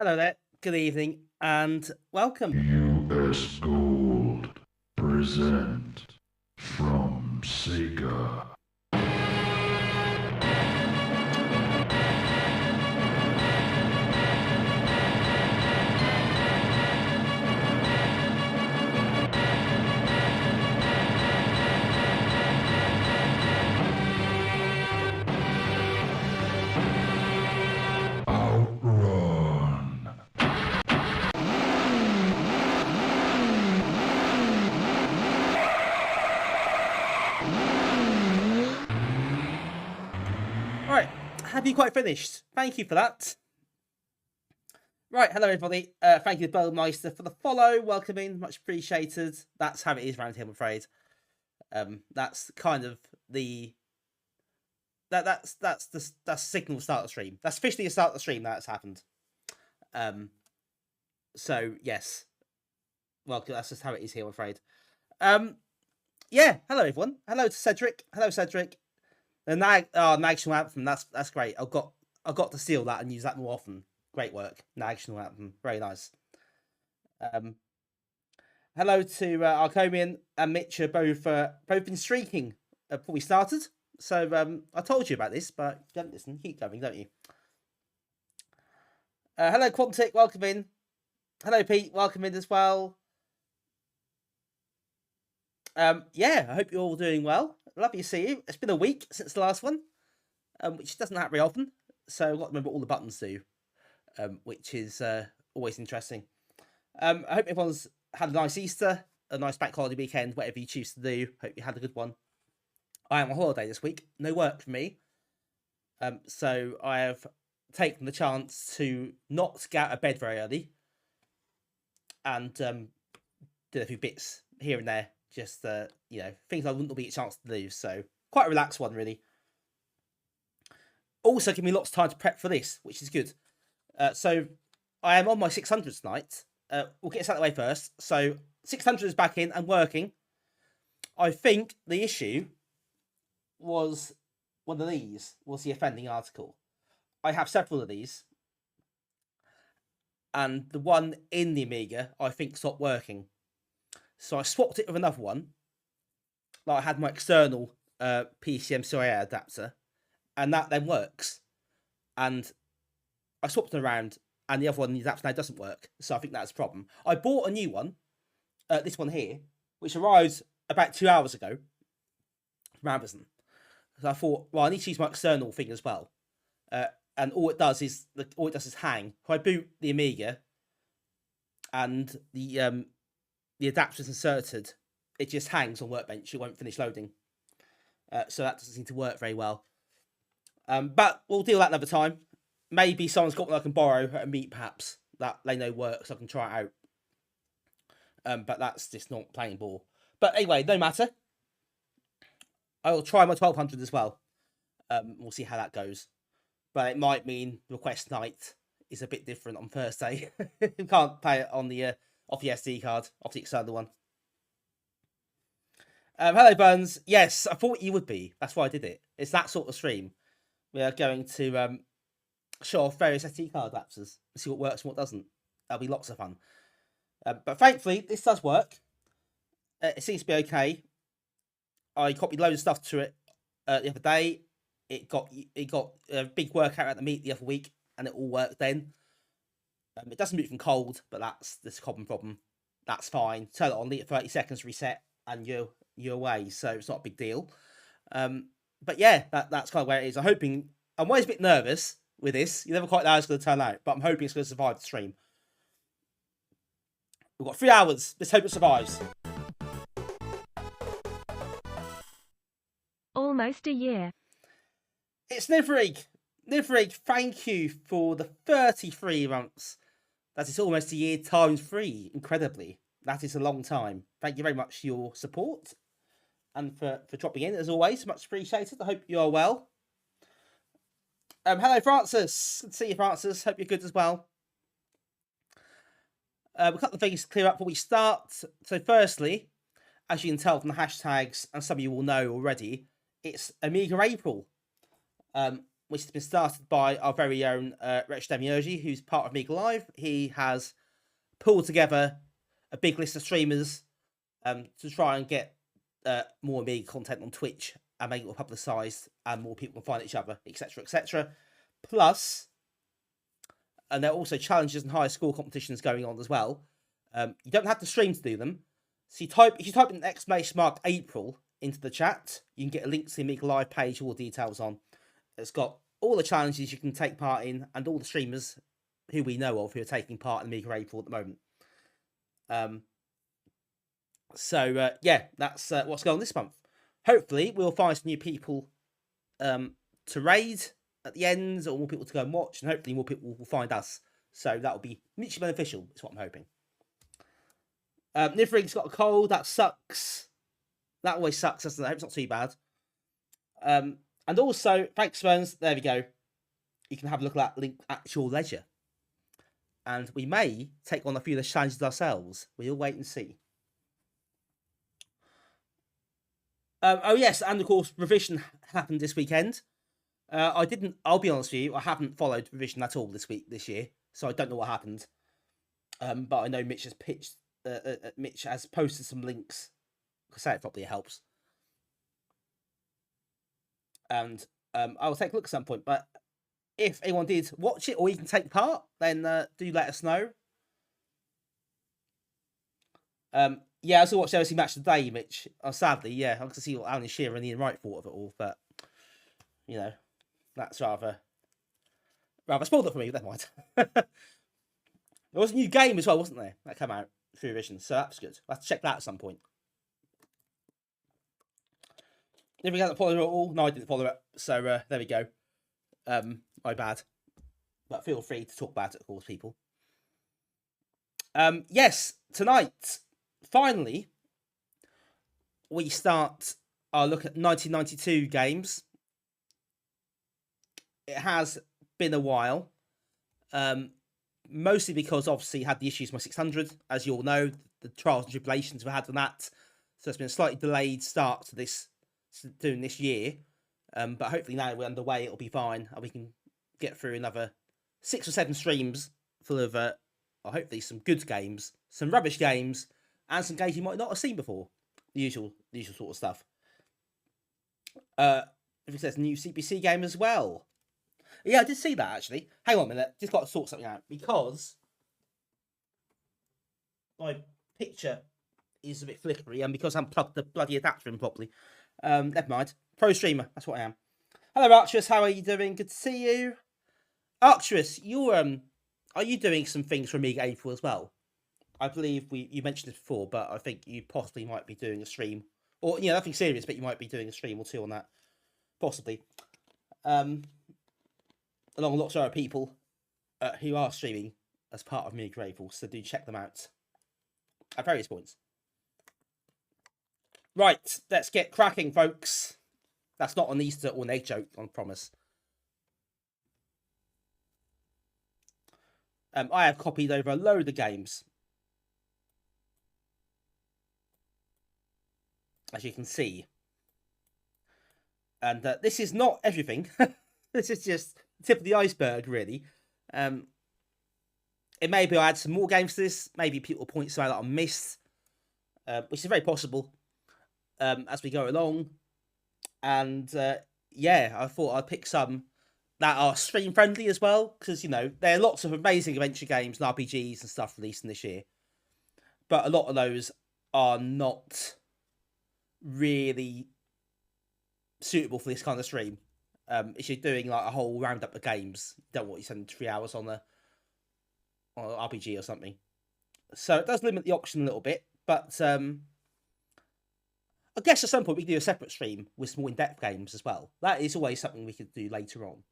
Hello there, good evening, and welcome. US Gold present from Sega. Outrun. Right, have you quite finished? Thank you for that. Right, hello everybody. Thank you to Bellmeister for the follow. Welcome in, much appreciated. That's how it is around here, I'm afraid. That's kind of the that's the signal to start the stream. That's officially a start of the stream. That's happened. So yes, welcome. That's just how it is here, I'm afraid. Yeah. Hello everyone. Hello to Cedric. Hello Cedric. The National Anthem. That's great. I got to steal that and use that more often. Great work, National Anthem. Very nice. Hello to Arcomian and Mitch, both been streaking before we started. So I told you about this, but you don't listen. Keep going, don't you? Hello Quantic, welcome in. Hello Pete, welcome in as well. Yeah, I hope you're all doing well. Lovely to see you. It's been a week since the last one, which doesn't happen very often. So I've got to remember what all the buttons do, which is always interesting. I hope everyone's had a nice Easter, a nice bank holiday weekend, whatever you choose to do. Hope you had a good one. I am on holiday this week. No work for me. So I have taken the chance to not get out of bed very early and did a few bits here and there. Just, things I wouldn't be a chance to do. So quite a relaxed one, really. Also, give me lots of time to prep for this, which is good. So I am on my 600 tonight. We'll get this out of the way first. So 600 is back in and working. I think the issue was one of these was the offending article. I have several of these. And the one in the Amiga, I think, stopped working. So I swapped it with another one. Like I had my external PCM CIA adapter. And that then works. And I swapped it around. And the other one, the adapter now doesn't work. So I think that's a problem. I bought a new one. This one here. Which arrived about 2 hours ago. From Amazon. So I thought, well, I need to use my external thing as well. And all it does is hang. If I boot the Amiga. And the adapter is inserted, it just hangs on Workbench. It won't finish loading. So that doesn't seem to work very well. But we'll deal with that another time. Maybe someone's got one I can borrow at a meet, perhaps, that they know works. So I can try it out. But that's just not playing ball. But anyway, no matter. I will try my 1200 as well. We'll see how that goes. But it might mean request night is a bit different on Thursday. You can't play it on the off the SD card, off the external one. Hello, Burns. Yes, I thought you would be. That's why I did it. It's that sort of stream. We are going to show off various SD card adapters and see what works and what doesn't. That'll be lots of fun. But thankfully, this does work. It seems to be okay. I copied loads of stuff to it the other day. It got a big workout at the meet the other week, and it all worked then. It doesn't move from cold, but that's this common problem. That's fine. Turn it on, leave it 30 seconds, reset, and you're away. So it's not a big deal. But yeah, that's kind of where it is. I'm always a bit nervous with this. You never quite know how it's going to turn out, but I'm hoping it's going to survive the stream. We've got 3 hours. Let's hope it survives. Almost a year. It's Nivrig. Nivrig, thank you for the 33 months. That is almost a year times 3, incredibly. That is a long time. Thank you very much for your support and for dropping in, as always. Much appreciated. I hope you are well. Hello, Francis. Good to see you, Francis. Hope you're good as well. A couple of things to clear up before we start. So firstly, as you can tell from the hashtags, and some of you will know already, it's Amiga April, which has been started by our very own Retrogaming, who's part of Amiga Live. He has pulled together a big list of streamers to try and get more Amiga content on Twitch and make it more publicised and more people can find each other, etc., etc. Plus, and there are also challenges and higher score competitions going on as well. You don't have to stream to do them. So if you type in ! April into the chat, you can get a link to the Amiga Live page, all the details on. It's got all the challenges you can take part in and all the streamers who we know of who are taking part in Amiga April at the moment. Yeah, that's what's going on this month. Hopefully, we'll find some new people to raid at the end, or more people to go and watch, and hopefully more people will find us. So that will be mutually beneficial, is what I'm hoping. Nivrig's got a cold. That sucks. That always sucks, doesn't it? I hope it's not too bad. And also, thanks, friends. There we go. You can have a look at that link at your leisure. And we may take on a few of the challenges ourselves. We'll wait and see. Oh, yes. And, of course, revision happened this weekend. I'll be honest with you, I haven't followed revision at all this year. So I don't know what happened. But I know Mitch has posted some links. I say it properly, it helps. And I'll take a look at some point. But if anyone did watch it or even take part, then do let us know. Yeah, I also watched LSE Match today, Mitch. Sadly, yeah, I can see what Alan Shearer and Ian Wright thought of it all, but you know, that's rather spoiled it for me. Never mind. There was a new game as well, wasn't there? That came out through revision, so that's good. I'll have to check that at some point. Did we get to follow it all? No, I didn't follow it. So there we go. My bad. But feel free to talk about it, of course, people. Yes, tonight, finally, we start our look at 1992 games. It has been a while. Mostly because, obviously, had the issues with my 600. As you all know, the trials and tribulations we had with that. So it's been a slightly delayed start to doing this year, but hopefully now we're underway, it'll be fine, and we can get through another 6 or 7 streams full of hopefully some good games, some rubbish games, and some games you might not have seen before. The usual sort of stuff. If it says new CPC game as well. Yeah, I did see that actually. Hang on a minute, just got to sort something out because my picture is a bit flickery, and because I haven't plugged the bloody adapter in properly. Never mind. Pro streamer, that's what I am. Hello, Arcturus. How are you doing? Good to see you. Arcturus, are you doing some things for Amiga April as well? I believe you mentioned it before, but I think you possibly might be doing a stream, or nothing serious, but you might be doing a stream or two on that, possibly. Along with lots of other people who are streaming as part of Amiga April, so do check them out at various points. Right, let's get cracking, folks. That's not an Easter or an egg joke, I promise. I have copied over a load of games, as you can see. And this is not everything. This is just the tip of the iceberg, really. It may be I add some more games to this. Maybe people point something that I missed, which is very possible. As we go along, and yeah, I thought I'd pick some that are stream friendly as well, because you know there are lots of amazing adventure games and RPGs and stuff releasing this year, but a lot of those are not really suitable for this kind of stream. If you're doing like a whole roundup of games, you don't want you spend 3 hours on an RPG or something. So it does limit the option a little bit, but I guess at some point we can do a separate stream with some more in-depth games as well. That is always something we could do later on.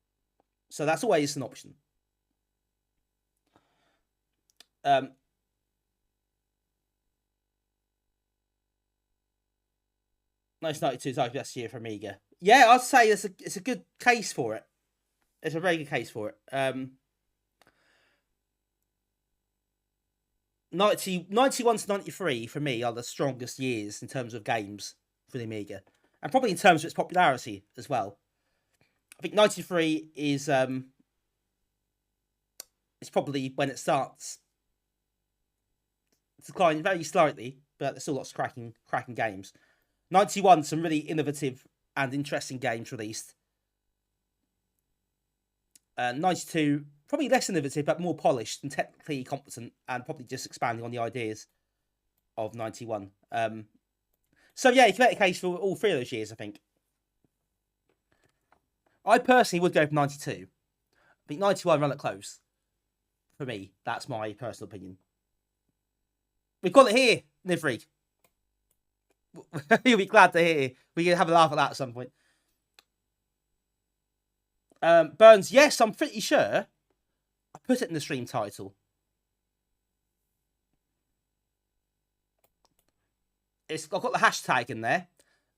So that's always an option. 1992 is our best year for Amiga. Yeah, I'd say it's a good case for it. It's a very good case for it. 91 to 93 for me are the strongest years in terms of games for the Amiga, and probably in terms of its popularity as well. I think 93 is it's probably when it starts declining very slightly, but there's still lots of cracking games. 91, some really innovative and interesting games released. 92, probably less innovative, but more polished and technically competent, and probably just expanding on the ideas of 91. So yeah, you can make a case for all three of those years, I think. I personally would go for 92. I think 91 run it close. For me, that's my personal opinion. We've got it here, Nivrig. You'll be glad to hear. We can have a laugh at that at some point. Burns, yes, I'm pretty sure I put it in the stream title. I've got the hashtag in there,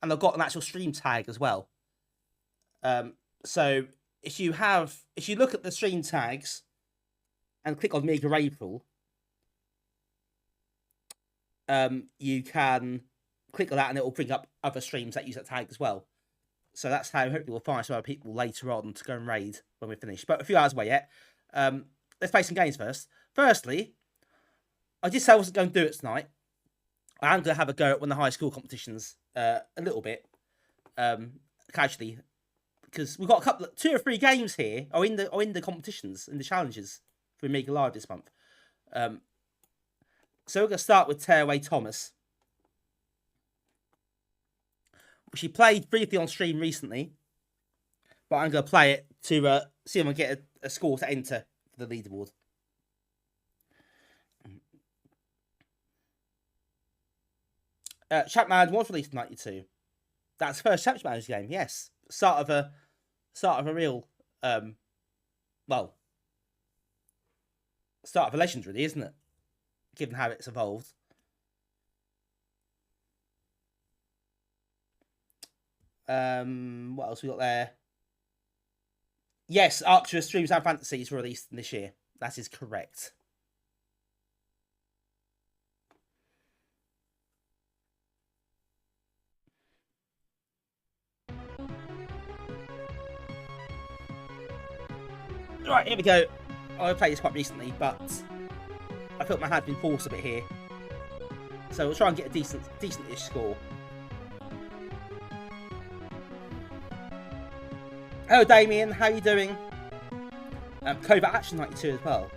and I've got an actual stream tag as well. So if you look at the stream tags and click on Amiga April, you can click on that and it will bring up other streams that use that tag as well. So that's how hopefully we'll find some other people later on to go and raid when we're finished. But a few hours away yet. Let's play some games first. Firstly, I did say I wasn't going to do it tonight. I am going to have a go at one of the high school competitions a little bit, casually, because we've got two or three games here are in the competitions, in the challenges for Amiga Live this month. So we're going to start with Tearaway Thomas, which he played briefly on stream recently, but I'm going to play it to see if I can get a score to enter for the leaderboard. Chapman was released in 92. That's the first Championship Manager game, yes. Start of a real, start of a legend, really, isn't it? Given how it's evolved. What else we got there? Yes, Arcturus Dreams and Fantasies were released this year. That is correct. Right, here we go. I played this quite recently, but I felt my hand had been forced a bit here. So we'll try and get a decent-ish score. Hello Damien, how are you doing? Covert Action 92 as well.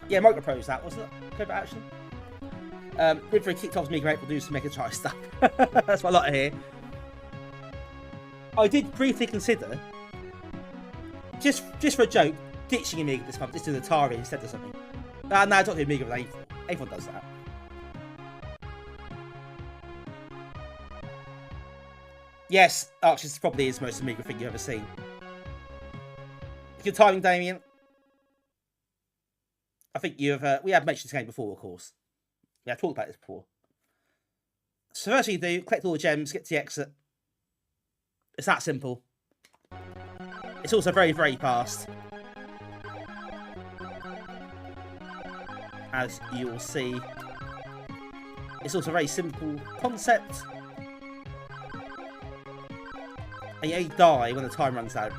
Yeah, Microprose that, wasn't it? Covert Action? River kicked off me great, we'll do some Mega Drive stuff. That's what I like to hear. I did briefly consider, just for a joke, ditching Amiga this month, just do the Atari instead of something. No, don't do Amiga with April. Everyone does that. Yes, Archers probably is the most Amiga thing you've ever seen. Good timing, Damien. I think we have mentioned this game before, of course. Yeah, I've talked about this before. So first you do, collect all the gems, get to the exit. It's that simple. It's also very, very fast. As you will see. It's also a very simple concept. And you die when the time runs out.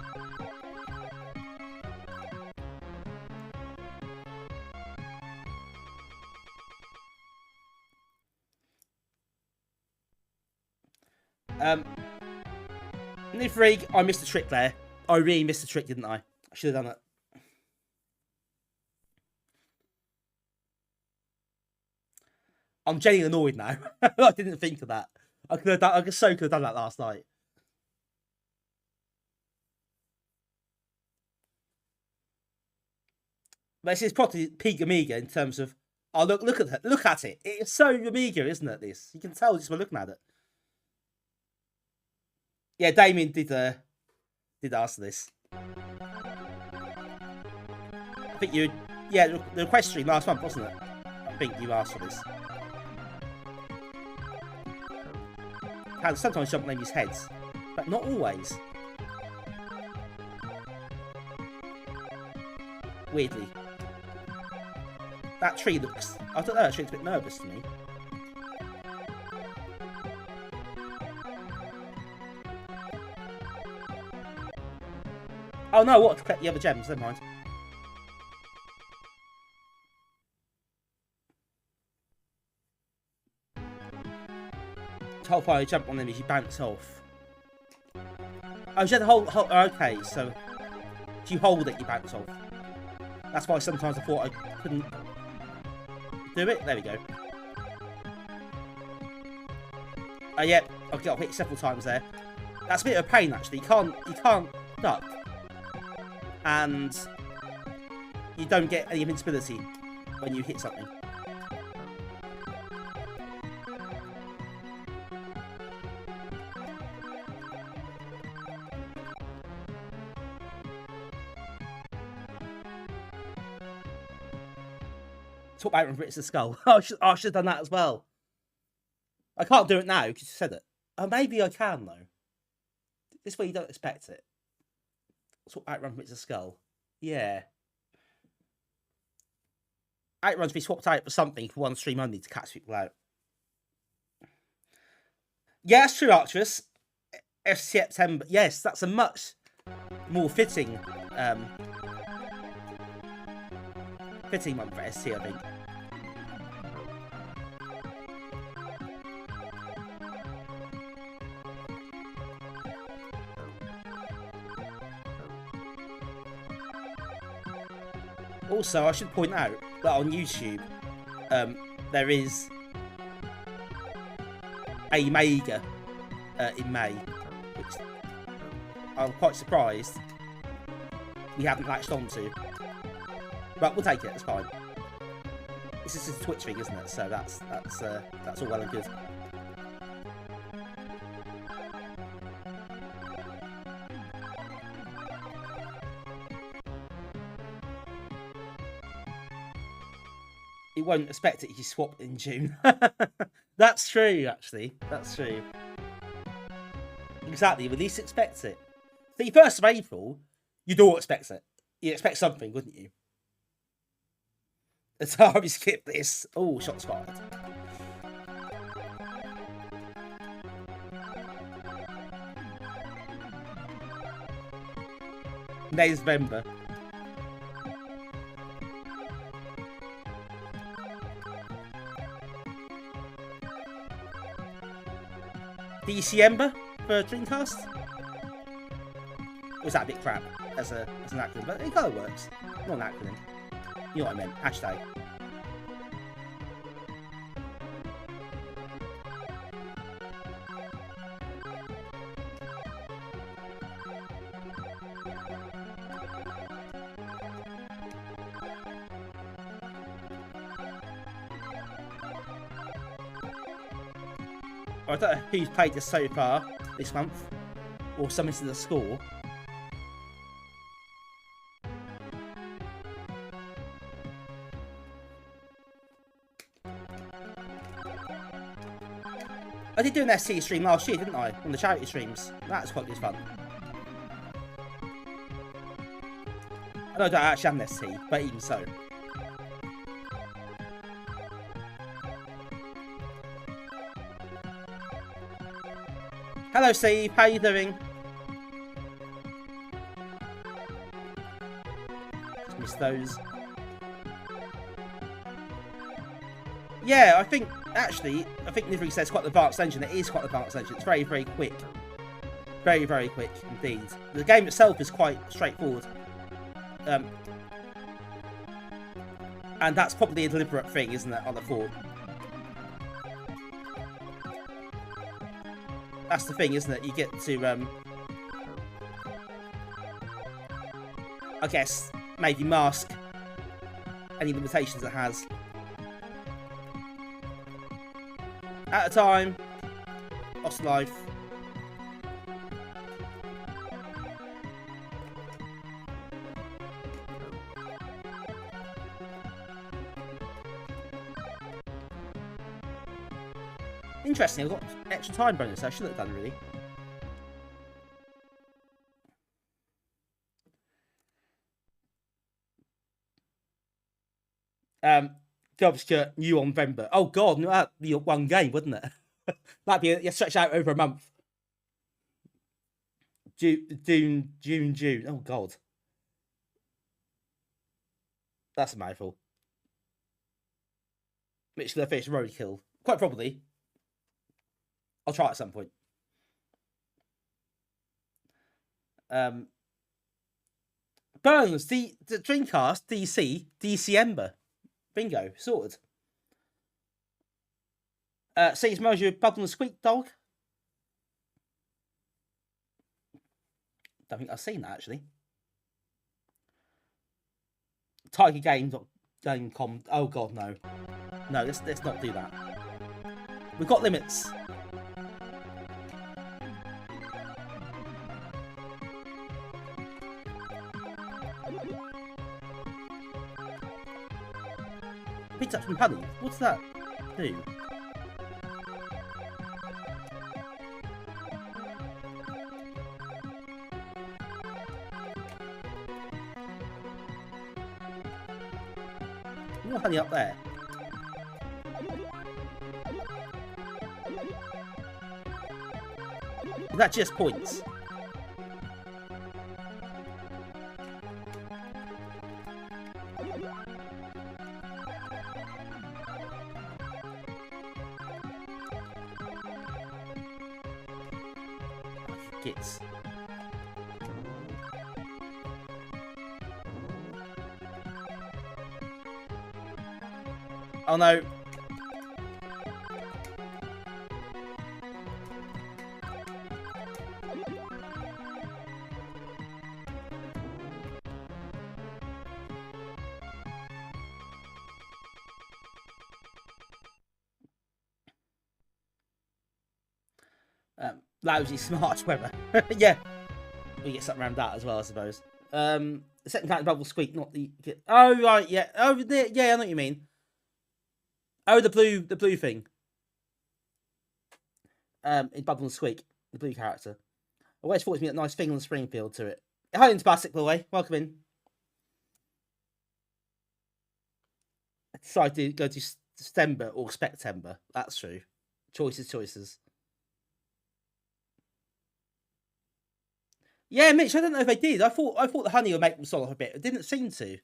Nivrig, I missed the trick there. I really missed the trick, didn't I? I should have done it. I'm genuinely annoyed now. I didn't think of that. I could have done that last night. But this is probably peak Amiga in terms of. Oh, look at it. Look at it. It's so Amiga, isn't it? This you can tell just by looking at it. Yeah, Damien did ask this. I think you. Yeah, the request stream last month, wasn't it? I think you asked for this. Can sometimes jump on enemies' heads, but not always. Weirdly. That tree looks... I don't know, that tree looks a bit nervous to me. Oh no, what? To collect the other gems, never mind. Whole fire, you jump on them as you bounce off. Oh, you had the whole okay, so if you hold it, you bounce off. That's why sometimes I thought I couldn't do it. There we go. Oh yeah, I've got hit several times there. That's a bit of a pain actually. You can't duck, and you don't get any invincibility when you hit something. Talk about when it's the skull. I should have done that as well. I can't do it now because you said it. Oh, maybe I can though. This way you don't expect it. Talk about when it's a skull. Yeah. Outruns be swapped out for something for one stream only to catch people out. Yeah, that's true, Arcturus. September. Yes, that's a much more fitting month for ST, I think. Also, I should point out that on YouTube, there is a Amiga in May, which I'm quite surprised we haven't latched onto. But we'll take it. It's fine. This is a Twitch thing, isn't it? So that's all well and good. You won't expect it if you swap in June. That's true, actually. That's true. Exactly. You would least expect it. The 1st of April, you'd all expect it. You'd expect something, wouldn't you? It's hard to skip this. Oh, shots fired. November. December for Dreamcast? Or was that a bit crap as an acronym? But it kind of works. Not an acronym. You know what I meant. Hashtag. I don't know who's played this so far this month, or something to the score. I did do an SC stream last year, didn't I? On the charity streams. That was quite good fun. I know I don't actually have an SC, but even so. Hello Steve, how you doing? Just missed those. Yeah, I think Nivri says quite an advanced engine. It is quite an advanced engine. It's very, very quick. Very, very quick indeed. The game itself is quite straightforward. And that's probably a deliberate thing, isn't it, on the 4? That's the thing, isn't it? You get to, I guess, maybe mask any limitations it has. At a time, lost life. Interesting, I've got extra time bonus I should have done, really. JavaScript new on November. Oh god, no, that'd be one game, wouldn't it? That'd be stretched out over a month. June. Oh god. That's a mouthful. Literally, I finished roadkill. Quite probably. I'll try it at some point. Burns, the Dreamcast, DC Ember. Bingo, sorted. Sees Mojo Bubble and Squeak Dog. Don't think I've seen that actually. Tiger Game.com. Oh god, no. No, let's not do that. We've got limits. Picked up some honey. What's that do? More honey up there. Is that just points? Gits. Oh no. Lousy smart weather. Yeah. We get something around that as well, I suppose. The second kind of bubble squeak, not the... Oh, right, yeah. Oh, yeah, I know what you mean. Oh, the blue thing. In Bubble and Squeak, the blue character. I always thought it was a nice thing on the Springfield to it. Hi, into Basic, by the way. Welcome in. I decided to go to September or Spectember. That's true. Choices. Yeah, Mitch, I don't know if they did. I thought the honey would make them solid a bit. It didn't seem to.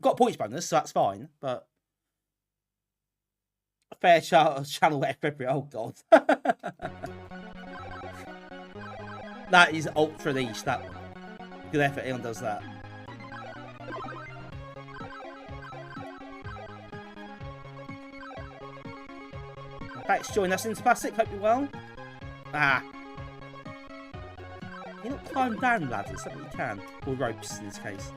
Got a points bonus, so that's fine, but... Fair channel February. Oh, God. That is ultra niche, that one. Good effort, anyone does that. Thanks for joining us into Classic. Hope you're well. Ah. You not climb down ladders, something you can. Or ropes in this case.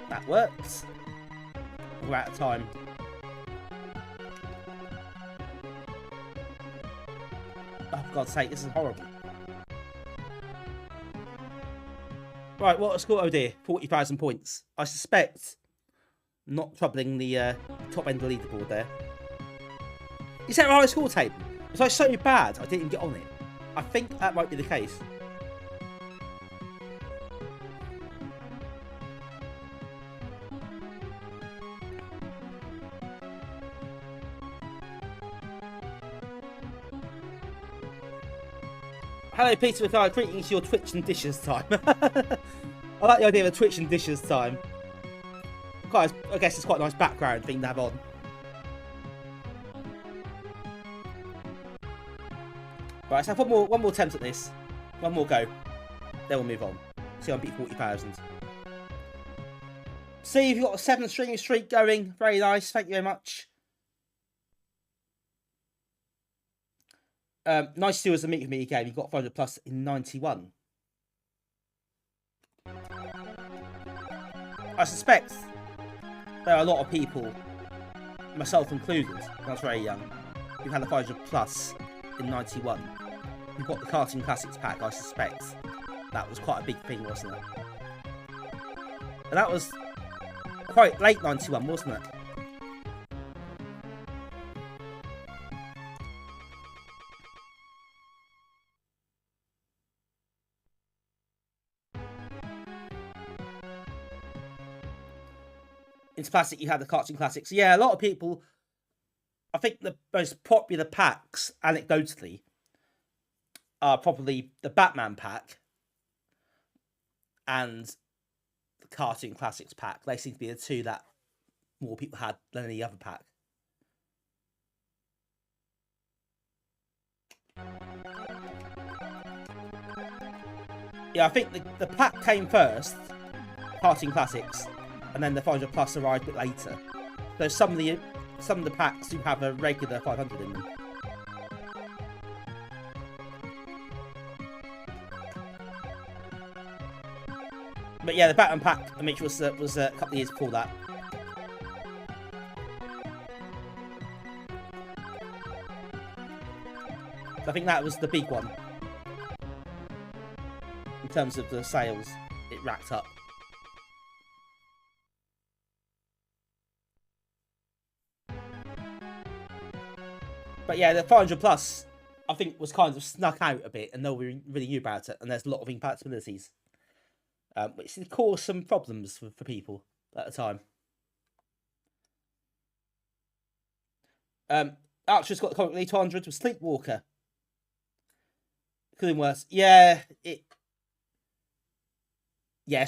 That works. We're out of time. Oh, for God's sake, this is horrible. Right, what a score? Oh dear, 40,000 points. I suspect not troubling the top end of the leaderboard there. Is that right score table? Was I so bad I didn't get on it? I think that might be the case. Hello, Peter McCarthy. Greetings to your Twitch and Dishes time. I like the idea of a Twitch and Dishes time. I guess it's quite a nice background thing to have on. Right, so one more attempt at this. One more go. Then we'll move on. See if I beat 40,000. See if you've got a 7 streak going. Very nice. Thank you very much. Nice to do as a meet with me game. You got 500 plus in 91. I suspect there are a lot of people, myself included, when I was very young, who had a 500 plus in 91. Who got the Cartoon Classics pack. I suspect that was quite a big thing, wasn't it? And that was quite late 91, wasn't it? Into Plastic, you had the Cartoon Classics. Yeah, a lot of people. I think the most popular packs, anecdotally, are probably the Batman pack and the Cartoon Classics pack. They seem to be the two that more people had than any other pack. Yeah, I think the pack came first, Cartoon Classics, and then the 500 plus arrived a bit later. So some of the packs do have a regular 500 in them. But yeah, the Batman pack, I mean, was a couple of years before that. I think that was the big one. In terms of the sales, it racked up. But yeah, the 500 plus, I think, was kind of snuck out a bit, and nobody really knew about it. And there's a lot of incompatibilities, which caused some problems for people at the time. Archer's got the comic relief 200 with Sleepwalker. Could have been worse. Yeah, it's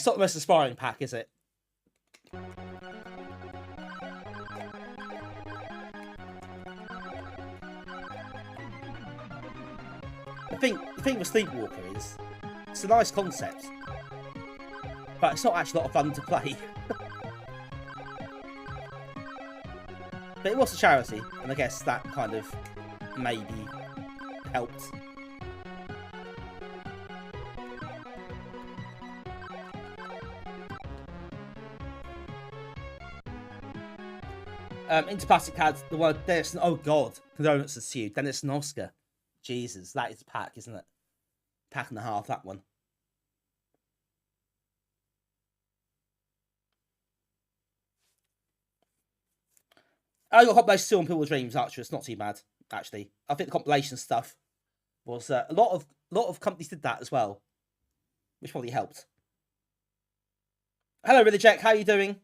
not the most inspiring pack, is it? The thing with Sleepwalker is, it's a nice concept, but it's not actually a lot of fun to play. But it was a charity, and I guess that kind of maybe helped. Into Plastic had the one Dennis. Oh god, condolences to you, Dennis and Oscar. Jesus, that is a pack, isn't it? Pack and a half, that one. I got compilation still on People Dreams, Archer. It's not too bad, actually. I think the compilation stuff was a lot of companies did that as well, which probably helped. Hello, Really Jack. How are you doing?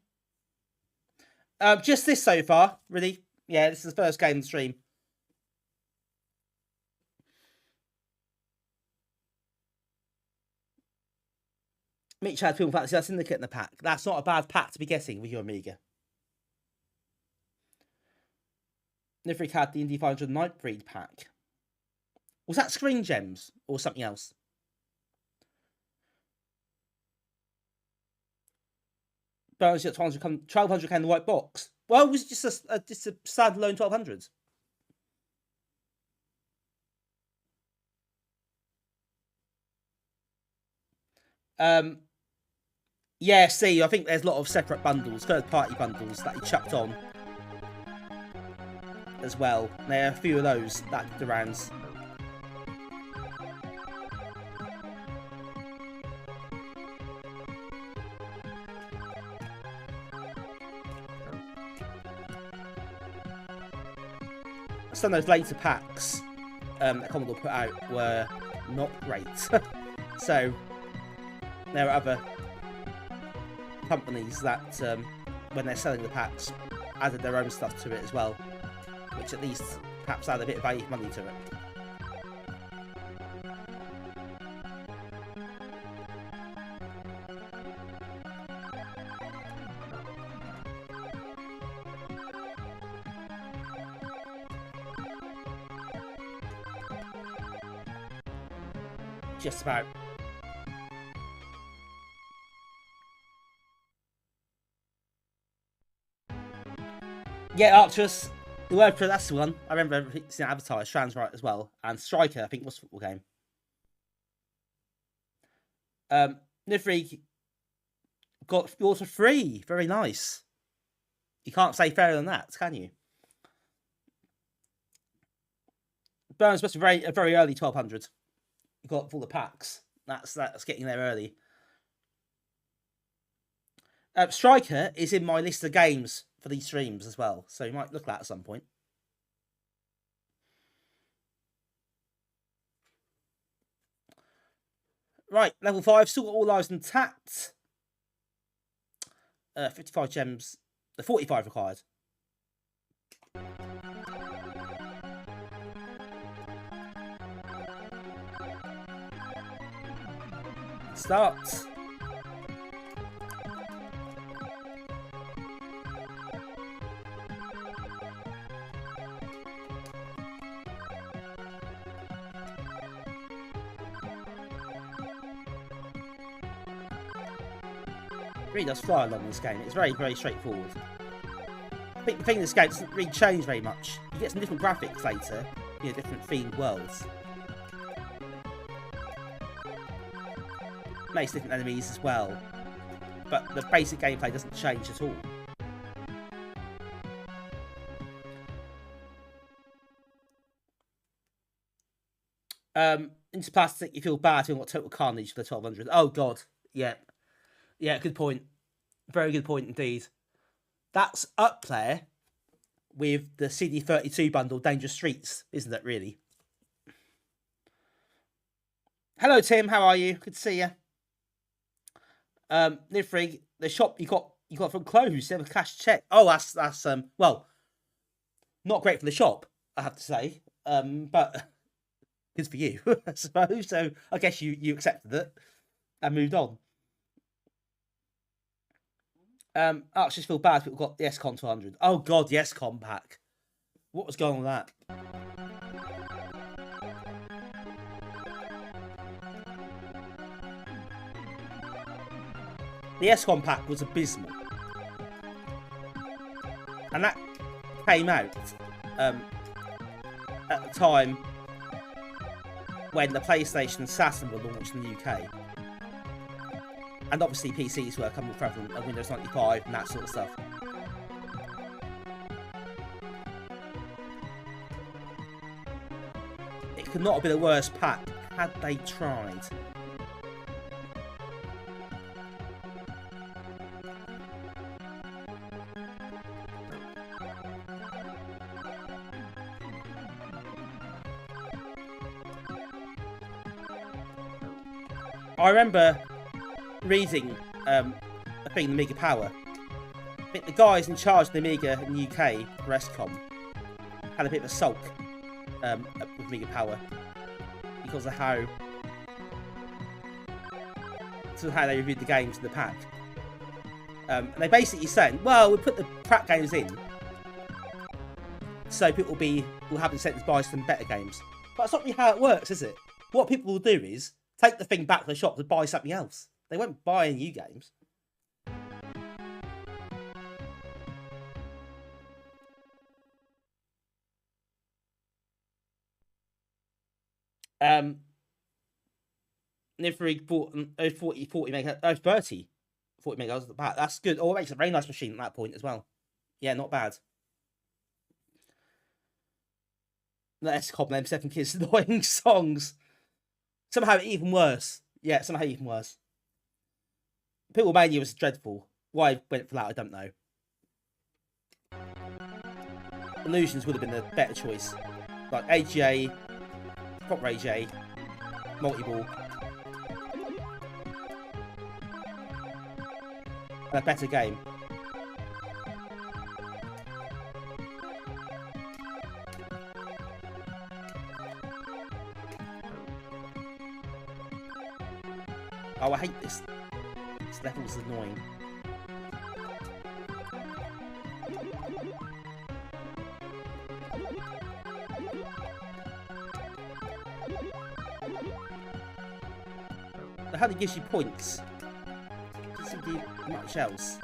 Just this so far, really. Yeah, this is the first game on the stream. Mitch had Film Fantasy Syndicate in the pack. That's not a bad pack to be getting with your Amiga. Nifric had the Indy 500 Nightbreed pack. Was that Screen Gems or something else? Bonus at 1200 in the white box. Well, it was just a standalone 1200s. Yeah, see, I think there's a lot of separate bundles, third-party bundles that he chucked on as well. There are a few of those that did the rounds. Some of those later packs that Commodore put out were not great. So there are other companies that, when they're selling the packs, added their own stuff to it as well, which at least perhaps add a bit of value money to it. Just about. Yeah, Arcturus. The word for that's the one. I remember seeing it advertised, trans right as well. And Striker, I think, was a football game. Nifrig got yours for free. Very nice. You can't say fairer than that, can you? Burns must be a very early 1200. You got all the packs. That's getting there early. Striker is in my list of games for these streams as well, so you might look at that at some point. Right, level 5, still got all lives intact. 55 gems, the 45 required. Start. Really does fly along this game. It's very, very straightforward. I think the thing in this game doesn't really change very much. You get some different graphics later, different themed worlds. Makes different enemies as well, but the basic gameplay doesn't change at all. Into plastic, you feel bad. You got total carnage for the 1200. Oh god, yeah, good point. Very good point indeed. That's up there with the CD32 bundle, Dangerous Streets, isn't it? Really. Hello, Tim. How are you? Good to see you. Nifrig, the shop you got from closed. You have a cash check. Oh, that's well, not great for the shop, I have to say. But good for you, I suppose. So I guess you accepted it and moved on. I just feel bad people got the SCOM 200. Oh god, the SCOM pack. What was going on with that? The SCOM pack was abysmal. And that came out at the time when the PlayStation and Saturn were launched in the UK. And obviously PCs were coming prevalent, and Windows 95 and that sort of stuff. It could not have been a worse pack had they tried. I remember reading a thing, the Amiga Power. I think the guys in charge of the Amiga in the UK for SCOM had a bit of a sulk with Amiga Power because of how they reviewed the games in the pack. And they basically said, well, we put the crap games in so people will have incentive to buy some better games. But that's not really how it works, is it? What people will do is take the thing back to the shop to buy something else. They won't buy new games. Nifrig bought an 40 mega, 30 40 megahertz at the back. That's good. Oh, it makes a very nice machine at that point as well. Yeah, not bad. The SCOM them 7 kids annoying songs. Somehow even worse. Yeah, somehow even worse. People Mania was dreadful. Why I went for that, I don't know. Illusions would have been the better choice. Like AGA, Pop Ray J, Multi-Ball. And a better game. Oh, I hate this. This level's annoying. The honey gives you points. Doesn't do much else.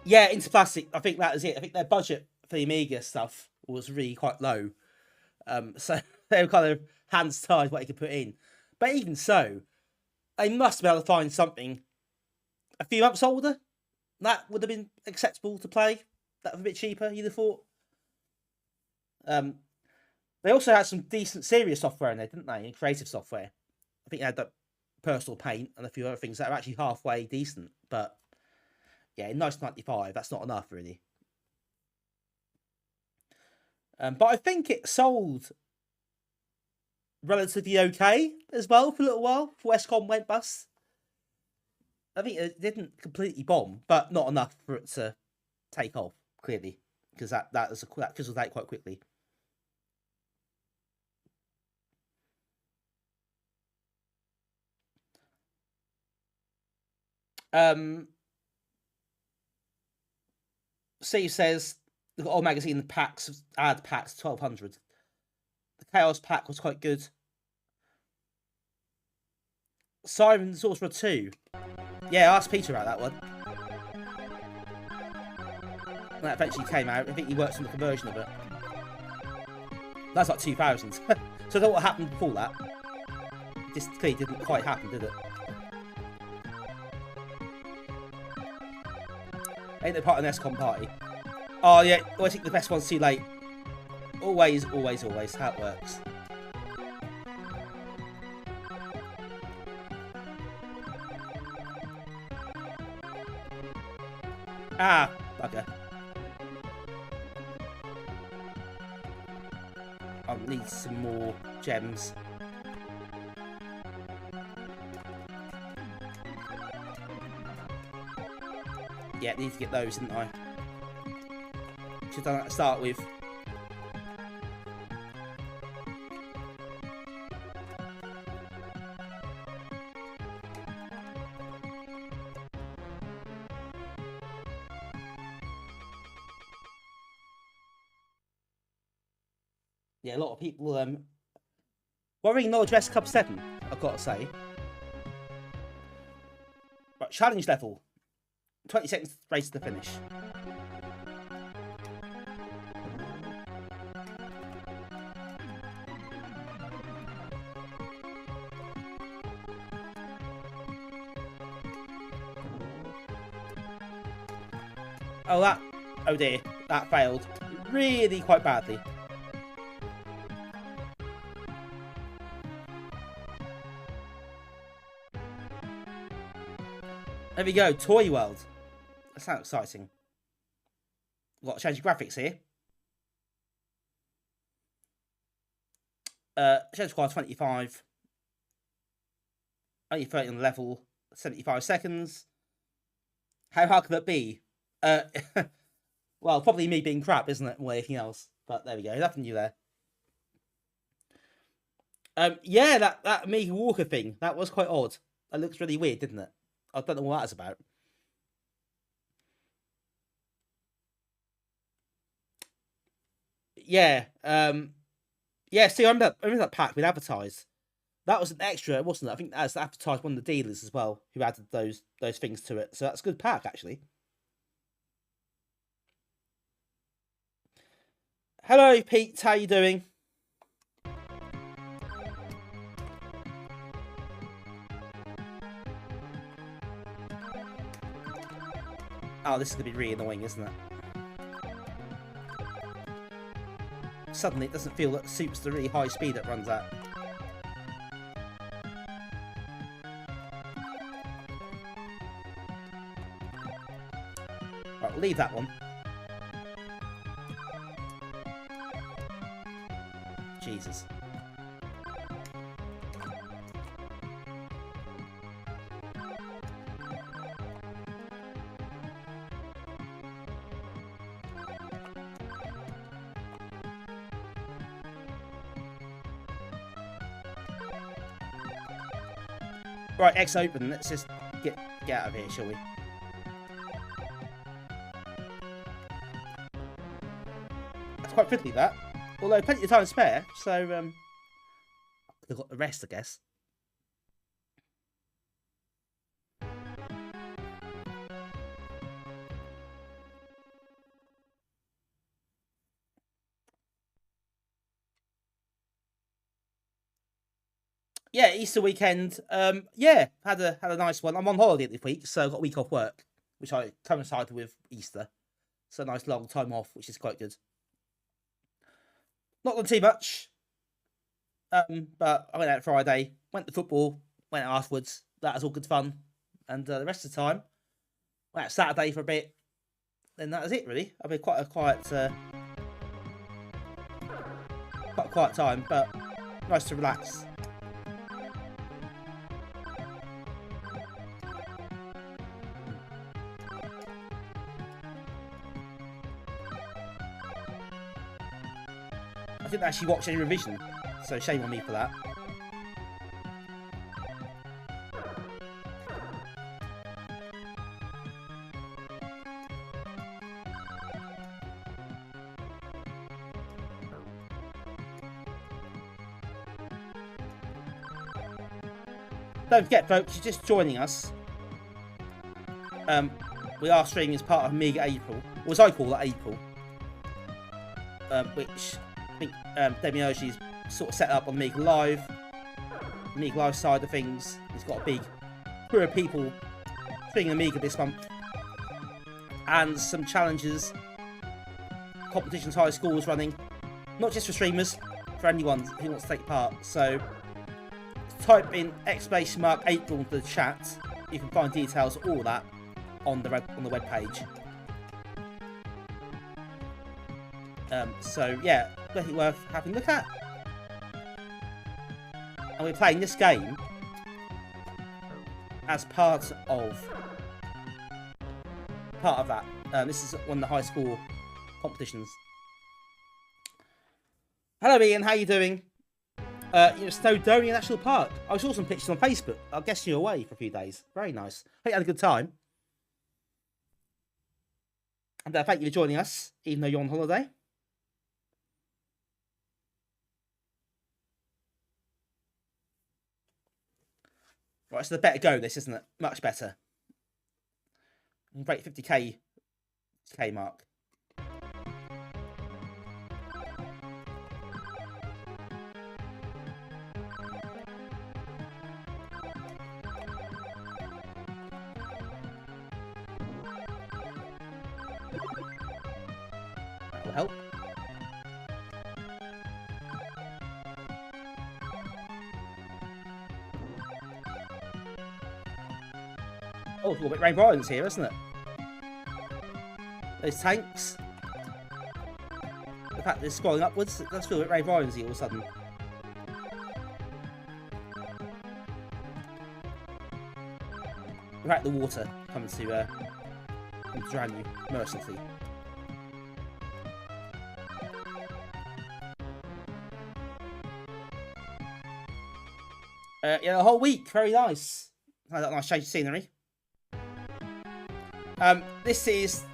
Yeah, into plastic. I think that was it. I think their budget for the Amiga stuff was really quite low. So they were kind of hands tied what they could put in. But even so, they must be able to find something a few months older. That would have been acceptable to play. That was a bit cheaper, you'd have thought. They also had some decent serious software in there, didn't they? And creative software. I think they had that Personal Paint and a few other things that are actually halfway decent. But yeah, in 1995, that's not enough, really. But I think it sold relatively okay as well for a little while before Westcom went bust. I think it didn't completely bomb, but not enough for it to take off, clearly, because that fizzled out quite quickly. Steve says the old magazine packs, ad packs 1200. The Chaos pack was quite good. Siren Sorcerer 2. Yeah, I asked Peter about that one. That eventually came out. I think he works on the conversion of it. That's like 2000. So I don't know what happened before that. It just clearly didn't quite happen, did it? Ain't no part of an SCOM party. Oh yeah, always think the best one's too late. Always, always, always. How it works. Ah, bugger. I'll need some more gems. Yeah, need to get those, didn't I? Should have done that to start with. Yeah, a lot of people worrying knowledge of Cup 7, I've got to say. Right, challenge level. 20 seconds race to finish. Oh dear, that failed really quite badly. There we go, Toy World. That sounds exciting. We've got to change the graphics here. Change require 25. Only 30 on the level. 75 seconds. How hard could that be? Well, probably me being crap, isn't it? More than anything else. But there we go. Nothing new there. Yeah, that Amiga Walker thing. That was quite odd. That looks really weird, didn't it? I don't know what that's about. Yeah. Yeah, see, I remember that pack with advertised. That was an extra, wasn't it? I think that's advertised one of the dealers as well who added those things to it. So that's a good pack, actually. Hello, Pete. How you doing? Oh, this is going to be really annoying, isn't it? Suddenly, it doesn't feel that suits the really high speed it runs at. Right, we'll leave that one. Jesus. Right, X open. Let's just get out of here, shall we? That's quite fiddly, that. Although plenty of time spare, so they've got the rest, I guess. Yeah, Easter weekend. Yeah, had a nice one. I'm on holiday this week, so I got a week off work, which I coincided with Easter. So a nice long time off, which is quite good. Not done too much. But I went out Friday, went to football, went out afterwards. That was all good fun. And the rest of the time, went out Saturday for a bit. Then that was it, really. I mean, quite a quiet time, but nice to relax. I didn't actually watch any revision, so shame on me for that. Don't forget, folks, you're just joining us. We are streaming as part of Amiga April, or as I call it, April, which I think Demiurge's sort of set up on Amiga Live. Amiga Live side of things, he's got a big crew of people streaming Amiga this month, and some challenges, competitions, high schools running, not just for streamers, for anyone who wants to take part. So type in !April into the chat. You can find details of all that on the web page. So yeah, definitely worth having a look at. And we're playing this game as part of that. This is one of the high school competitions. Hello Ian, how you doing? You're at Snowdonia National Park. I saw some pictures on Facebook. I guess you're away for a few days. Very nice. Hope you had a good time. And thank you for joining us, even though you're on holiday. Right, so the better go this, isn't it? Much better. Break 50k mark. That will help. Oh, it's a little bit rain violence here, isn't it? Those tanks. The fact that they're scrolling upwards, it does feel a bit rain violence all of a sudden. The fact the water comes to drown you mercilessly. Yeah, the whole week, very nice. Had that nice change of scenery. This is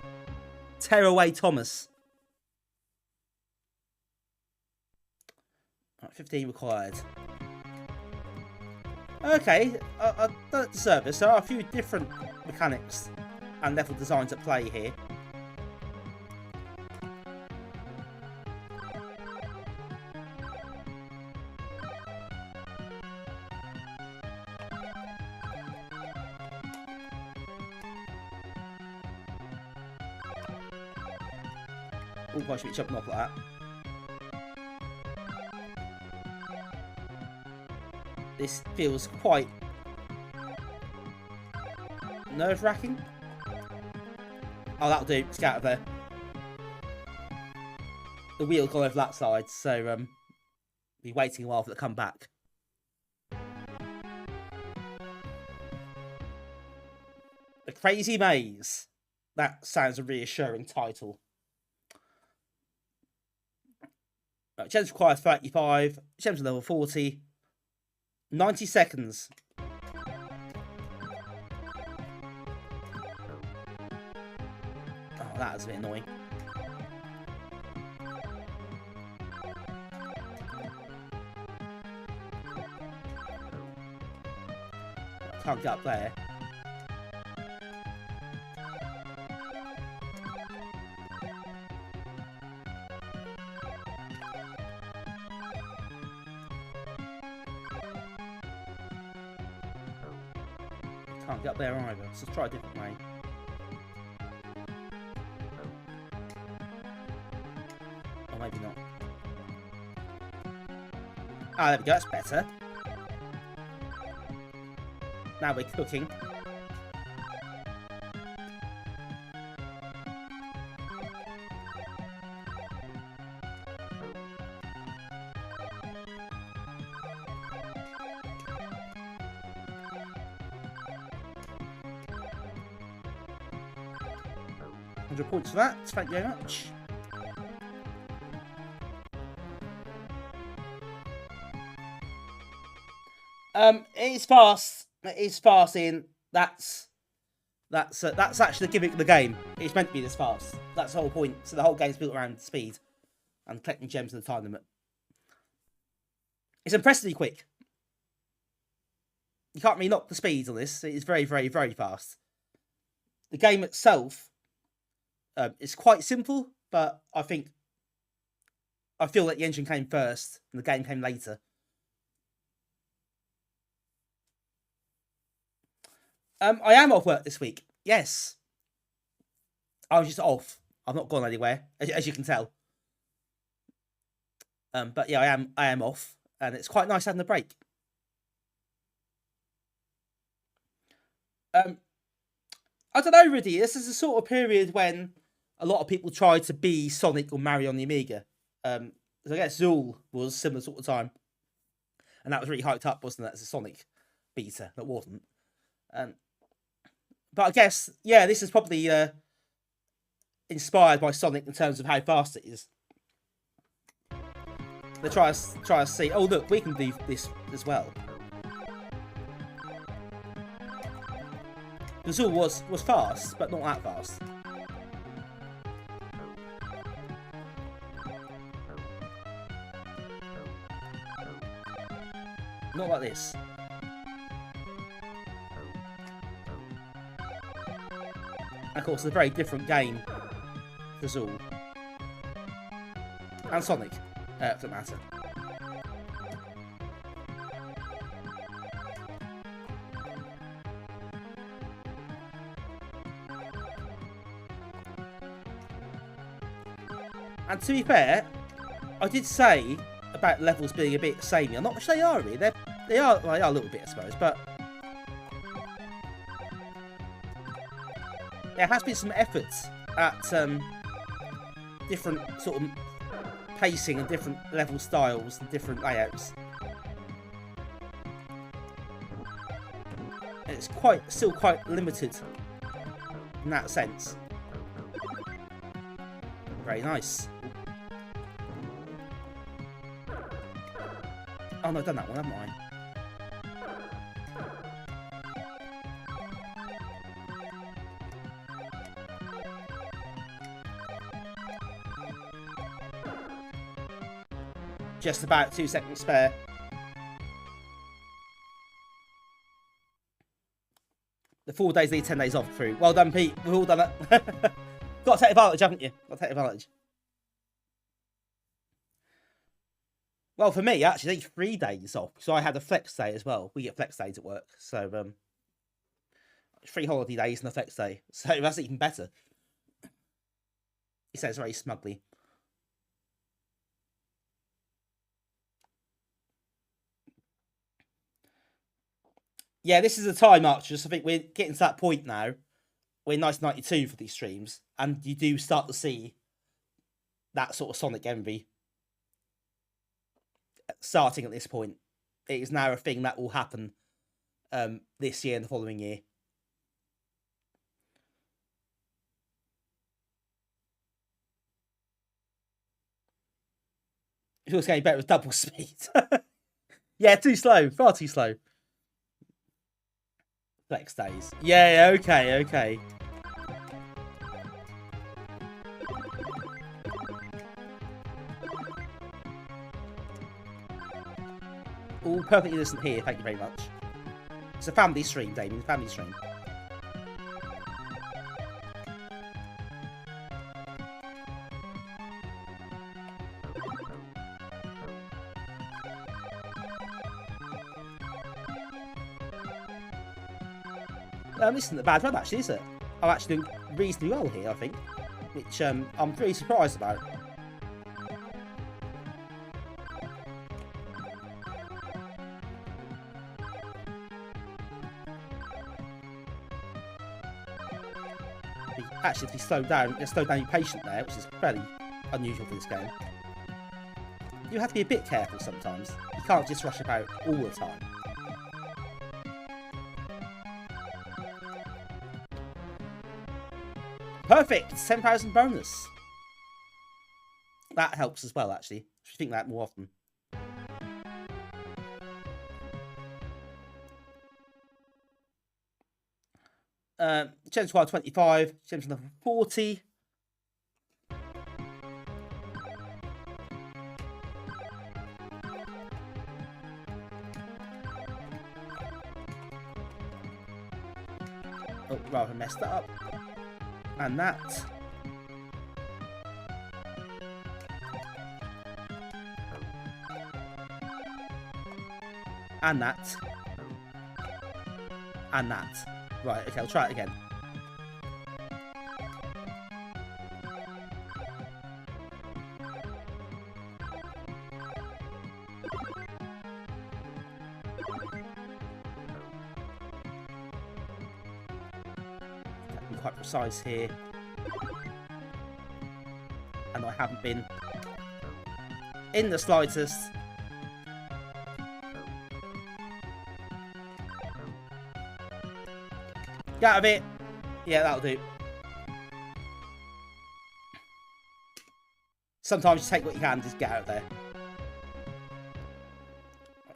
Tearaway Thomas. 15 required. Okay, I've done it to service. There are a few different mechanics and level designs at play here. Oh, I should be jumping off like that. This feels quite nerve-wracking. Oh, that'll do. Let's get out of there. The wheel's gone over that side, so be waiting a while for it to come back. The Crazy Maze. That sounds a reassuring title. Gems require 35. Gems are level 40. 90 seconds. That was a bit annoying. Can't get up there. Can't get up there either, so let's try a different way. Or maybe not. Ah, there we go, that's better. Now we're cooking. £100 for that, thank you very much. It is fast. It is fast in. That's actually the gimmick of the game. It's meant to be this fast. That's the whole point. So the whole game's built around speed and collecting gems in the time limit. It's impressively quick. You can't really knock the speeds on this. It is very, very, very fast. The game itself is quite simple, but I feel that the engine came first and the game came later. I am off work this week. Yes. I was just off. I've not gone anywhere, as you can tell. But yeah, I am off, and it's quite nice having a break. I don't know, really. This is a sort of period when a lot of people try to be Sonic or Mario on the Amiga. So I guess Zool was similar sort of time, and that was really hyped up, wasn't it? As a Sonic beta, that wasn't. But I guess, yeah, this is probably inspired by Sonic in terms of how fast it is. They try to see, oh look, we can do this as well. The Zool was fast, but not that fast. Not like this. Of course, it's a very different game for Zool. And Sonic, for that matter. And to be fair, I did say about levels being a bit samey. I'm not sure they are really. They are a little bit, I suppose, but there has been some efforts at different sort of pacing and different level styles and different layouts. And it's still quite limited in that sense. Very nice. Oh no, I've done that one, haven't I? Just about 2 seconds spare. The 4 days lead, 10 days off through. Well done, Pete. We've all done it. Got to take advantage, haven't you? Got to take advantage. Well, for me, actually, I think 3 days off. So I had a flex day as well. We get flex days at work. So, 3 holiday days and a flex day. So that's even better. He says very smugly. Yeah, this is a time, Archers. I think we're getting to that point now. We're 1992 for these streams. And you do start to see that sort of Sonic envy starting at this point. It is now a thing that will happen this year and the following year. It feels getting better with double speed. Yeah, too slow. Far too slow. Flex days. Yeah, okay. All perfectly innocent here, thank you very much. It's a family stream, Damien, family stream. This isn't a bad run, actually, is it? I'm actually doing reasonably well here, I think. Which I'm pretty surprised about. Actually, if you slow down your patient there, which is fairly unusual for this game. You have to be a bit careful sometimes. You can't just rush about all the time. Perfect! 10,000 bonus. That helps as well, actually. I should think that more often. Gems required 25. Gems level 40. Oh, rather messed that up. And that. And that. And that. Right, okay, I'll try it again. I'm quite precise here. And I haven't been in the slightest. Get out of it. Yeah, that'll do. Sometimes you take what you can, just get out of there.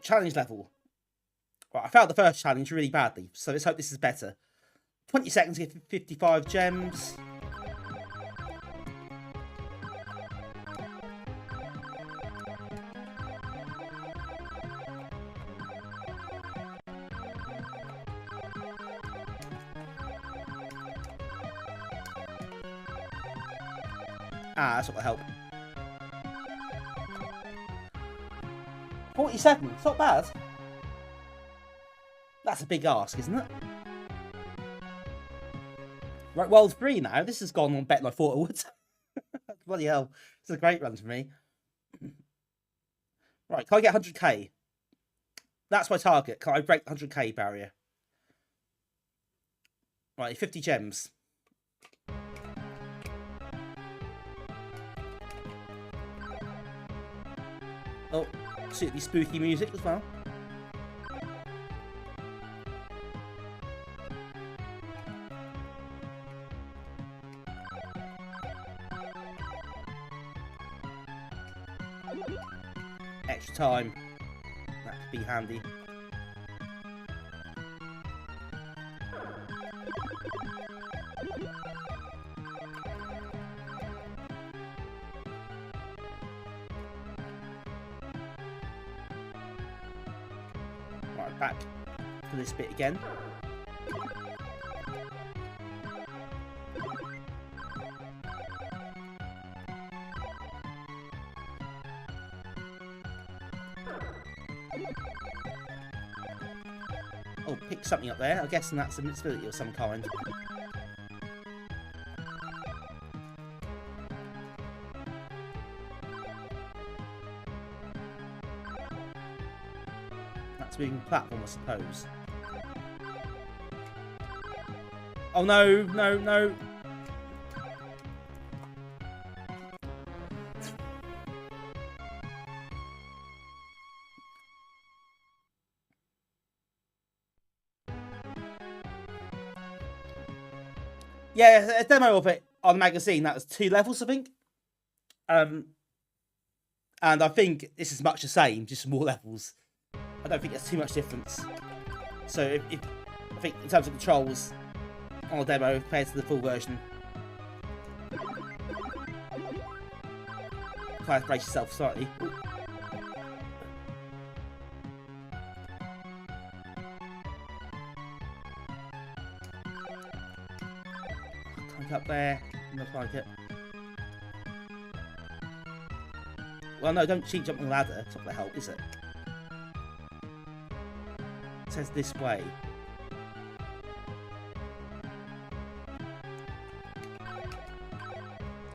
Challenge level. Right, I failed the first challenge really badly, so let's hope this is better. 20 seconds to get 55 gems. Ah, that's what will help. 47, it's not bad. That's a big ask, isn't it? Right, World 3 now. This has gone on better than I thought it would. Bloody hell. This is a great run for me. Right, can I get 100k? That's my target. Can I break the 100k barrier? Right, 50 gems. Oh, suitably spooky music as well. Extra time. That could be handy. Right, back to this bit again. Oh, pick something up there. I'm guessing that's a invincibility of some kind. That's a moving platform, I suppose. Oh no, no, no. Yeah, a demo of it on the magazine, that was 2 levels, I think. And I think this is much the same, just more levels. I don't think there's too much difference. So if I think in terms of controls on the demo compared to the full version, try to brace yourself slightly. Software. Looks like it. Well, no, don't cheat jump on the ladder. It's not going to help, is it? It says this way.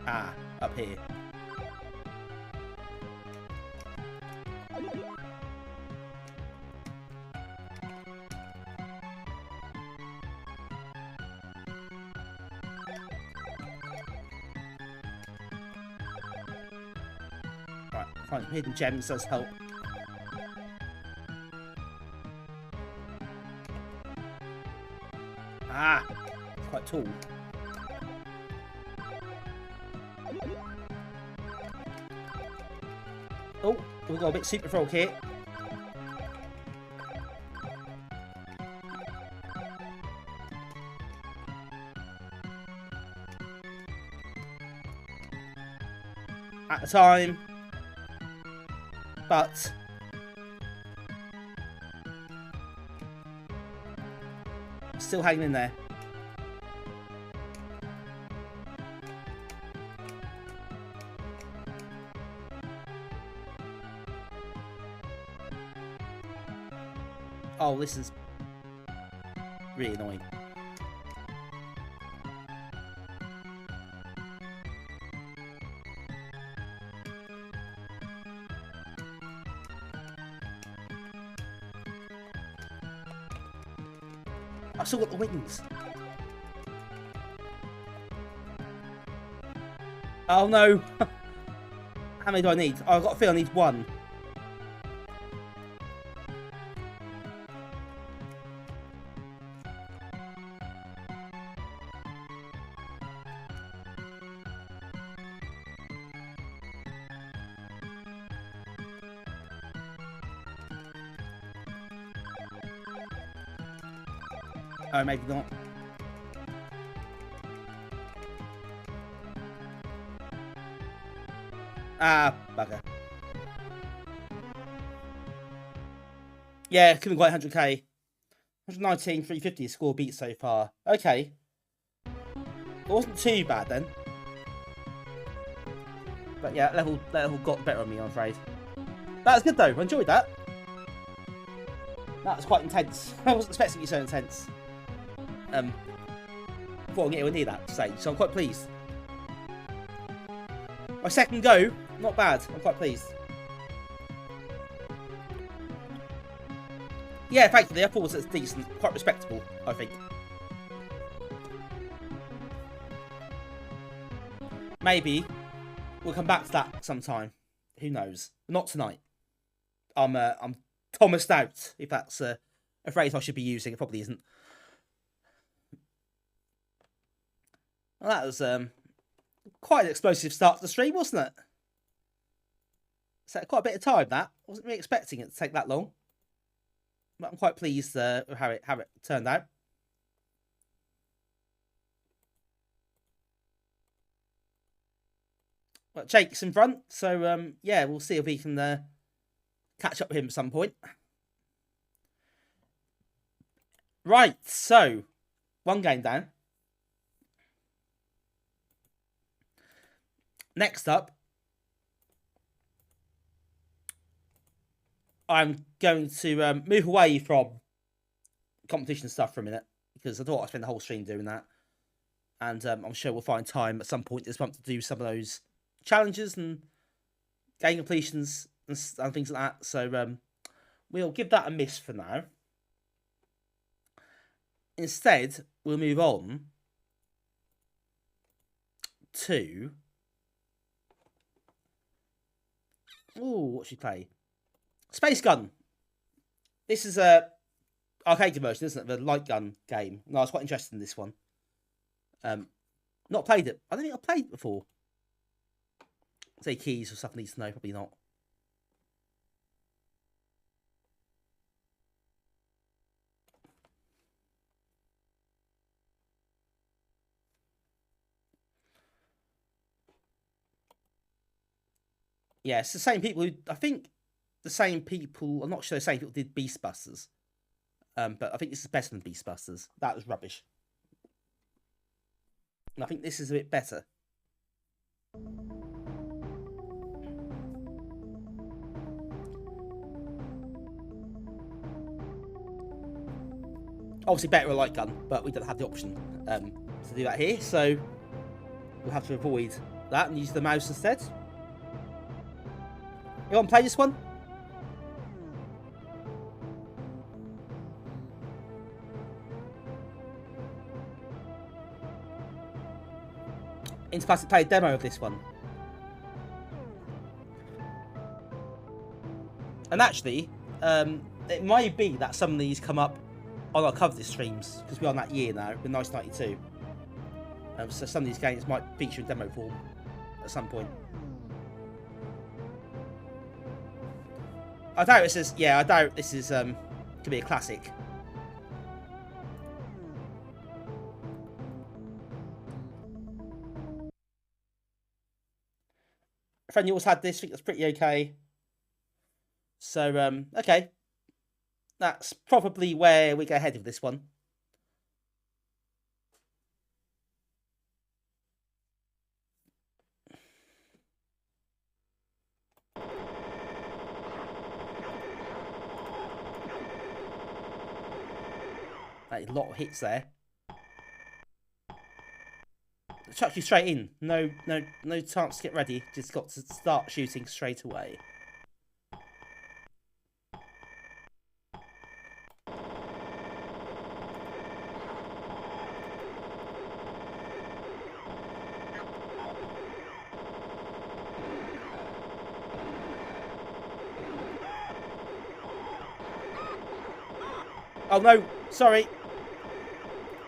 Ah, up here. Right, find some hidden gems does help. Ah, it's quite tall. Oh, we've got a bit super frog here. At the time. But still hanging in there. Oh, this is really annoying. I've still got the wings. Oh no. How many do I need? Oh, I've got a feeling I need one. Oh, maybe not. Ah, bugger. Yeah, couldn't quite 100k. 119, 350 score beat so far. Okay. It wasn't too bad then. But yeah, level got better on me, I'm afraid. That was good though, I enjoyed that. That was quite intense. I wasn't expecting it to be so intense. Before I get anywhere near that stage, so I'm quite pleased. My second go, not bad. I'm quite pleased. Yeah, thankfully, I thought it was decent, quite respectable, I think. Maybe we'll come back to that sometime. Who knows? Not tonight. I'm Thomased out, if that's a phrase I should be using. It probably isn't. Well, that was quite an explosive start to the stream, wasn't it? So quite a bit of time, that. Wasn't really expecting it to take that long. But I'm quite pleased with how it turned out. Well, Jake's in front, so yeah, we'll see if we can catch up with him at some point. Right, so one game down. Next up, I'm going to move away from competition stuff for a minute, because I thought I'd spend the whole stream doing that. And I'm sure we'll find time at some point this month to do some of those challenges and game completions and things like that. So we'll give that a miss for now. Instead, we'll move on to... Ooh, what should we play? Space Gun. This is a arcade version, isn't it? The light gun game. No, I was quite interested in this one. Not played it. I don't think I've played it before. Say keys or stuff I need to know. Probably not. Yeah, it's the same people who... I think the same people... I'm not sure the same people did Beastbusters. But I think this is better than Beastbusters. That was rubbish. And I think this is a bit better. Obviously better a light gun, but we don't have the option to do that here, so we'll have to avoid that and use the mouse instead. You want to play this one? Interplastic play a demo of this one. And actually, it might be that some of these come up on our Cavitas streams, because we're on that year now, with Nice 92. So some of these games might feature in demo form at some point. I doubt this is, I doubt this is gonna be a classic. A friend yours had this, I think that's pretty okay. So, okay. That's probably where we go ahead with this one. A lot of hits there. Chuck you straight in. No chance to get ready. Just got to start shooting straight away. Oh no, sorry.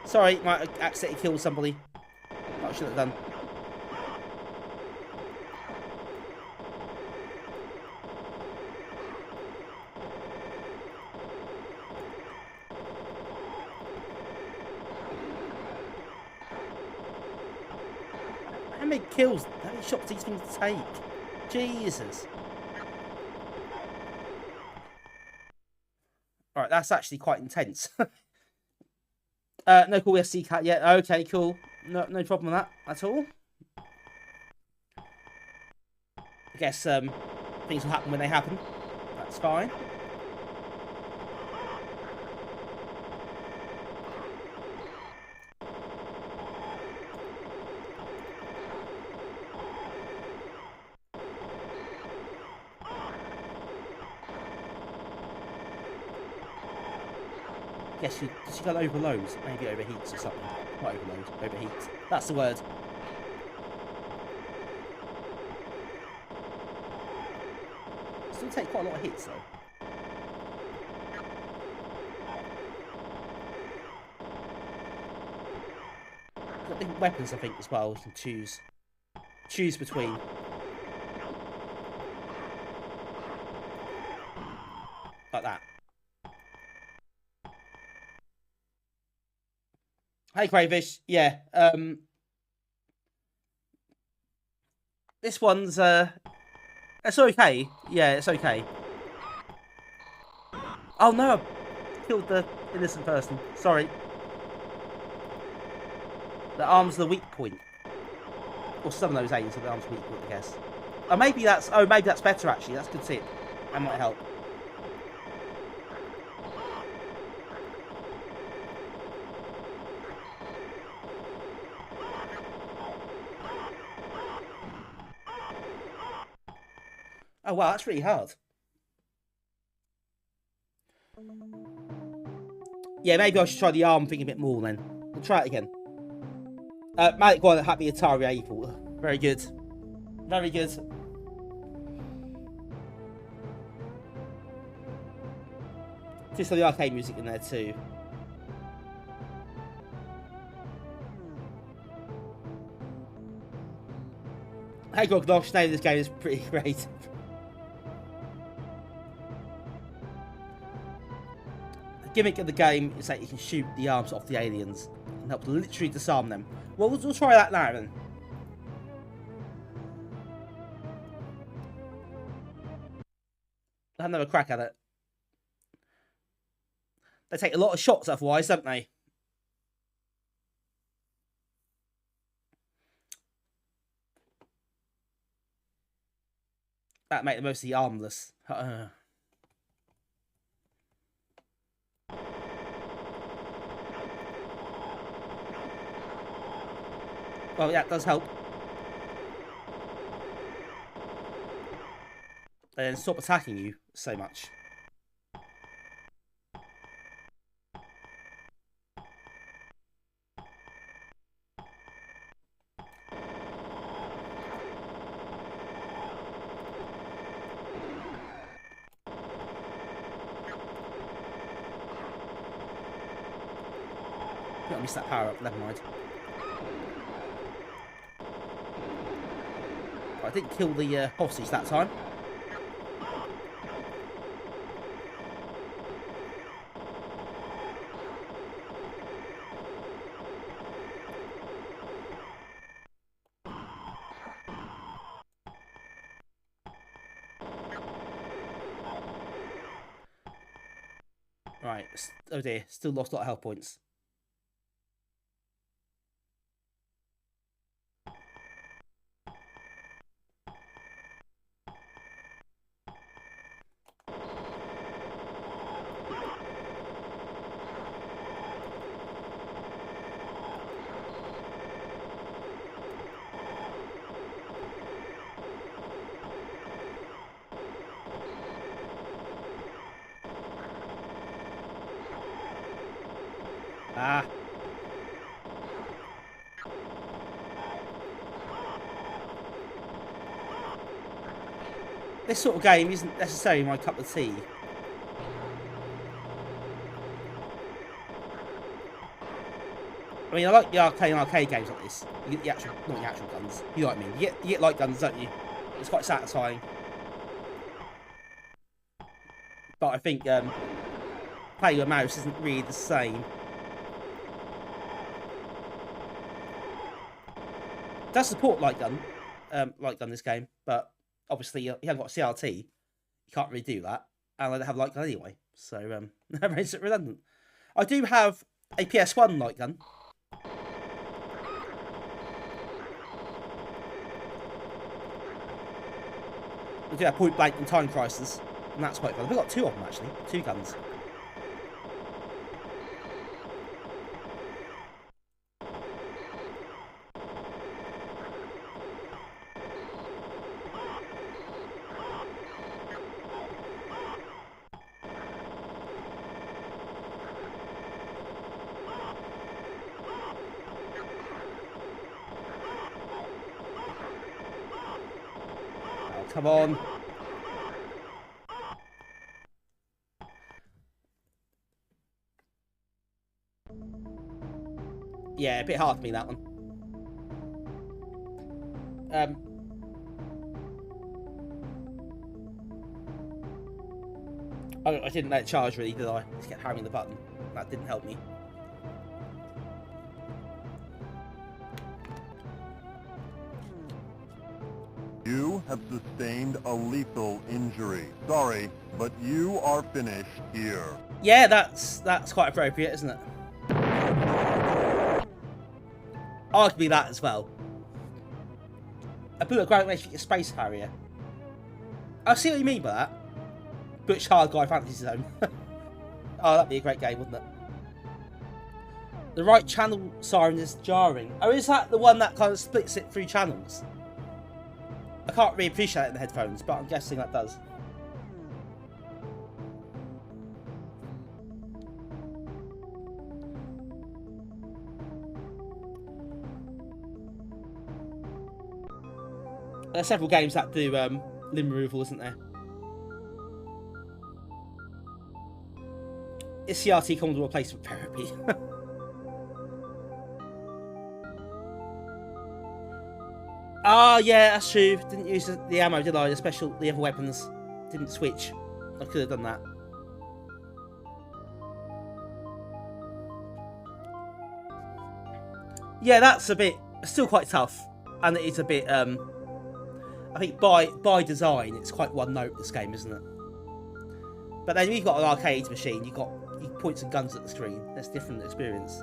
Sorry, might have accidentally killed somebody. I should have done. How many kills, how many shots do these things take? Jesus. Alright, that's actually quite intense. No cool SC cat yet. Okay, cool. No problem with that at all. I guess things will happen when they happen. That's fine. Yes, she got overloads. Maybe overheats or something. Not overload, overheats. That's the word. Still take quite a lot of hits though. Got different weapons, I think, as well. You can choose between. Like that. Hey, Cravish. Yeah. This one's it's okay. Yeah, it's okay. Oh no, I killed the innocent person. Sorry. The arm's the weak point. Or some of those aims are the arm's weak point, I guess. Oh, maybe that's better actually. That's a good tip. That might help. Oh wow, that's really hard. Yeah, maybe I should try the arm thing a bit more then. We'll try it again. Malik one happy Atari April. Very good. Very good. Just the arcade music in there too. Hey Gognosh, name of this game is pretty great. The gimmick of the game is that you can shoot the arms off the aliens and help to literally disarm them. Well, we'll try that now then. I'll have another crack at it. They take a lot of shots otherwise, don't they? That make them mostly armless. Well, yeah, it does help. And stop attacking you so much. I missed that power up, never mind. I didn't kill the hostage that time. Right, oh dear, still lost a lot of health points. Ah. This sort of game isn't necessarily my cup of tea. I mean, I like the arcade games like this. You get the actual, not the actual guns. You know what I mean? You get light guns, don't you? It's quite satisfying. But I think playing with a mouse isn't really the same. It does support light gun this game, but obviously you haven't got a CRT, you can't really do that, and I don't have light gun anyway, so that makes it redundant. I do have a PS1 light gun. We do have Point Blank and Time Crisis, and that's quite fun. We've got two of them actually, two guns. Come on. Yeah, a bit hard for me, that one. I didn't let it charge really, did I? Just kept hammering the button. That didn't help me. You have sustained a lethal injury. Sorry, but you are finished here. Yeah, that's quite appropriate, isn't it? Arguably that as well. A bullet great way to get your space carrier. I see what you mean by that. Butch Hard Guy Fantasy Zone. Oh, that'd be a great game, wouldn't it? The right channel siren is jarring. Oh, is that the one that kind of splits it through channels? I can't really appreciate it in the headphones, but I'm guessing that does. There are several games that do limb removal, isn't there? Is CRT Commodore replacement therapy? Ah, yeah, that's true. Didn't use the ammo, did I? The other weapons. Didn't switch. I could have done that. Yeah, that's a bit... still quite tough. And it is a bit... I think by design, it's quite one note, this game, isn't it? But then you've got an arcade machine, you point some guns at the screen. That's a different experience.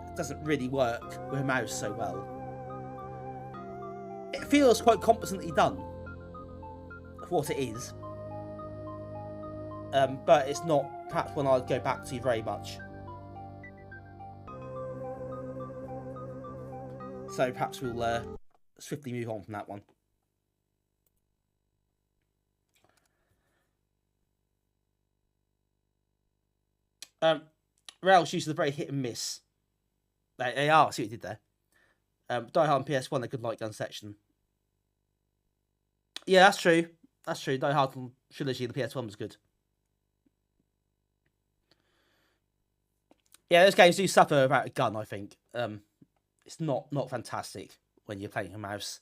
It doesn't really work with a mouse so well. It feels quite competently done. for what it is. But it's not perhaps one I'd go back to very much. So perhaps we'll swiftly move on from that one. Rails uses a very hit and miss. They are. I see what you did there. Die Hard on PS1, a good light gun section. Yeah, that's true. That's true. Die Hard on Trilogy, the PS1 was good. Yeah, those games do suffer without a gun, I think. It's not fantastic when you're playing a mouse.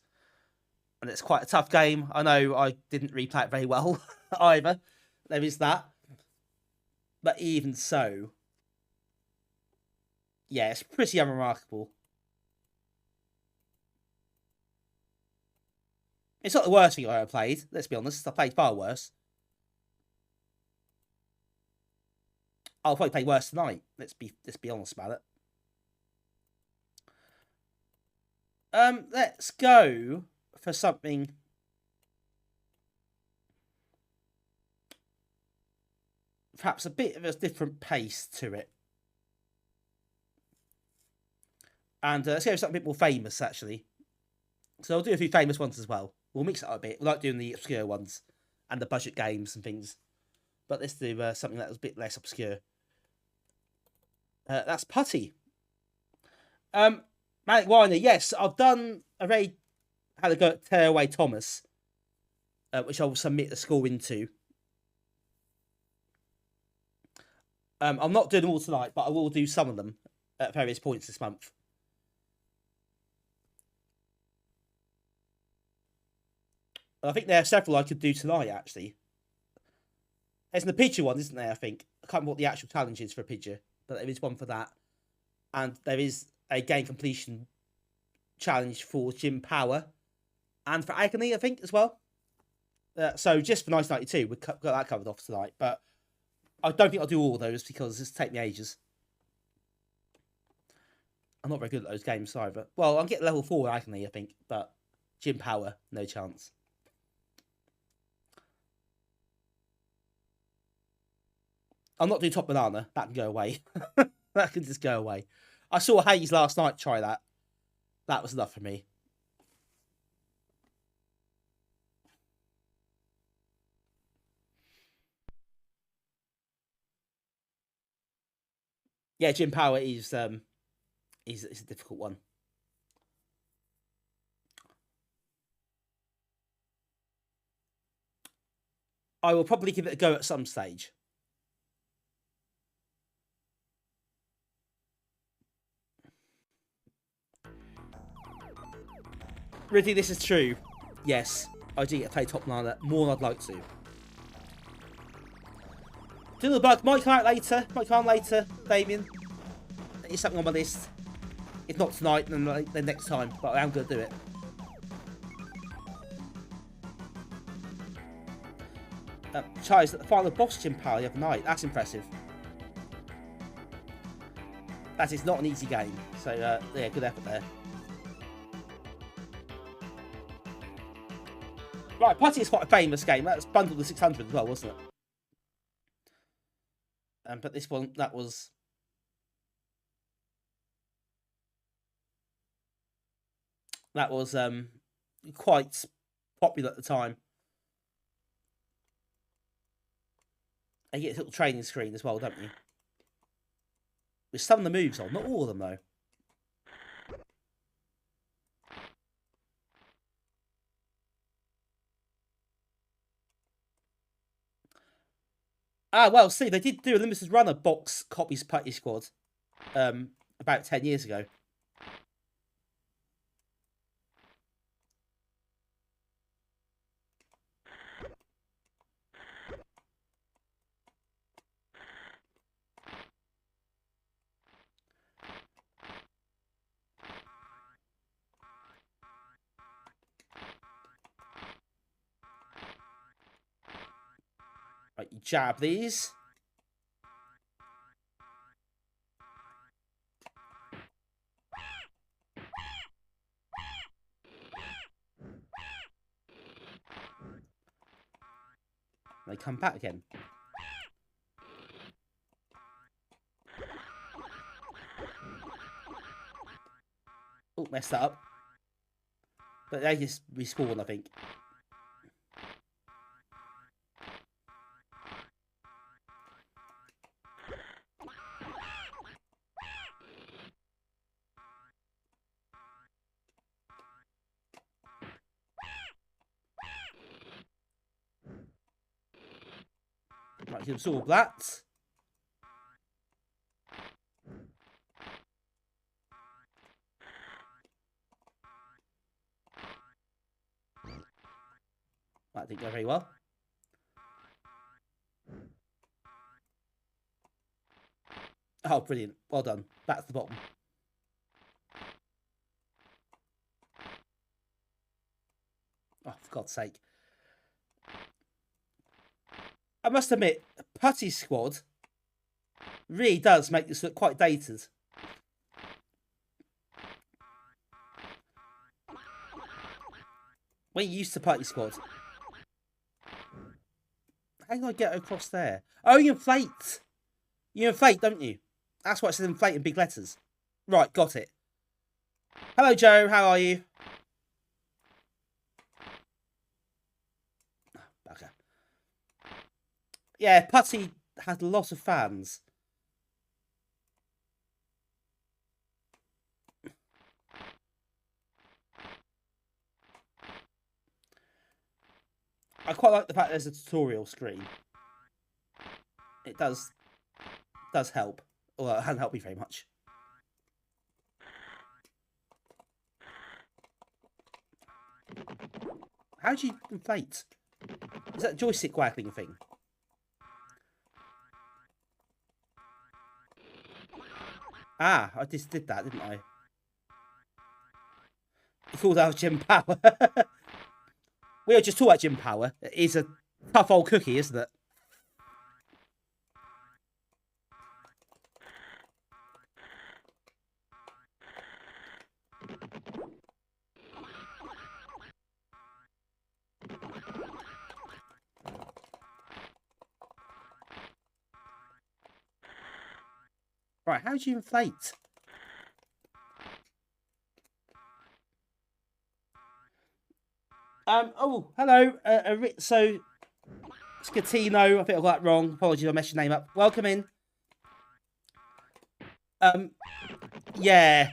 And it's quite a tough game. I know I didn't replay it very well either. There is that. But even so, yeah, it's pretty unremarkable. It's not the worst thing I ever played, let's be honest. I played far worse. I'll probably play worse tonight. Let's be honest about it. Let's go for something perhaps a bit of a different pace to it. And let's go for something a bit more famous, actually. So I'll do a few famous ones as well. We'll mix it up a bit. We like doing the obscure ones and the budget games and things. But let's do something that was a bit less obscure. That's Putty. Manic Weiner, yes, I've already had a go at Tearaway Thomas, which I will submit the score into. I'm not doing them all tonight, but I will do some of them at various points this month. I think there are several I could do tonight, actually. There's an Apidja one, isn't there, I think? I can't remember what the actual challenge is for Apidja, but there is one for that. And there is a game completion challenge for Jim Power and for Agony, I think, as well. So just for 1992, we've got that covered off tonight. But I don't think I'll do all of those because it's take me ages. I'm not very good at those games either. Well, I'll get level 4 with Agony, I think, but Jim Power, no chance. I'm not doing Top Banana. That can go away. That can just go away. I saw Hayes last night try that. That was enough for me. Yeah, Jim Power is a difficult one. I will probably give it a go at some stage. Really, this is true. Yes, I do get to play Top Banana more than I'd like to. Doodlebug might come out later. Might come on later, Damien. It's something on my list. If not tonight, then next time. But I am going to do it. Charlie's at the final boss Jim Power the other night. That's impressive. That is not an easy game. So, yeah, good effort there. Right, Putty is quite a famous game. That's bundled with 600 as well, wasn't it? But this one, that was quite popular at the time. And you get a little training screen as well, don't you? With some of the moves on, not all of them though. Ah, well, see, they did do a limited run of box copies Putty Squad about 10 years ago. Right, you jab these. They come back again. Oh, messed that up. But they just respawn, I think. Right, you can absorb that. That didn't go very well. Oh, brilliant. Well done. Back to the bottom. Oh, for God's sake. I must admit, Putty Squad really does make this look quite dated. When you used to Putty Squad. How do I get across there? Oh, you inflate. You inflate, don't you? That's why it says inflate in big letters. Right, got it. Hello, Joe. How are you? Okay. Yeah, Putty had a lot of fans. I quite like the fact there's a tutorial screen. It does help. Although it hasn't helped me very much. How do you inflate? Is that a joystick waggling thing? Ah, I just did that, didn't I? You called out Jim Power. We are just talking about Jim Power. It is a tough old cookie, isn't it? Right, how do you inflate? Oh, hello. So, Scatino, I think I got that wrong. Apologies, I messed your name up. Welcome in. Yeah.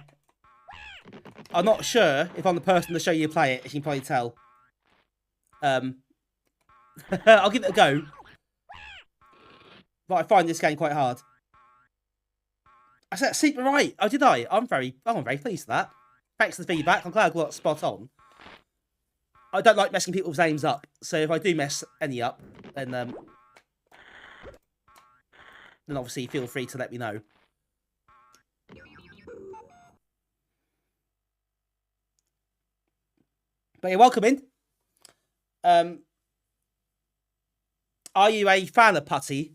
I'm not sure if I'm the person to show you play it, as you can probably tell. I'll give it a go. But I find this game quite hard. I said super right. Oh, did I? I'm very pleased with that. Thanks for the feedback. I'm glad I got spot on. I don't like messing people's names up, so if I do mess any up, then obviously feel free to let me know. But you're welcome in. Are you a fan of Putty,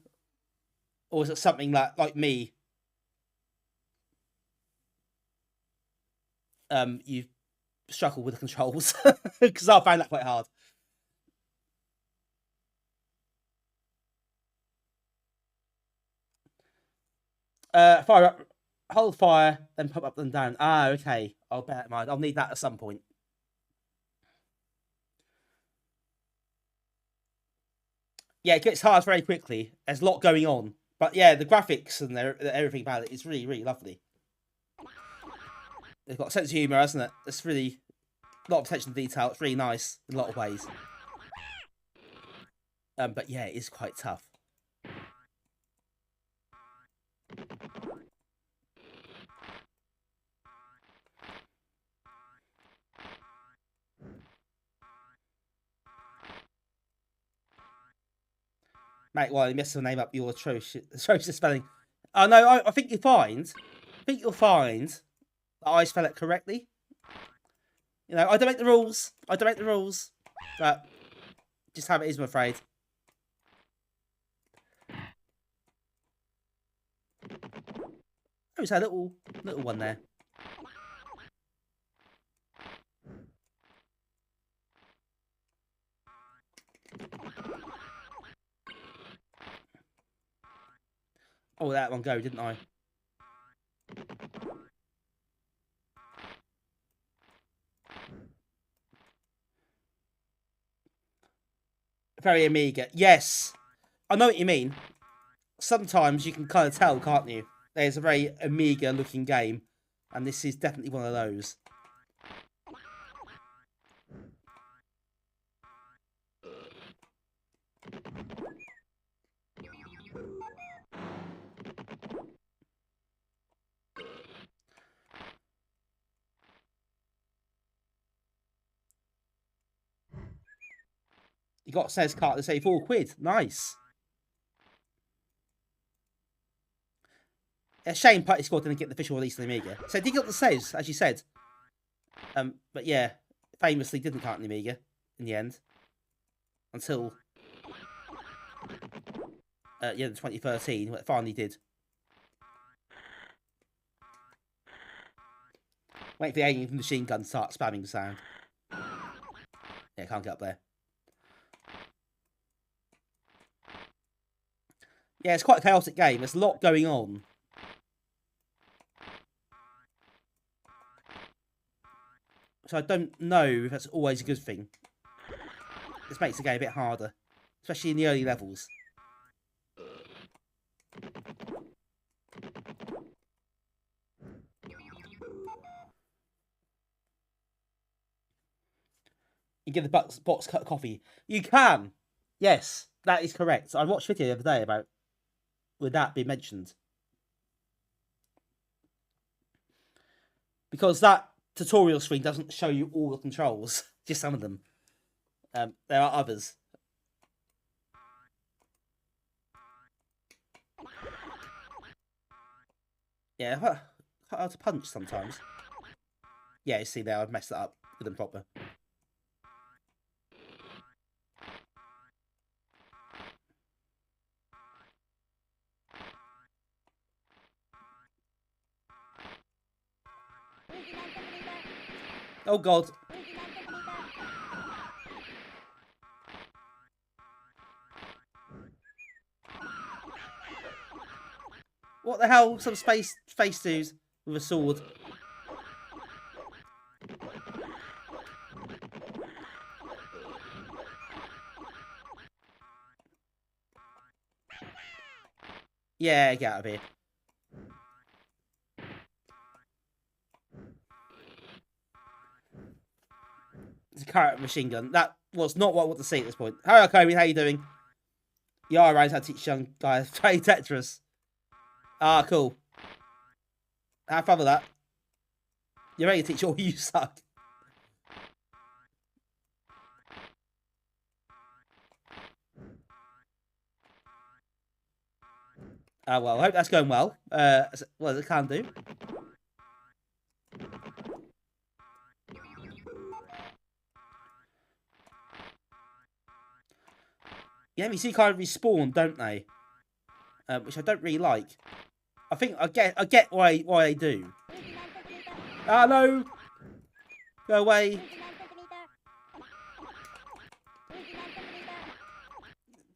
or is it something that, like me, you struggle with the controls? Because I found that quite hard. Fire up, hold fire, then pop up and down. Ah, okay. I'll bear that in mind. I'll need that at some point. Yeah, it gets hard very quickly. There's a lot going on. But yeah, the graphics and everything about it is really, really lovely. It's got a sense of humour, hasn't it? It's really a lot of attention to detail. It's really nice in a lot of ways. But yeah, it is quite tough. Mate, well, you messed the name up. You're atrocious spelling. Oh no, I think you'll find. That I spell it correctly. You know, I don't make the rules. But just how it is, I'm afraid. There's a little one there. Oh, let one go, didn't I? Very Amiga. Yes. I know what you mean. Sometimes you can kind of tell, can't you? There's a very Amiga looking game. And this is definitely one of those. You got says card to say £4. Nice. A shame Putty Squad didn't get the official release on the Amiga. So did get the says, as you said. But yeah, famously didn't count on the Amiga in the end. Until yeah, 2013, when it finally did. Wait for the alien machine gun to start spamming the sound. Yeah, can't get up there. Yeah, it's quite a chaotic game. There's a lot going on. So I don't know if that's always a good thing. This makes the game a bit harder. Especially in the early levels. You give the box cut coffee. You can! Yes, that is correct. I watched a video the other day about would that be mentioned. Because that tutorial screen doesn't show you all the controls. Just some of them. There are others. Yeah, quite hard to punch sometimes. Yeah, you see there, I've messed it up with them proper. Oh god. What the hell? Some space dudes with a sword. Yeah, get out of here. It's a carrot machine gun. That was not what I want to see at this point. Hello, Kobe. How you doing? You are around how to teach young guys to play Tetris. Ah, cool. Have fun with that. You're ready to teach all you suck. Well, I hope that's going well. As well as it can do. Yeah, you see kind of respawn, don't they? Which I don't really like. I think I get why they do. Ah, no! Go away.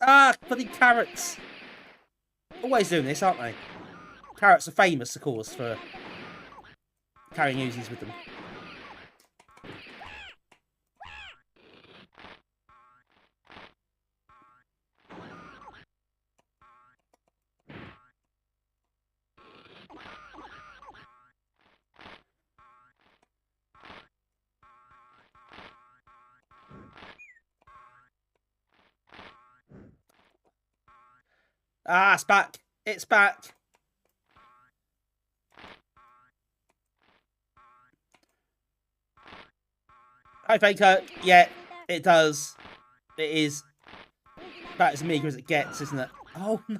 Ah, bloody carrots. Always doing this, aren't they? Carrots are famous, of course, for carrying Uzis with them. Ah, it's back. It's back. Hi, Faker. Yeah, it does. It is about as meager as it gets, isn't it? Oh, no.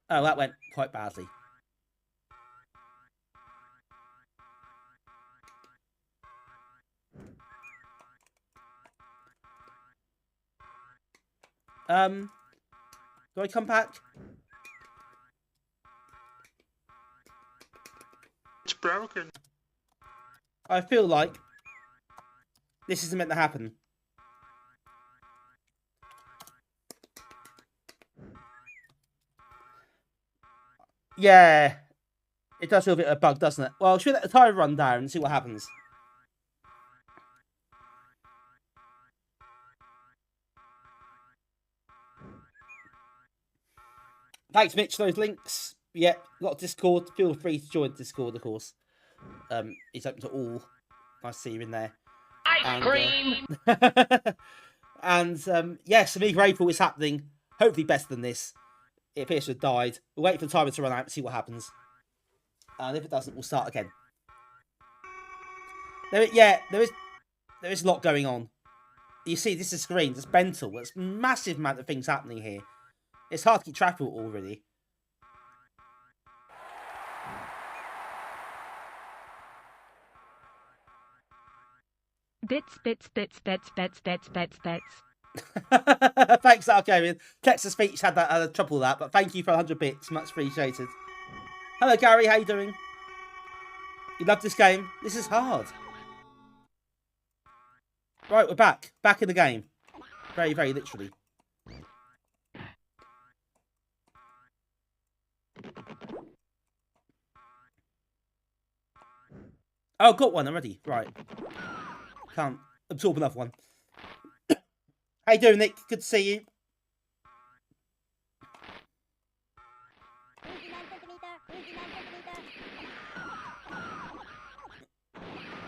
Oh, that went quite badly. Do I come back? It's broken. I feel like this isn't meant to happen. Yeah, it does feel a bit of a bug, doesn't it? Well, should we let the timer run down and see what happens? Thanks, Mitch, for those links. Yeah, got Discord. Feel free to join Discord, of course. It's open to all. Nice to see you in there. Ice cream! And yes, Amiga April is happening. Hopefully better than this. It appears to have died. We'll wait for the timer to run out and see what happens. And if it doesn't, we'll start again. There is a lot going on. You see, this is a screen. It's mental. There's a massive amount of things happening here. It's hard to keep track of it all, really. Bits. Thanks, Arcadian. Text-to-speech had trouble with that, but thank you for 100 bits. Much appreciated. Hello, Gary. How you doing? You love this game? This is hard. Right, we're back. Back in the game. Very, very literally. Oh, got one already. Right. Can't absorb another one. How you doing, Nick? Good to see you.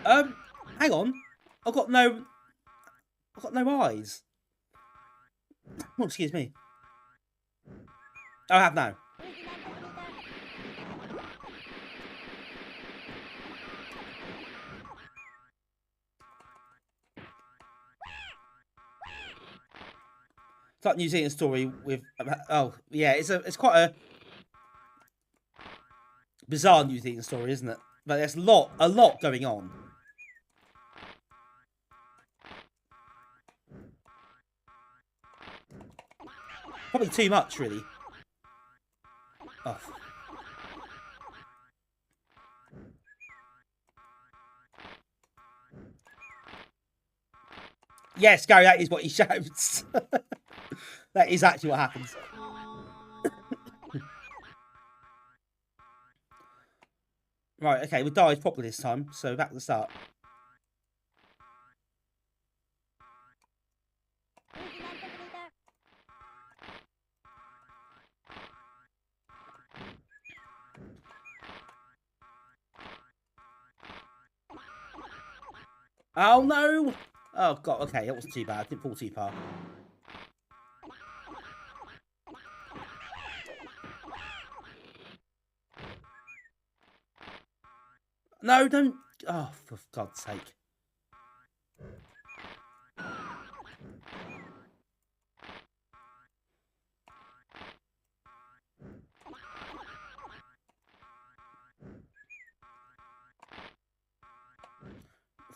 Hang on. I've got no eyes. Oh, excuse me. I have now. It's like New Zealand story with. Oh, yeah. It's quite a bizarre New Zealand story, isn't it? But there's a lot going on. Probably too much, really. Oh. Yes, Gary, that is what he shouts. That is actually what happens. Right, okay, we died properly this time, so back to the start. Oh no! Oh god, okay, that wasn't too bad. Didn't fall too far. No, don't. Oh, for God's sake.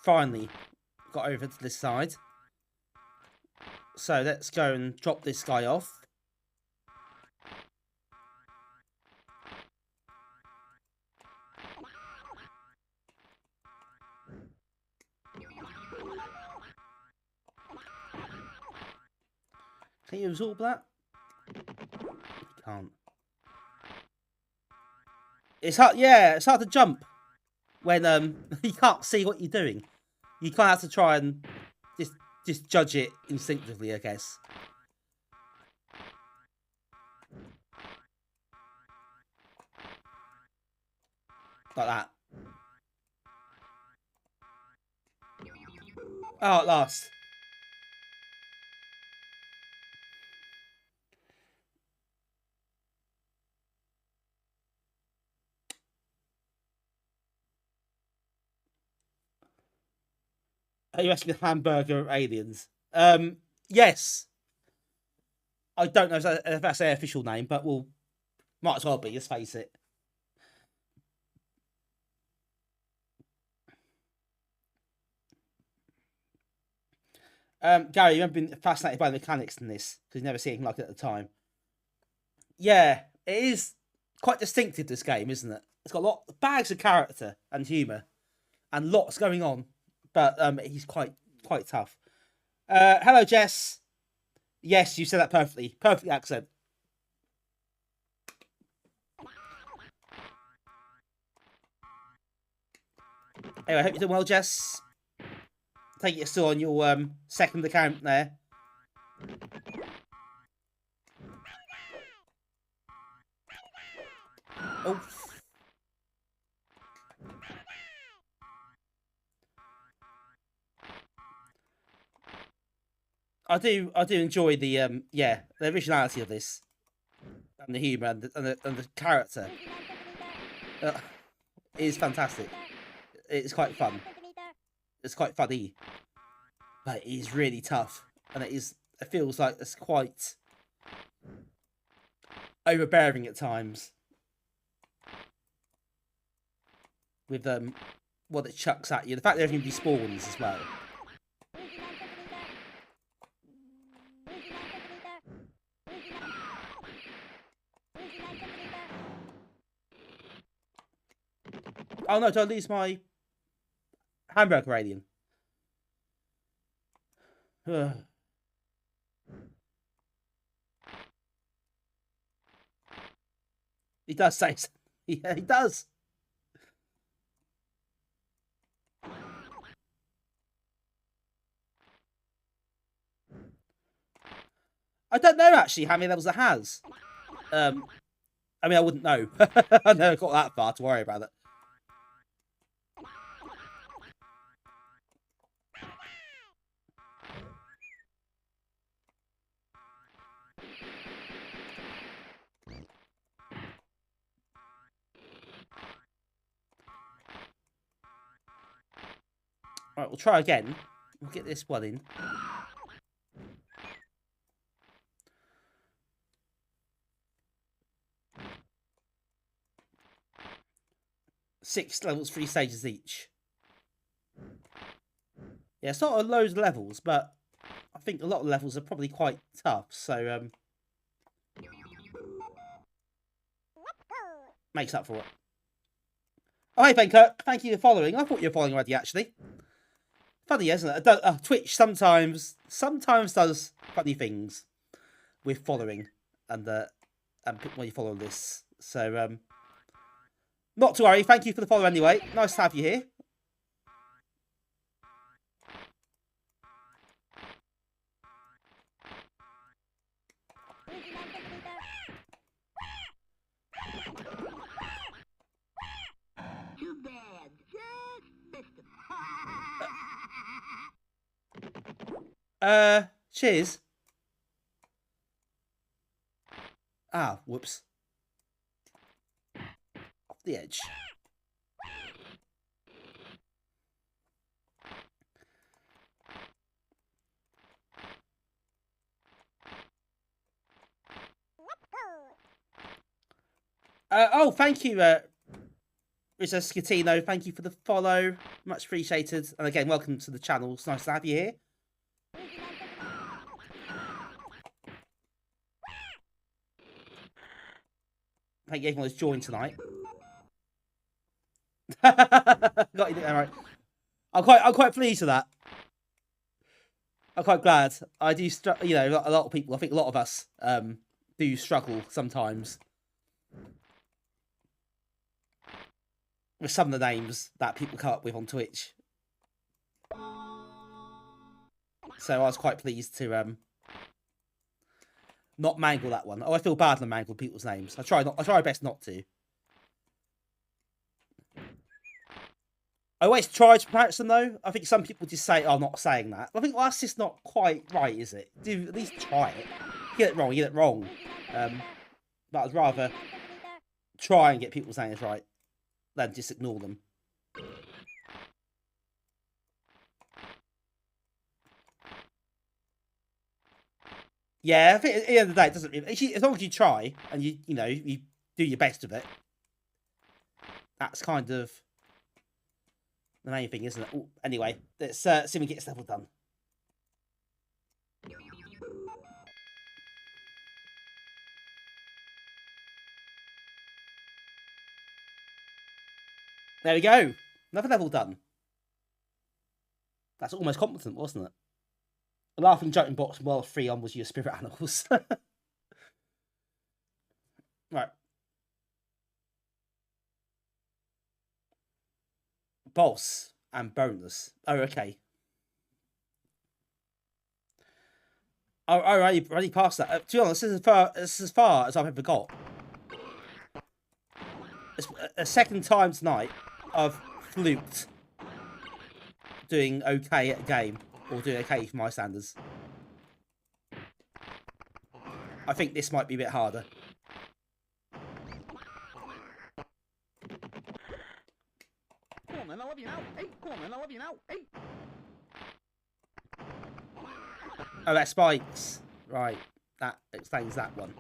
Finally got over to this side. So let's go and drop this guy off. Can you absorb that? You can't. It's hard, yeah, it's hard to jump when you can't see what you're doing. You kind of have to try and just judge it instinctively, I guess. Like that. Oh, at last. Are you asking hamburger aliens? Yes. I don't know if that's their official name, but we'll might as well be, let's face it. Gary, you've been fascinated by the mechanics in this, because you've never seen anything like it at the time. Yeah, it is quite distinctive, this game, isn't it? It's got bags of character and humour, and lots going on. But he's quite tough. Hello, Jess. Yes, you said that perfectly. Perfect accent. Anyway, I hope you're doing well, Jess. Take it still on your second account there. Oh. I do enjoy the the originality of this, and the humour and the character. It is fantastic. It's quite fun. It's quite funny, but it is really tough, and it feels like it's quite overbearing at times with what it chucks at you. The fact that everything respawns as well. Oh no, did I lose my hamburger alien? He does say so. Yeah, he does. I don't know actually how many levels it has. I mean, I wouldn't know. I never got that far to worry about it. Right, we'll try again. We'll get this one in. Six levels, 3 stages each. Yeah, it's not a loads of levels, but I think a lot of levels are probably quite tough, so makes up for it. Oh, hey, Venka, thank you for following. I thought you were following already, actually. Funny, isn't it? Twitch sometimes does funny things with following and when you follow this. So not to worry. Thank you for the follow anyway. Nice to have you here. Too bad. Just missed it. Cheers. Ah, whoops. Off the edge. Oh, thank you, Risa Scatino. Thank you for the follow. Much appreciated. And again, welcome to the channel. It's nice to have you here. Thank you everyone who's joined tonight. Got you there, right. I'm quite pleased with that. I'm quite glad. I do, you know, a lot of people. I think a lot of us do struggle sometimes with some of the names that people come up with on Twitch. So I was quite pleased to not mangle that one. Oh, I feel bad when I mangle people's names. I try my best not to. I always try to pronounce them though. I think some people just say, "Oh, I'm not saying that." I think well, that's just not quite right, is it? Do at least try it. Get it wrong, get it wrong. But I'd rather try and get people's names right than just ignore them. Yeah, I think at the end of the day, it doesn't really, as long as you try and you know you do your best with it. That's kind of the main thing, isn't it? Ooh, anyway, let's see if we get this level done. There we go. Another level done. That's almost competent, wasn't it? The laughing jumping box from World 3 on was your spirit animals. Right. Boss. and bonus. Oh, okay. I already passed that. To be honest, this is as far as I've ever got. It's a second time tonight I've fluked doing okay at a game, or doing okay for my standards. I think this might be a bit harder. Come on, man, I love you now. Hey, come on, man, I love you now. Hey. Oh, that's spikes. Right, that explains that one.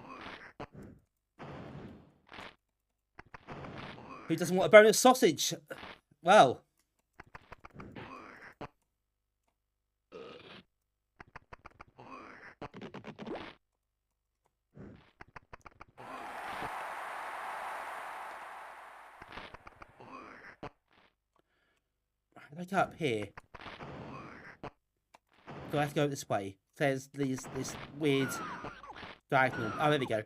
Who doesn't want a bonus sausage? Well. How do I go up here? Do I have to go this way? There's this weird diagonal. Oh, there we go.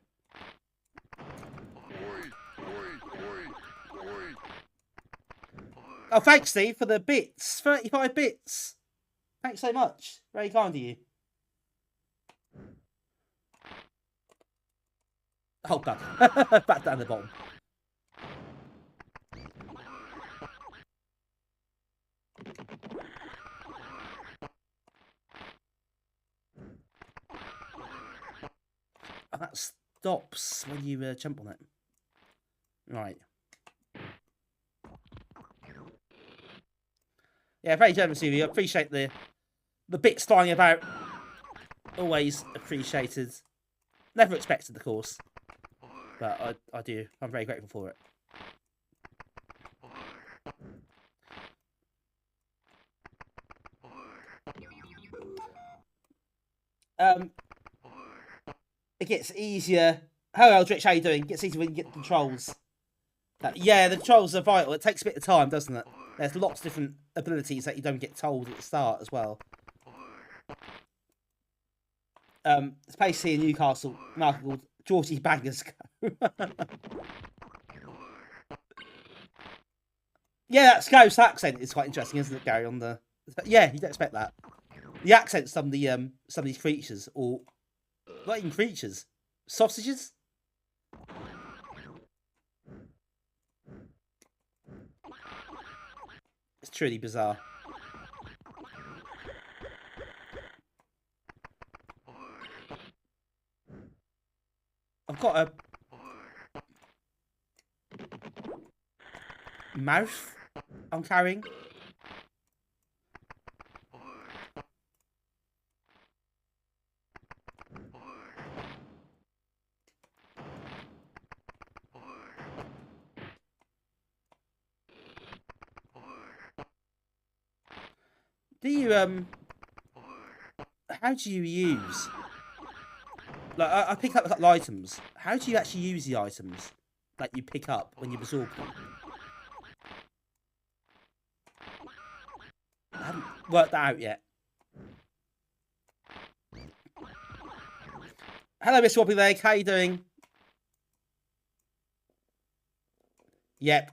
Oh, thanks, Steve, for the bits. 35 bits. Thanks so much. Very kind of you. Oh, God. Back down the bottom. Oh, that stops when you jump on it. Right. Yeah, very generous of you. I appreciate the bits flying about. Always appreciated. Never expected, of course. But I do. I'm very grateful for it. It gets easier. Hello, Eldritch, how you doing? It gets easier when you get the controls. Yeah, the controls are vital. It takes a bit of time, doesn't it? There's lots of different abilities that you don't get told at the start as well. It's based here in Newcastle, market called Georgie Bangers Go. Yeah, that Scouse accent is quite interesting, isn't it, Gary? Yeah, you don't expect that. The accent some of these creatures, or not even creatures, sausages. It's truly bizarre. I've got a mouth I'm carrying. Do you how do you use, like, I pick up a couple of items. How do you actually use the items that you pick up when you absorb them? I haven't worked that out yet. Hello, Mr. Wobbly Leg. How you doing? Yep.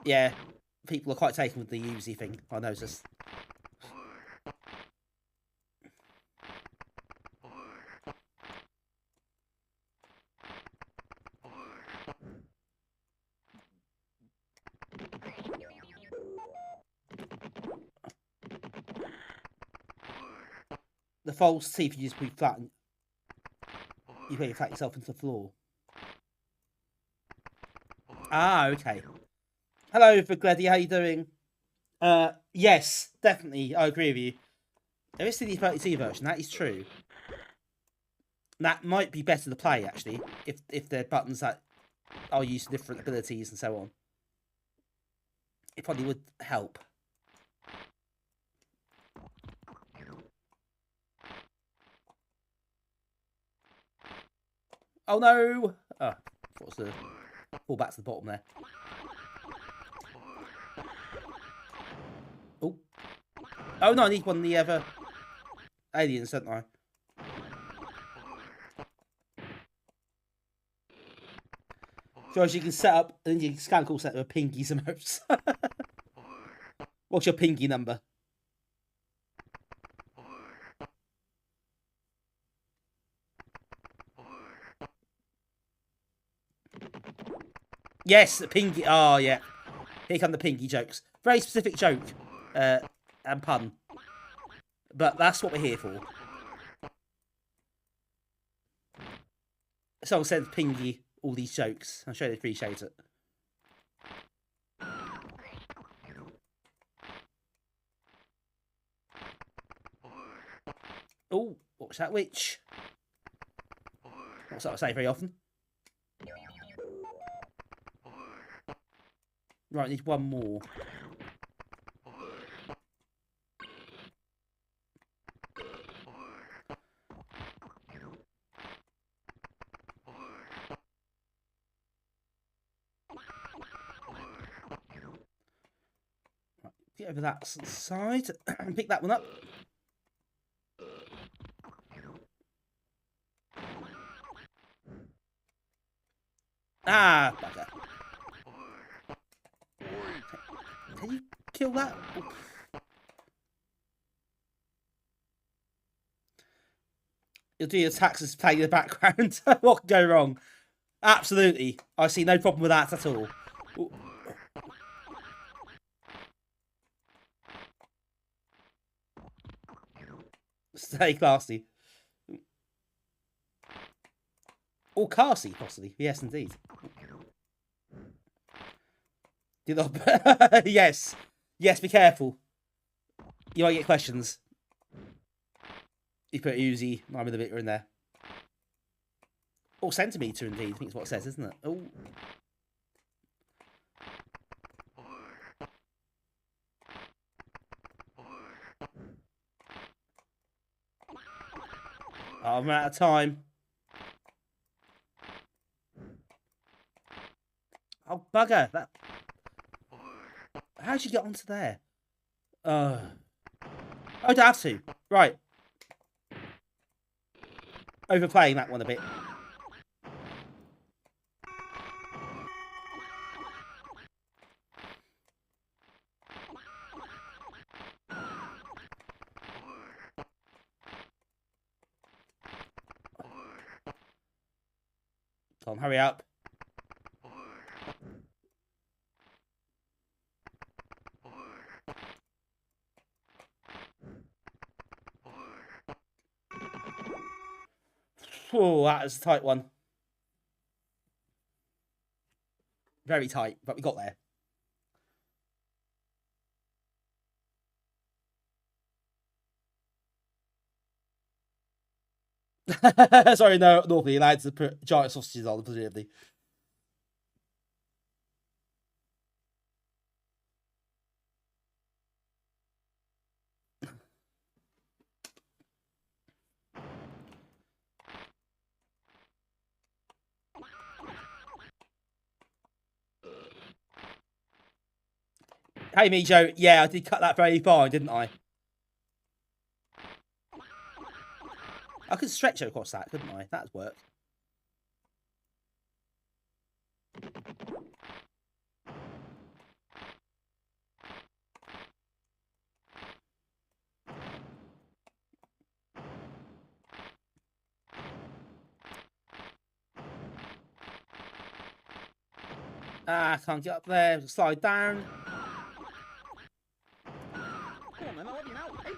Yeah. People are quite taken with the Uzi thing, I noticed. The false teeth, you just be flat. You put flat yourself into the floor. Ah, okay. Hello, Vigledi, how you doing? Yes, definitely, I agree with you. There is the 32 version, that is true. That might be better to play, actually, if they're buttons that are used for different abilities and so on. It probably would help. Oh no! Oh, what's the fall back to the bottom there? Oh, oh no! I need one of the other aliens, don't I? So as you can set up an Indian scan call set with pinky emotes. What's your pinky number? Yes, pinky. Oh, yeah. Here come the pinky jokes. Very specific joke and pun. But that's what we're here for. Someone sends Pinky all these jokes. I'm sure they appreciate it. Oh, what's that witch? What's that I say very often? Right, I need one more. Get over that side and pick that one up. Ah, bugger. Can you kill that? You'll do your taxes playing in the background. What could go wrong? Absolutely. I see no problem with that at all. Ooh. Stay classy. Or classy, possibly. Yes, indeed. Do the yes. Yes, be careful. You might get questions. You put Uzi, 9mm in there. Or centimetre, indeed. I think it's what it says, isn't it? Oh. I'm out of time. Oh, bugger. That... How'd you get onto there? Oh, I don't have to. Right. Overplaying that one a bit. Tom, hurry up. Oh, that was a tight one. Very tight, but we got there. Sorry, no, normally allowed to put giant sausages on, presumably. Hey, me, Joe. Yeah, I did cut that very fine, didn't I? I could stretch it across that, couldn't I? That'd work. Ah, I can't get up there. Slide down. Come on then, I'll let you know. Hey.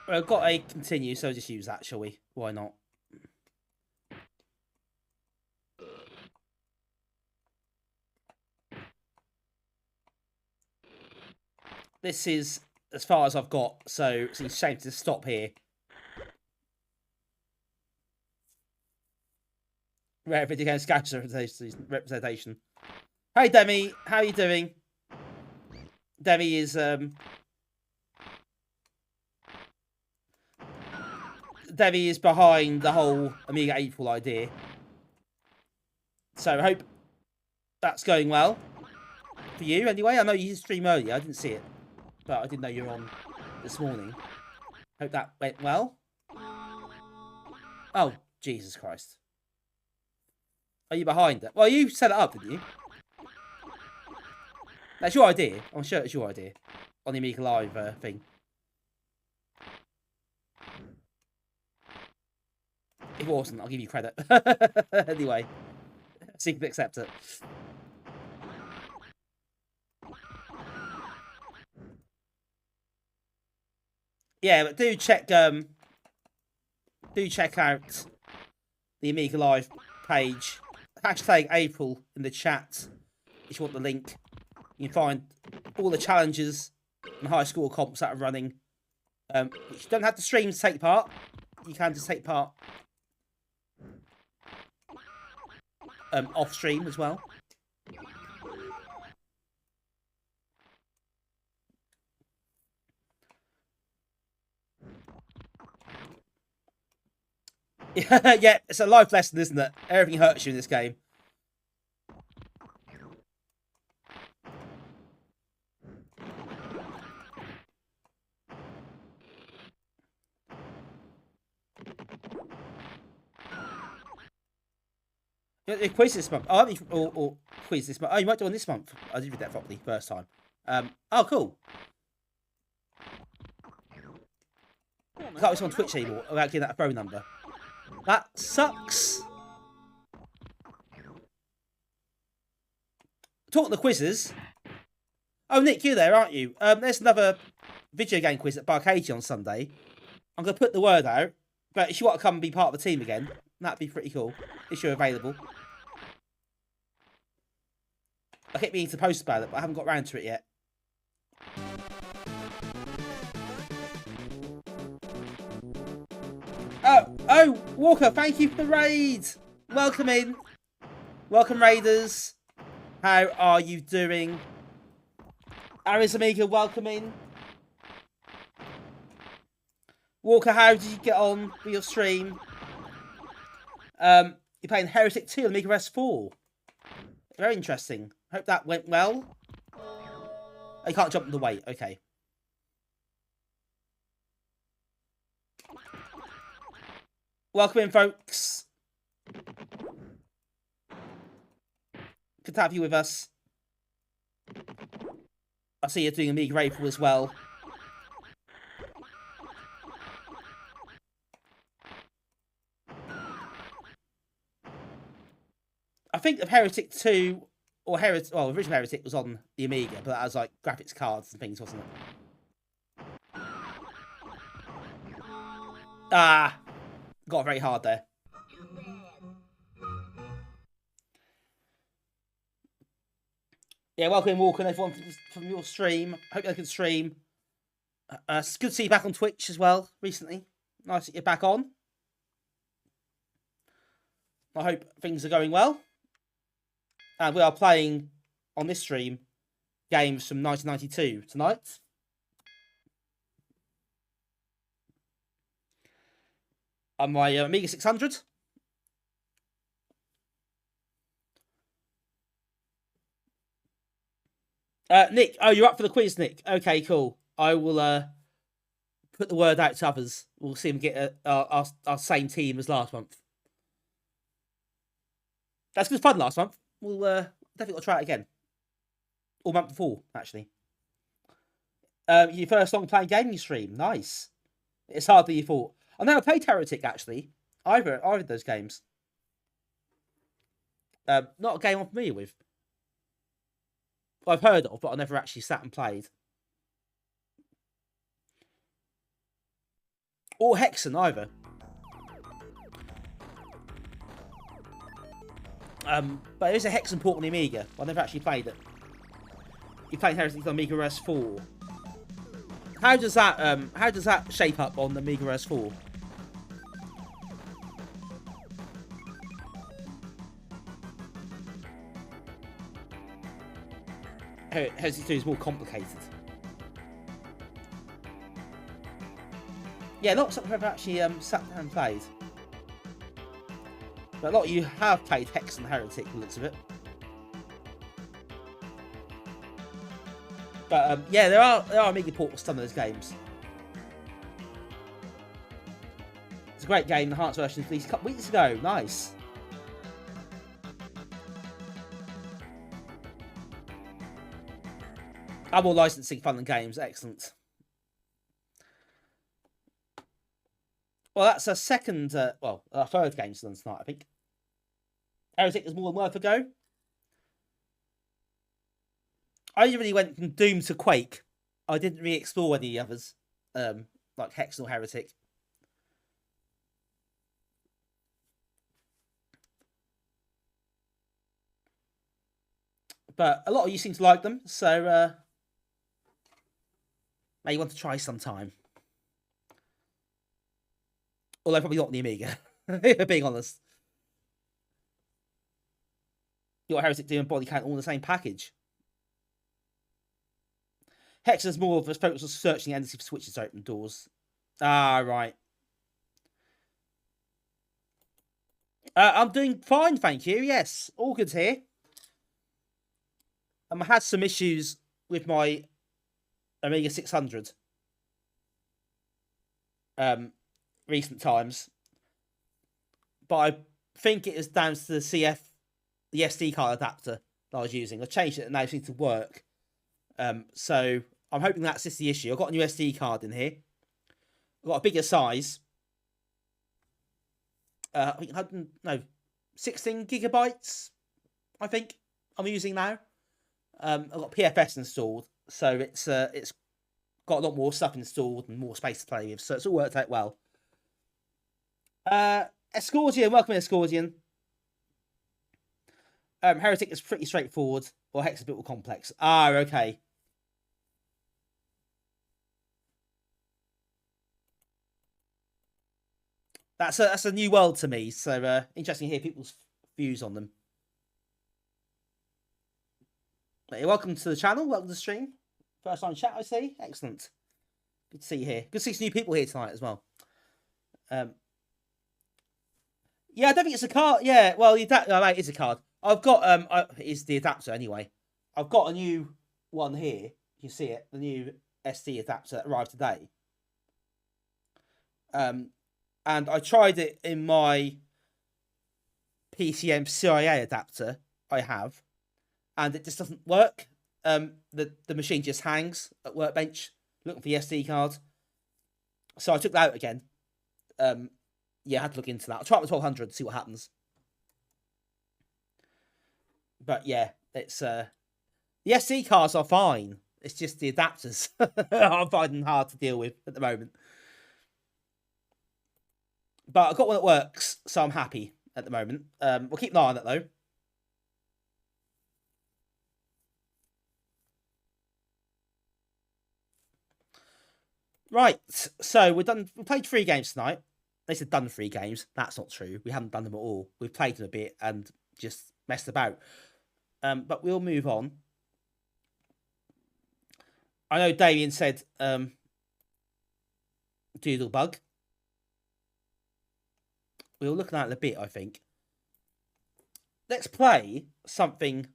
We've got a continue, so just use that, shall we? Why not? This is as far as I've got, so it's a shame to stop here. Rare video game scouts representation. Hey Demi, how are you doing? Demi is Demi is behind the whole Amiga April idea. So I hope that's going well for you anyway. I know you streamed earlier, I didn't see it. But I didn't know you were on this morning. Hope that went well. Oh, Jesus Christ. Are you behind it? Well, you set it up, didn't you? That's your idea. I'm sure it's your idea. On the Amiga Live thing. If it wasn't, I'll give you credit. Anyway. So you can accept it. Yeah, but do check out the Amiga Live page. Hashtag April in the chat if you want the link. You can find all the challenges and high school comps that are running. You don't have to stream to take part. You can just take part off stream as well. Yeah, it's a life lesson, isn't it? Everything hurts you in this game. Quiz this month. Oh, or quiz this month. Oh, you might do one this month. I did read that properly first time. Oh, cool. I can't watch on Twitch anymore without getting that phone number. That sucks. Talking the quizzes. Oh, Nick, you there, aren't you? There's another video game quiz at Barcade on Sunday. I'm going to put the word out. But if you want to come and be part of the team again, that'd be pretty cool. If you're available. I keep meaning to post about it, but I haven't got around to it yet. Oh, Walker, thank you for the raid. Welcome in. Welcome, Raiders. How are you doing? Aris Amiga, welcome in. Walker, how did you get on with your stream? You're playing Heretic 2 on Amiga S4. Very interesting. Hope that went well. Oh, you can't jump in the weight. Okay. Welcome in, folks. Good to have you with us. I see you're doing Amiga April as well. I think of Heretic 2 or original Heretic was on the Amiga, but that was like graphics cards and things, wasn't it? Ah, got very hard there. Yeah, welcome Walker and everyone from your stream. Hope you can stream. It's good to see you back on Twitch as well recently. Nice that you're back on. I hope things are going well. And we are playing on this stream games from 1992 tonight. On my Amiga 600. Nick, oh, you're up for the quiz, Nick. Okay, cool. I will put the word out to others. We'll see them get our same team as last month. That's good fun last month. We'll definitely try it again. Or month before, actually. Your first long playing gaming stream. Nice. It's harder than you thought. I never played Heretic, actually. Either of those games. Not a game I'm familiar with. I've heard of, but I never actually sat and played. Or Hexen, either. But there is a Hexen port on the Amiga. I never actually played it. You played Heretic on Amiga S4. How does that shape up on the Amiga S4? Heretic 2 is more complicated. Yeah, not something I've ever actually sat down and played. But a lot of you have played Hex and Heretic, the looks of it. But yeah, there are Amiga ports for some of those games. It's a great game. The enhanced version released a couple weeks ago. Nice. I'm all licensing fun and games. Excellent. Well, that's a second, our third game done tonight, I think. Heretic is more than worth a go. I really went from Doom to Quake. I didn't really explore any others, like Hex or Heretic. But a lot of you seem to like them, so may you want to try sometime. Although probably not on the Amiga, if we're being honest. Your Heretic, Doom and Body Count all in the same package. Hex is more of a focus on searching endlessly for switches to open doors. Ah, right. I'm doing fine, thank you. Yes, all good here. I had some issues with my Amiga 600 recent times, but I think it is down to the SD card adapter that I was using. I changed it and now it seems to work. So I'm hoping that's just the issue. I've got a new SD card in here. I've got a bigger size. I think 16 gigabytes. I think I'm using now. I've got PFS installed, so it's got a lot more stuff installed and more space to play with. So it's all worked out well. Escordian, welcome in, Escordian. Heretic is pretty straightforward, or Hex is a bit more complex. Ah, okay. That's a new world to me, so interesting to hear people's views on them. But yeah, welcome to the channel, welcome to the stream. First time chat, I see. Excellent. Good to see you here. Good to see some new people here tonight as well. Yeah, I don't think it's a card. Yeah, well, it is a card. I've got it is the adapter anyway. I've got a new one here. You see it, the new SD adapter that arrived today. And I tried it in my PCM CIA adapter I have, and it just doesn't work. The machine just hangs at workbench looking for the SD card. So I took that out again. Yeah, I had to look into that. I'll try it with 1200 to see what happens. But yeah, it's the SD cards are fine. It's just the adapters I'm finding hard to deal with at the moment. But I've got one that works, so I'm happy at the moment. We'll keep an eye on it though. Right, so we played 3 games tonight. They said done 3 games. That's not true. We haven't done them at all. We've played them a bit and just messed about. But we'll move on. I know Damien said Doodlebug. We'll look at that in a bit, I think. Let's play something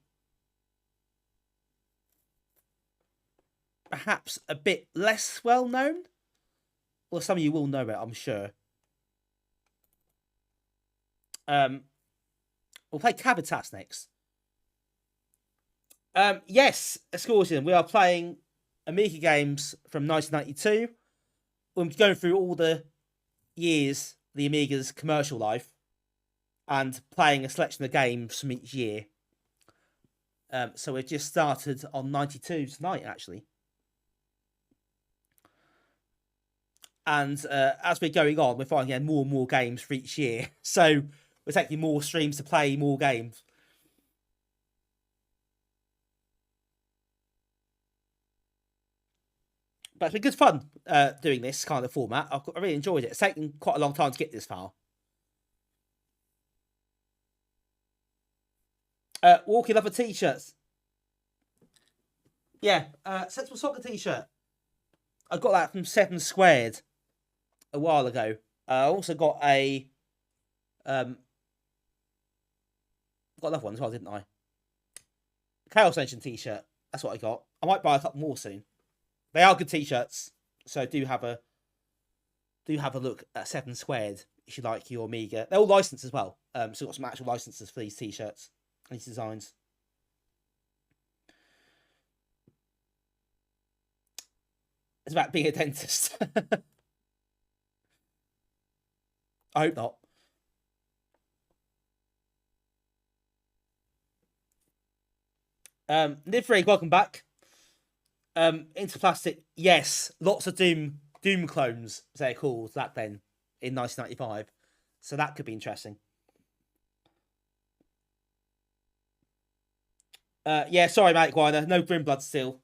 perhaps a bit less well known. Well, some of you will know it, I'm sure. We'll play Cavitas next. Yes, Escortian, we are playing Amiga games from 1992. We're going through all the years the Amiga's commercial life and playing a selection of games from each year. So we've just started on 92 tonight, actually. And as we're going on, we're finding more and more games for each year. So we're taking more streams to play more games. But it's been good fun doing this kind of format. I really enjoyed it. It's taken quite a long time to get this far. Walking up a t-shirts. Yeah, Sensible Soccer t-shirt. I got that from 7 Squared a while ago. I also got a got another one as well, didn't I? Chaos Engine t-shirt. That's what I got. I might buy a couple more soon. They are good t-shirts, so do have a do have a look at 7 Squared if you like your Amiga. They're all licensed as well. So got some actual licenses for these t-shirts, these designs. It's about being a dentist. I hope not. Nivrig, welcome back. Into Plastic, yes, lots of Doom clones, as they're called back then in 1995. So that could be interesting. Yeah, sorry, Mate Guiner, no Grimblood still.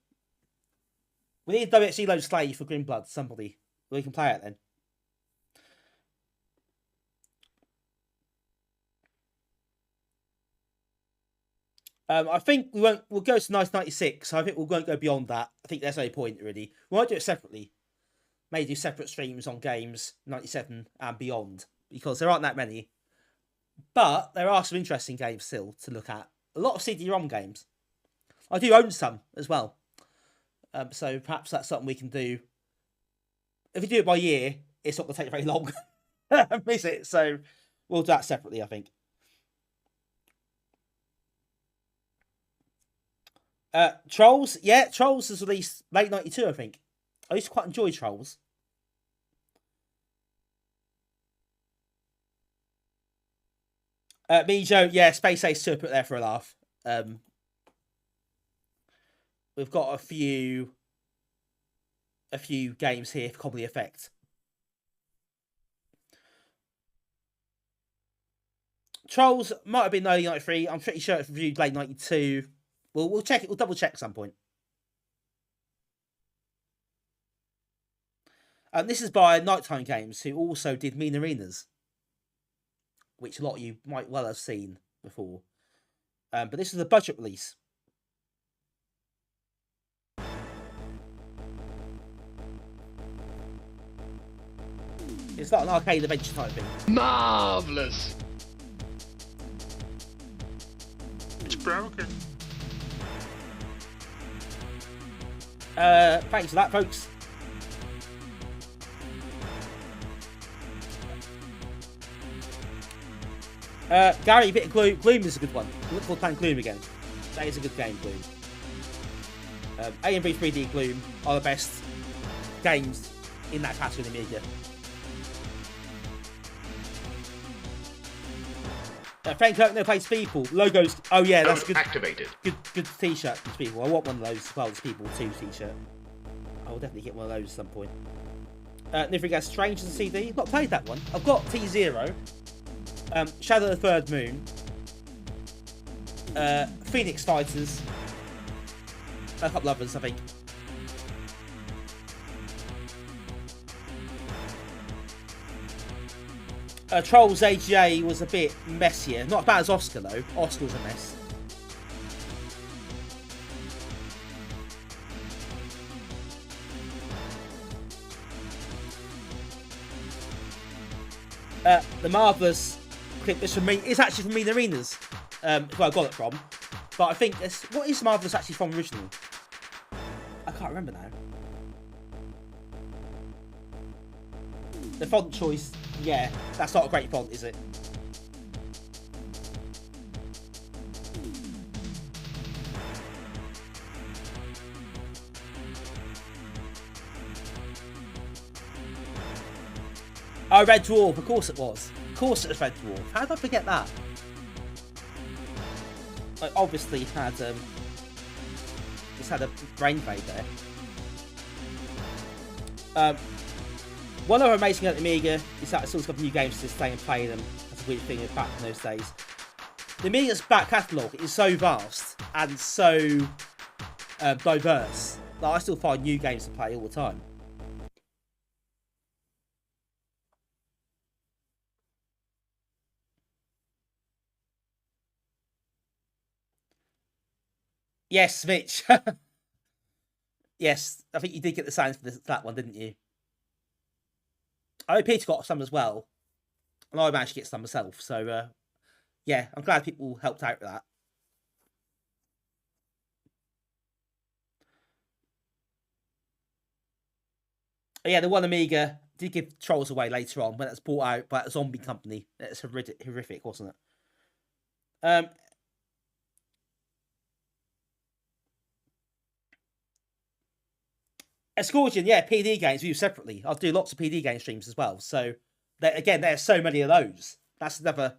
We need a WXG load slave for Grimblood, somebody. We can play it then. I think we'll go to 1996, so I think we won't go beyond that. I think there's no point, really. We might do it separately. Maybe do separate streams on games 97 and beyond, because there aren't that many. But there are some interesting games still to look at. A lot of CD-ROM games. I do own some as well. So perhaps that's something we can do. If we do it by year, it's not going to take very long. Miss it. So we'll do that separately, I think. Trolls, yeah, Trolls was released late 92, I think. I used to quite enjoy Trolls. Mijo, yeah, Space Ace 2 put there for a laugh. We've got a few games here for Comedy Effect. Trolls might have been early 93. I'm pretty sure it's reviewed late 92. We'll check it. We'll double check at some point. This is by Nighttime Games, who also did Mean Arenas, which a lot of you might well have seen before. But this is a budget release. It's like an arcade adventure type thing. Marvelous. It's broken. Thanks for that, folks. Gary, a bit of Gloom. Gloom is a good one. Look forward to playing Gloom again. That is a good game, Gloom. AMV 3D Gloom are the best games in that category in the Amiga. Frank Kirk, no plays people. Logos. Oh yeah, that's good. Activated. Good t-shirt to people. I want one of those as well as people 2 t-shirt. I will definitely get one of those at some point. Nifrig has Strange as a CD. I've not played that one. I've got T0. Shadow of the Third Moon. Phoenix Fighters. A couple others, I think. Trolls AGA was a bit messier. Not as bad as Oscar, though. Oscar was a mess. The Marvellous clip is from me. It's actually from Mean Arenas. Where I got it from. But I think it's... What is Marvellous actually from originally? I can't remember now. The font choice, yeah, that's not a great font, is it? Oh, Red Dwarf, of course it was. Of course it was Red Dwarf. How did I forget that? I obviously had just had a brain fade there. One other amazing thing at the Amiga is that it's always got new games to stay and play them. That's a weird thing back in those days. The Amiga's back catalogue is so vast and so diverse that I still find new games to play all the time. Yes, Mitch. Yes, I think you did get the sounds for that one, didn't you? I know Peter got some as well, and I managed to get some myself. So, yeah, I'm glad people helped out with that. Yeah, the one Amiga did give Trolls away later on when it's bought out by a zombie company. It's horrific, wasn't it? Escorgian, yeah, PD games we use separately. I'll do lots of PD game streams as well. So again, there's so many of those. That's another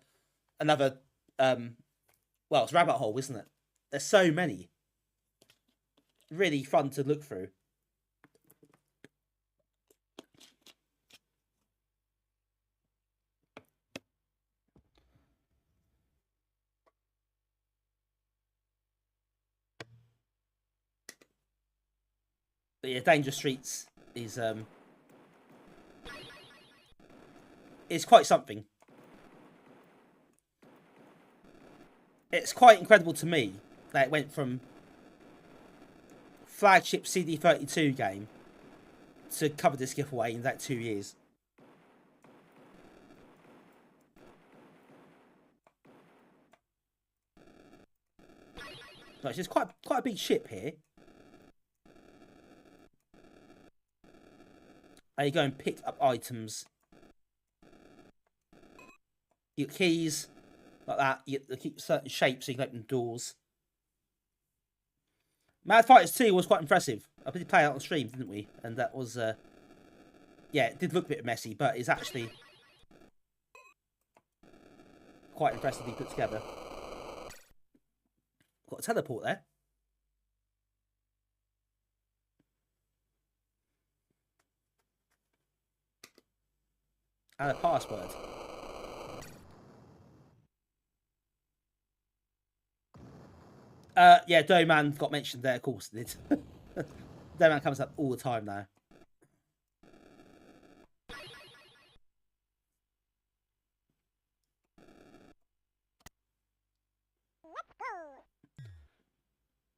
well, it's a rabbit hole, isn't it? There's so many. Really fun to look through. But yeah, Dangerous Streets is quite something. It's quite incredible to me that it went from flagship CD32 game to Cavitas giveaway in that 2 years. Like, it's quite a big ship here. And you go and pick up items. You get keys like that. You get to keep certain shapes so you can open doors. Mad Fighters 2 was quite impressive. I did play it on stream, didn't we? And that was, yeah, it did look a bit messy, but it's actually quite impressively put together. Got a teleport there. And a password. Yeah, Doman got mentioned there, of course it did. Doman comes up all the time now.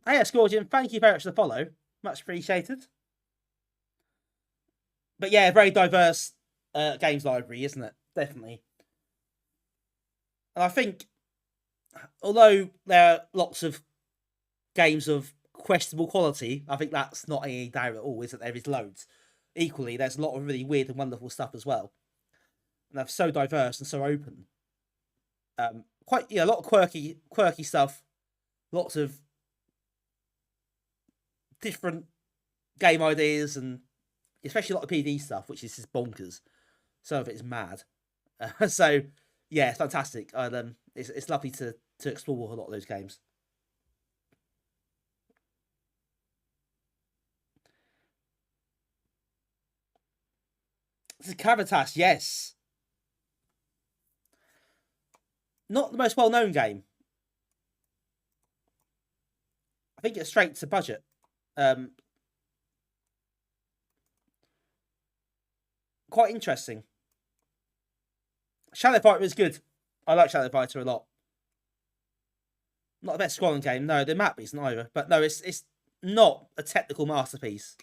Hey, Scorgian, thank you very much for the follow. Much appreciated. But yeah, very diverse games library, isn't it? Definitely. And I think, although there are lots of games of questionable quality, I think that's not any doubt at all, is that there is loads. Equally, there's a lot of really weird and wonderful stuff as well. And they're so diverse and so open. Quite, yeah, a lot of quirky stuff. Lots of different game ideas, and especially a lot of PD stuff, which is just bonkers. Some of it is mad. So, yeah, it's fantastic. It's lovely to explore a lot of those games. This is Cavitas, yes. Not the most well-known game. I think it's straight to budget. Quite interesting. Shadow Fighter is good. I like Shadow Fighter a lot. Not the best scrolling game. No, the map isn't either. But no, it's not a technical masterpiece.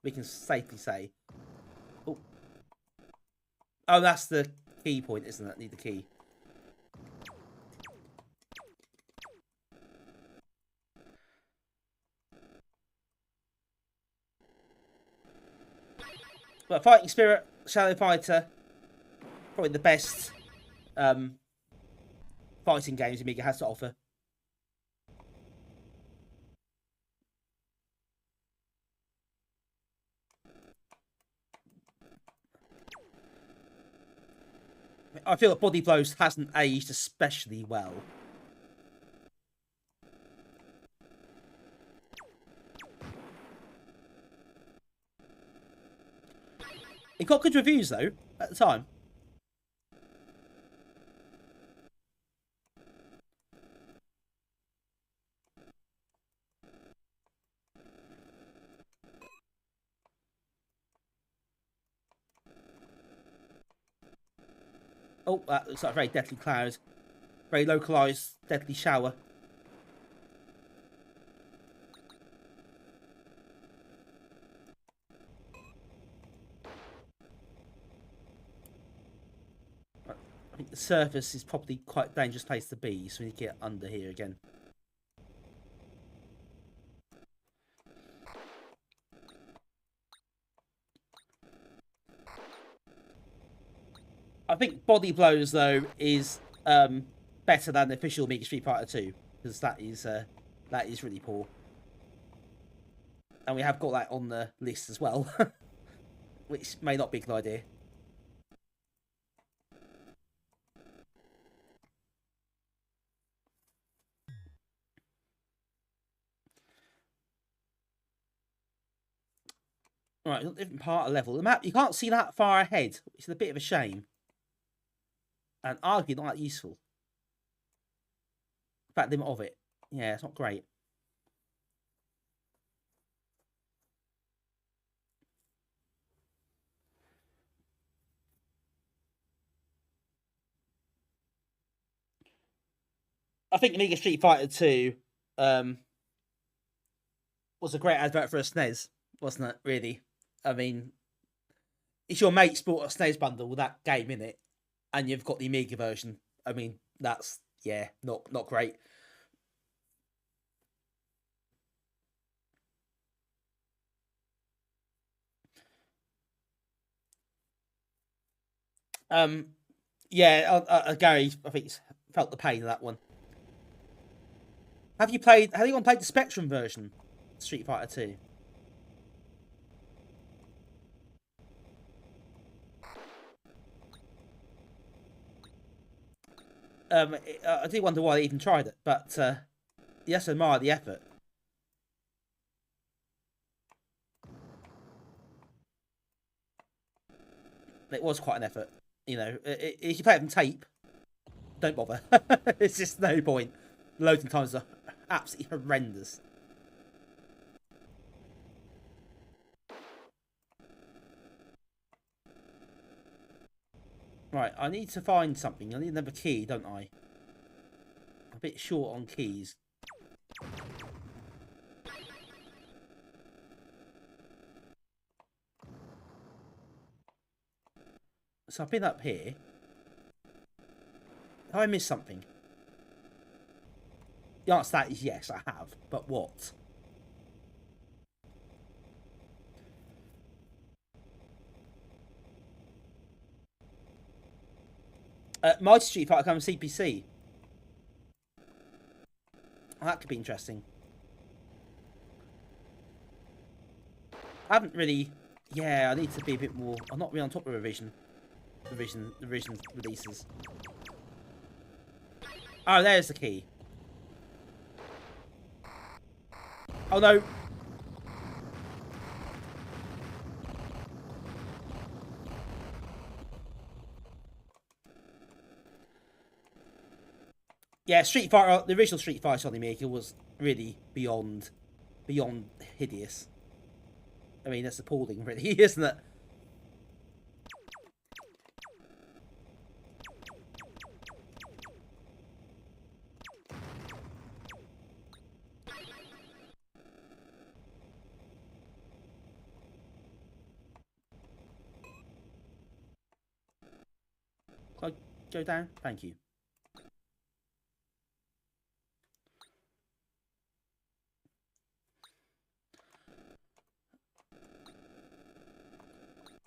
We can safely say. Oh, that's the key point, isn't it? Need the key. But Fighting Spirit, Shadow Fighter, probably the best fighting games Amiga has to offer. I feel that Body Blows hasn't aged especially well. It got good reviews though at the time. Oh, that looks like a very deadly cloud. Very localised deadly shower. I think the surface is probably quite a dangerous place to be, so we need to get under here again. I think Body Blows though is better than the official Amiga Street Fighter 2 because that is really poor. And we have got that on the list as well, which may not be a good idea. Right, a different part of the level. The map, you can't see that far ahead, which is a bit of a shame. And arguably not that useful. In fact, limit of it. Yeah, it's not great. I think Amiga Street Fighter 2 was a great advert for a SNES, wasn't it, really? I mean, if your mate's bought a SNES bundle with that game in it, and you've got the Amiga version, I mean, that's, yeah, not great. Yeah, Gary, I think, felt the pain of that one. Have you anyone played the Spectrum version, Street Fighter 2? I do wonder why they even tried it, but yes, I admire the effort. It was quite an effort, you know. If you play it on tape, don't bother. It's just no point. Loading times are absolutely horrendous. Right, I need to find something. I need another key, don't I? I'm a bit short on keys. So I've been up here. Have I missed something? The answer to that is yes, I have. But what? Mighty Street Fighter comes CPC. Oh, that could be interesting. I haven't really... Yeah, I need to be a bit more... I'm not really on top of revision releases. Oh, there's the key. Oh no. Yeah, Street Fighter, the original Street Fighter on the Amiga was really beyond hideous. I mean, that's appalling, really, isn't it? Can I go down? Thank you.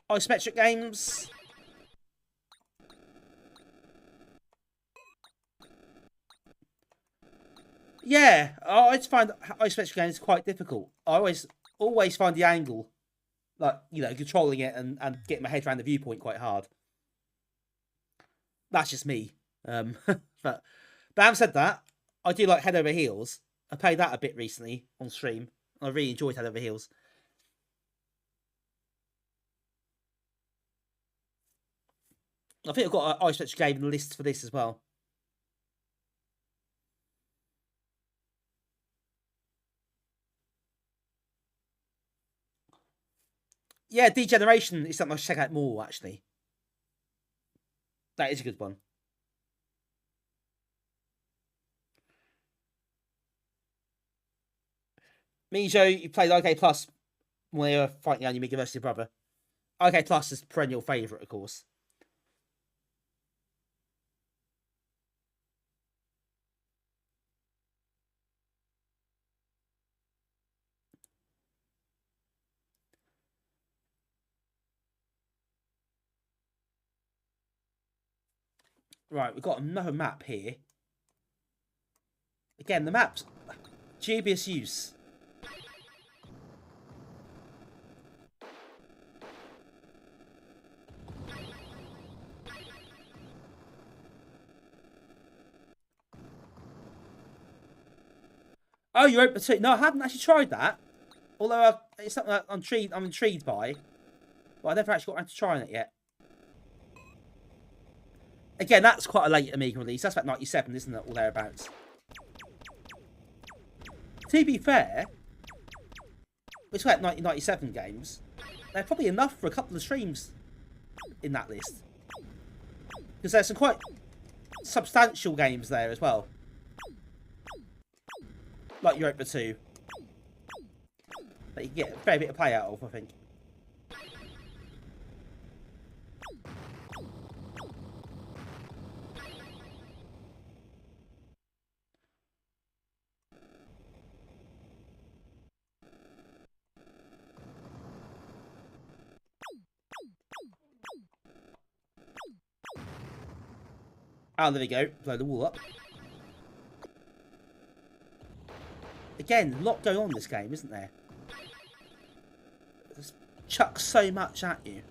Isometric games. Yeah, I just find isometric games quite difficult. I always find the angle, like, you know, controlling it and getting my head around the viewpoint quite hard. That's just me. But having said that, I do like Head Over Heels. I played that a bit recently on stream. I really enjoyed Head Over Heels. I think I've got an isometric game in the list for this as well. Yeah, Degeneration is something I should check out more, actually. That is a good one. Mijo, you played OK Plus when you were fighting on your Amiga versus your brother. OK Plus is perennial favourite, of course. Right, we've got another map here. Again, the map's dubious use. Oh, you're open to... No, I haven't actually tried that. Although it's something that I'm intrigued by. But I never actually got around to trying it yet. Again, that's quite a late Amiga release. That's about 97, isn't it? Or thereabouts. To be fair, it's about 1997 games. They're probably enough for a couple of streams in that list. Because there's some quite substantial games there as well. Like Europa 2. That you can get a fair bit of play out of, I think. Oh, there we go. Blow the wall up. Again, a lot going on in this game, isn't there? Just chuck so much at you.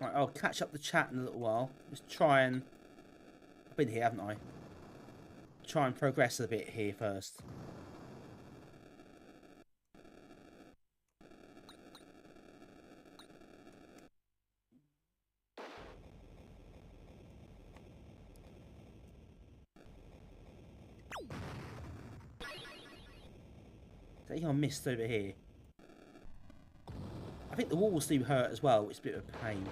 Right, I'll catch up the chat in a little while. Just try and... I've been here, haven't I? Try and progress a bit here first. I think I missed over here. I think the walls do hurt as well, which is a bit of a pain.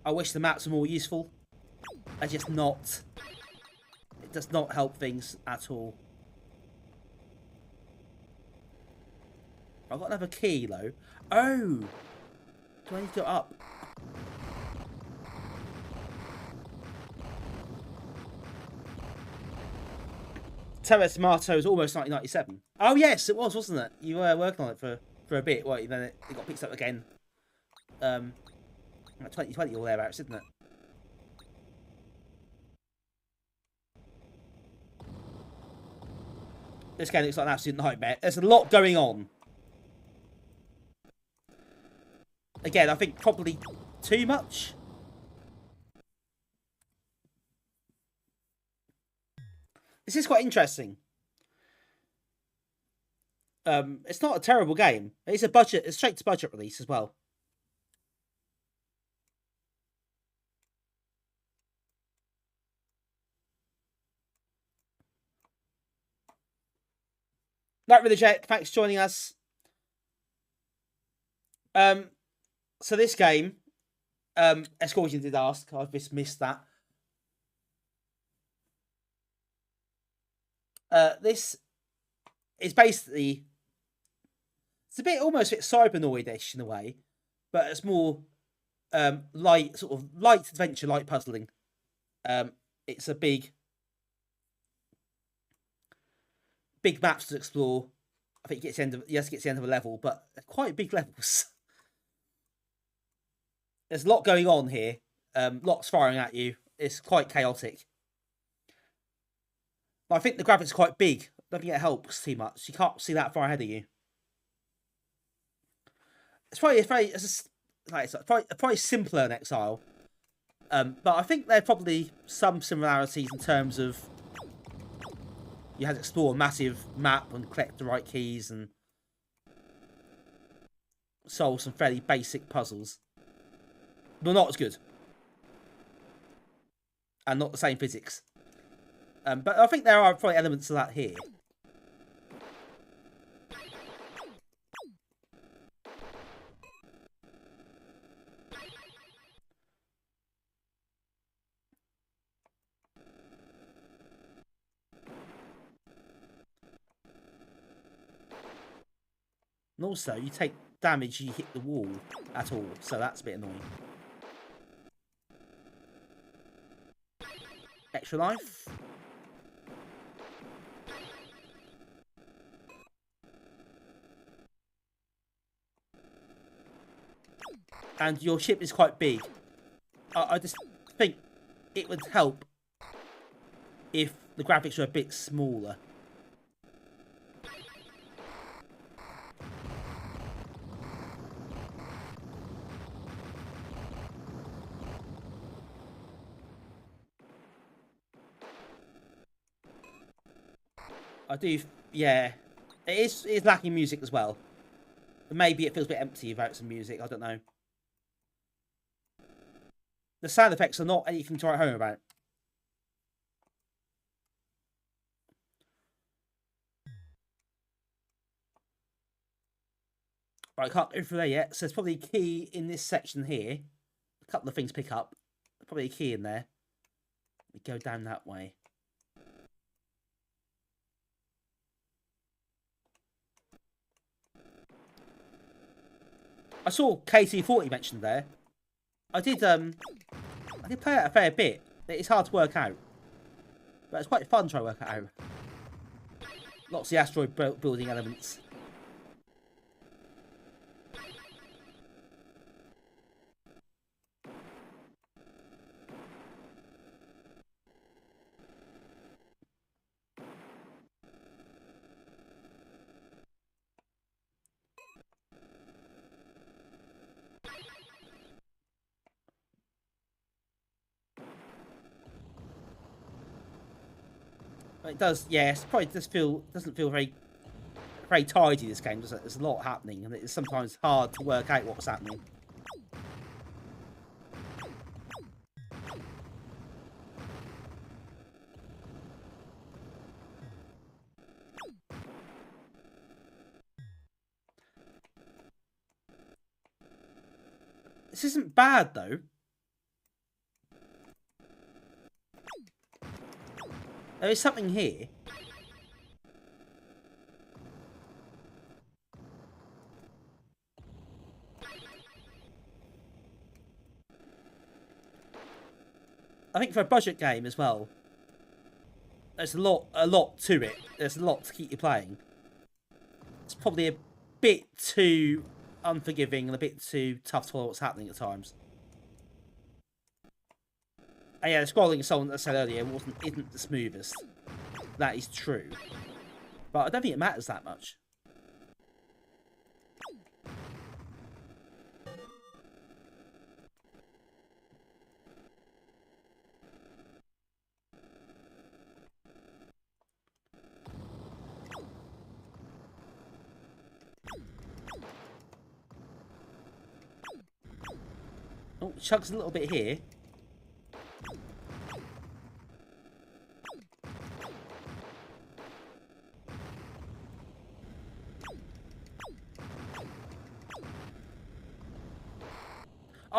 I wish the maps were more useful. They're just not. It does not help things at all. I've got another key though. Oh! Do I need to go up? Terra Tomato is almost 1997. Oh yes, it was, wasn't it? You were working on it for a bit, weren't you? Then it got picked up again. 2020 or thereabouts, isn't it? This game looks like an absolute nightmare. There's a lot going on. Again, I think probably too much. This is quite interesting. It's not a terrible game. It's a budget, it's straight to budget release as well. Not really, Jack. Thanks for joining us. So this game, Escorting did ask. I've just missed that. This is basically, it's a bit almost a bit Cybernoid-ish in a way, but it's more light, sort of light adventure, light puzzling. It's a big maps to explore. I think it gets to the end of a level, but quite big levels. There's a lot going on here. Lots firing at you. It's quite chaotic. I think the graphics are quite big. I don't think it helps too much. You can't see that far ahead of you. It's probably simpler in Exile. But I think there are probably some similarities in terms of you had to explore a massive map and collect the right keys and solve some fairly basic puzzles. But not as good. And not the same physics. But I think there are probably elements of that here. And also, you take damage you hit the wall at all, so that's a bit annoying. Extra life. And your ship is quite big. I just think it would help if the graphics were a bit smaller. I do, yeah. It is lacking music as well. Maybe it feels a bit empty without some music, I don't know. The sound effects are not anything to write home about. Right, I can't go through there yet, so there's probably a key in this section here. A couple of things pick up. Probably a key in there. We go down that way. I saw KT40 mentioned there. I did play it a fair bit. It's hard to work out, but it's quite fun to try to work it out. Lots of asteroid building elements. It does, yeah. It probably doesn't feel very tidy. This game, does it? There's a lot happening, and it's sometimes hard to work out what's happening. This isn't bad though. There is something here. I think for a budget game as well, there's a lot to it. There's a lot to keep you playing. It's probably a bit too unforgiving and a bit too tough to follow what's happening at times. And yeah, the scrolling, as someone said earlier, isn't the smoothest. That is true. But I don't think it matters that much. Oh, chugs a little bit here.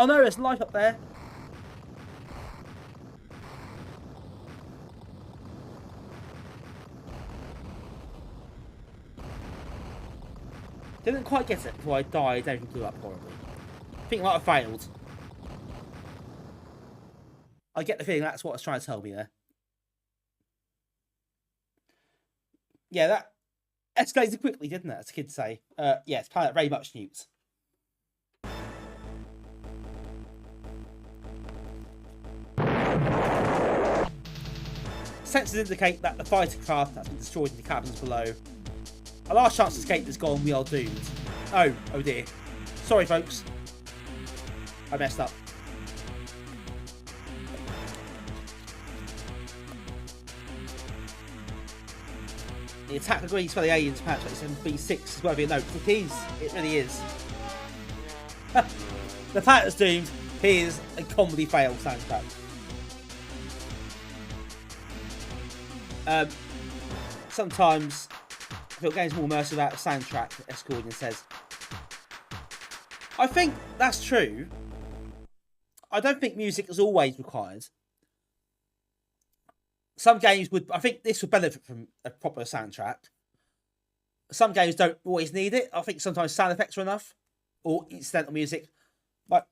Oh no, there's life up there. Didn't quite get it before I died. Everything blew up horribly. I think I might have failed. I get the feeling that's what it's trying to tell me there. Yeah, that escalated quickly, didn't it? As a kid say. Yeah, it's planet very much nuked. Sensors indicate that the fighter craft has been destroyed in the cabins below. Our last chance to escape is gone. We are doomed. Oh dear. Sorry, folks. I messed up. The attack agrees for the aliens, patch 27B6 is worthy of note. It is. It really is. The planet's doomed. Here's a comedy fail soundtrack. Sometimes I feel games more immersive without a soundtrack, Escordian says. I think that's true. I don't think music is always required. Some games would, I think this would benefit from a proper soundtrack. Some games don't always need it. I think sometimes sound effects are enough, or incidental music. Like,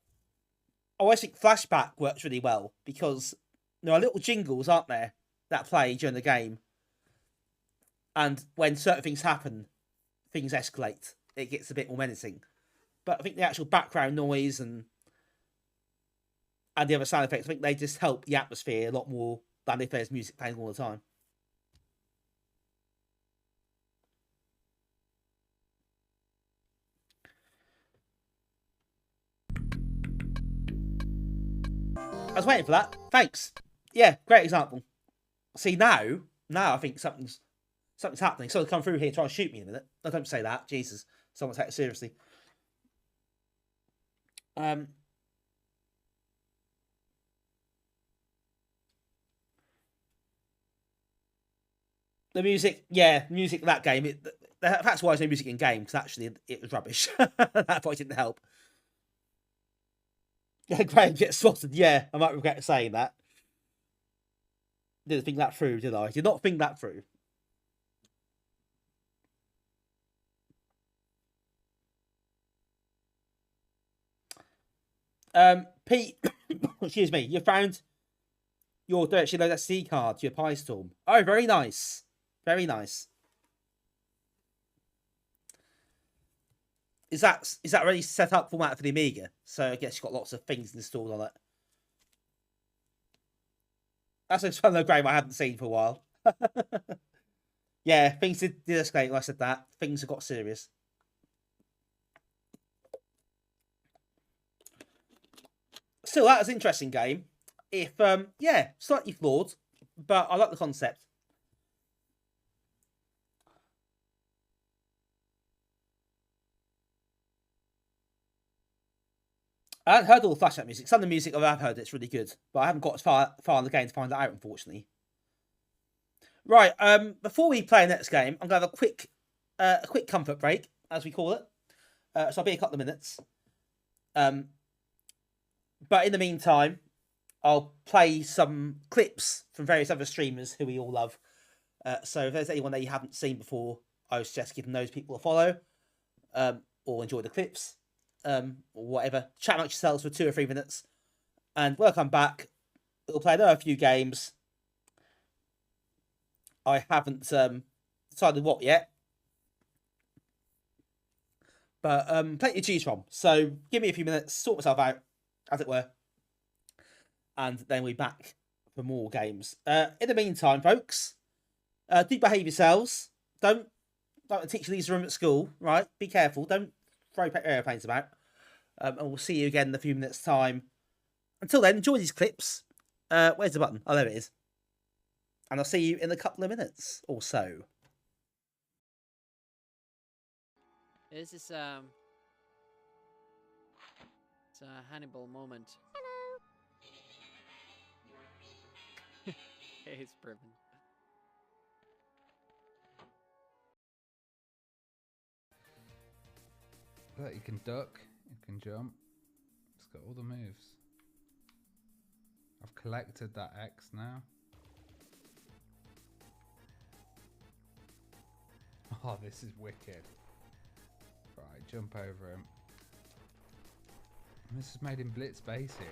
I always think Flashback works really well because there are little jingles, aren't there, that play during the game. And when certain things happen, things escalate. It gets a bit more menacing. But I think the actual background noise and the other sound effects, I think they just help the atmosphere a lot more than if there's music playing all the time. I was waiting for that. Thanks. Yeah, great example. See, now I think something's happening. Someone's come through here trying to shoot me in a minute. I don't say that. Jesus. Someone take it seriously. The music, yeah, music of that game. That's why there's no music in game, because actually it was rubbish. That probably didn't help. Graham gets spotted. Yeah, I might regret saying that. Didn't think that through, did I? Did not think that through. Pete, excuse me, you found your Direction Load SD card to your Pi Storm. Oh, very nice. Very nice. Is that already set up format for the Amiga? So I guess you've got lots of things installed on it. That's a fun game I haven't seen for a while. Yeah, things did escalate when I said that. Things have got serious. Still, that was an interesting game. If yeah, slightly flawed, but I like the concept. I haven't heard all the flashback music. Some of the music I've heard, it's really good, but I haven't got as far in the game to find that out, unfortunately. Right, before we play the next game, I'm gonna have a quick comfort break, as we call it. So I'll be a couple of minutes. But in the meantime, I'll play some clips from various other streamers who we all love. So if there's anyone that you haven't seen before, I would suggest giving those people a follow, or enjoy the clips. Or whatever. Chat amongst yourselves for 2 or 3 minutes. And when I come back, we'll play another few games. I haven't decided what yet. But plenty to choose from. So give me a few minutes, sort myself out, as it were. And then we'll be back for more games. In the meantime, folks, do behave yourselves. Don't the teacher leaves the room at school, right? Be careful. Don't throw airplanes about. And we'll see you again in a few minutes' time. Until then, enjoy these clips. Where's the button? Oh, there it is. And I'll see you in a couple of minutes or so. This is it's a Hannibal moment. Hello. It's Priven. Look, you can duck, you can jump. It's got all the moves. I've collected that X now. Oh, this is wicked. Right, jump over him. And this is made in Blitz Basic.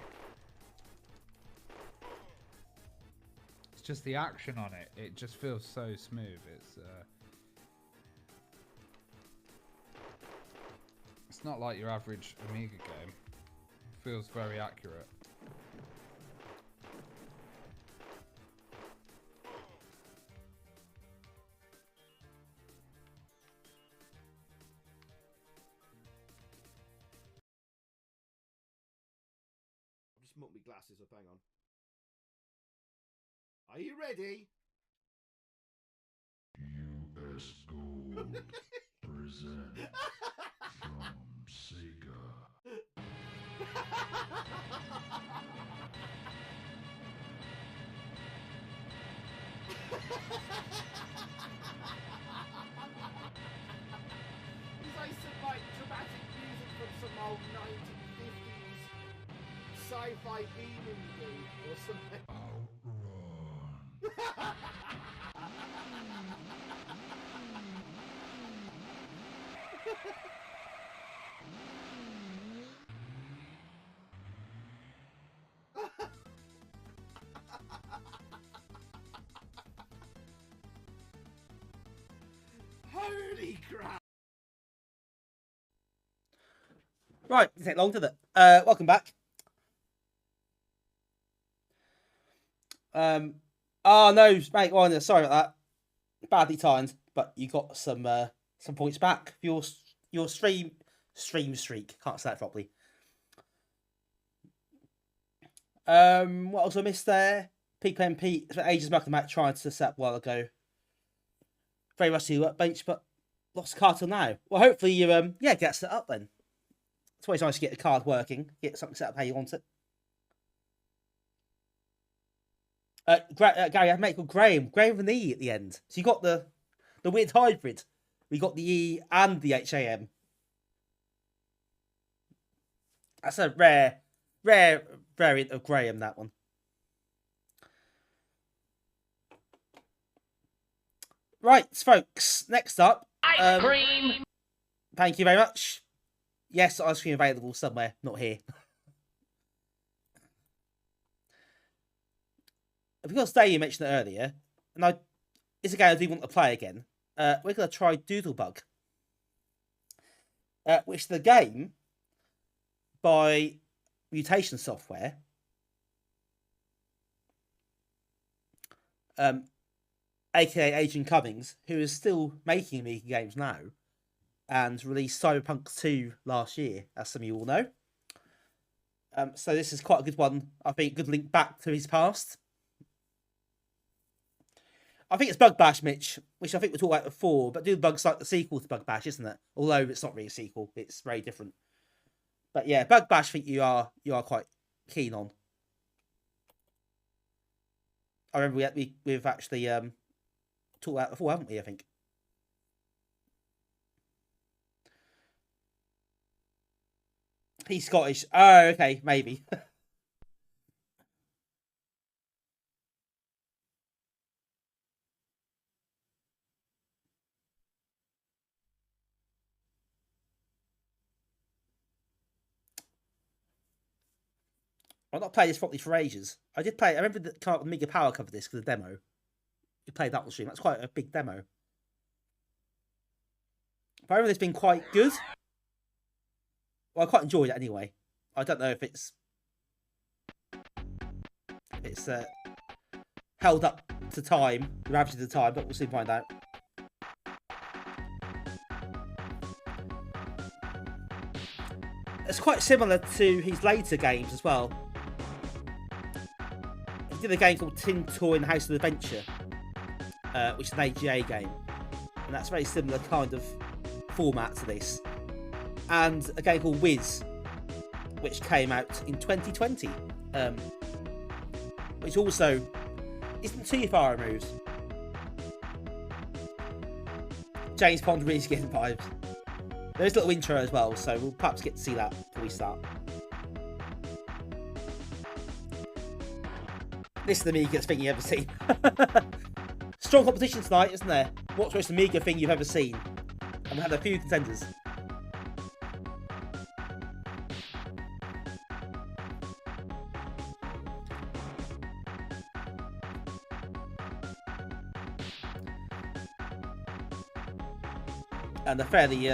It's just the action on it. It just feels so smooth. It's not like your average Amiga game. It feels very accurate. Just muck my glasses up, hang on. Are you ready? US Gold present from Sega. It's like some like dramatic music from some old 1950s sci-fi B-movie or something. Outrun. Holy crap! Right, didn't take long, did it? Welcome back. Oh no, mate, well, sorry about that. Badly timed, but you got some points back for your stream streak. Can't say that properly. What else I missed there? Peak playing Pete for ages back the match trying to set up a while ago. Very rusty workbench, but lost a card till now. Well, hopefully you get set up then. It's always nice to get the card working, get something set up how you want it. Gary, I have a mate called Graham with an E at the end. So you got the weird hybrid. We got the E and the HAM. That's a rare variant of Graham, that one. Right, folks. Next up, Ice cream. Thank you very much. Yes, ice cream available somewhere, not here. Because Day you mentioned it earlier, and it's a game I do want to play again. We're going to try Doodlebug, which is the game by Mutation Software. AKA Adrian Cummings, who is still making Amiga games now, and released Cyberpunk 2 last year, as some of you all know. So this is quite a good one. I think a good link back to his past. I think it's Bug Bash, Mitch, which I think we talked about before, but Doodlebug's like the sequel to Bug Bash, isn't it? Although it's not really a sequel, it's very different. But yeah, Bug Bash, I think you are quite keen on. I remember we've actually talked about it before, haven't we? I think. He's Scottish. Oh, okay, maybe. I've not played this properly for ages. I did play. I remember the Amiga Power covered this for the demo. You played that on stream. That's quite a big demo. But I remember this being quite good. Well, I quite enjoyed it anyway. I don't know if it's held up to time, the average of the time, but we'll soon find out. It's quite similar to his later games as well. He did a game called Tin Toy and House of Adventure, which is an AGA game, and that's a very similar kind of format to this. And a game called Wiz, which came out in 2020, which also isn't too far removed. James Bond really is getting vibes. There is a little intro as well, so we'll perhaps get to see that before we start. This is the Amiga thing you've ever seen. Strong competition tonight, isn't there? What's the most Amiga thing you've ever seen? And we had a few contenders. And a fairly,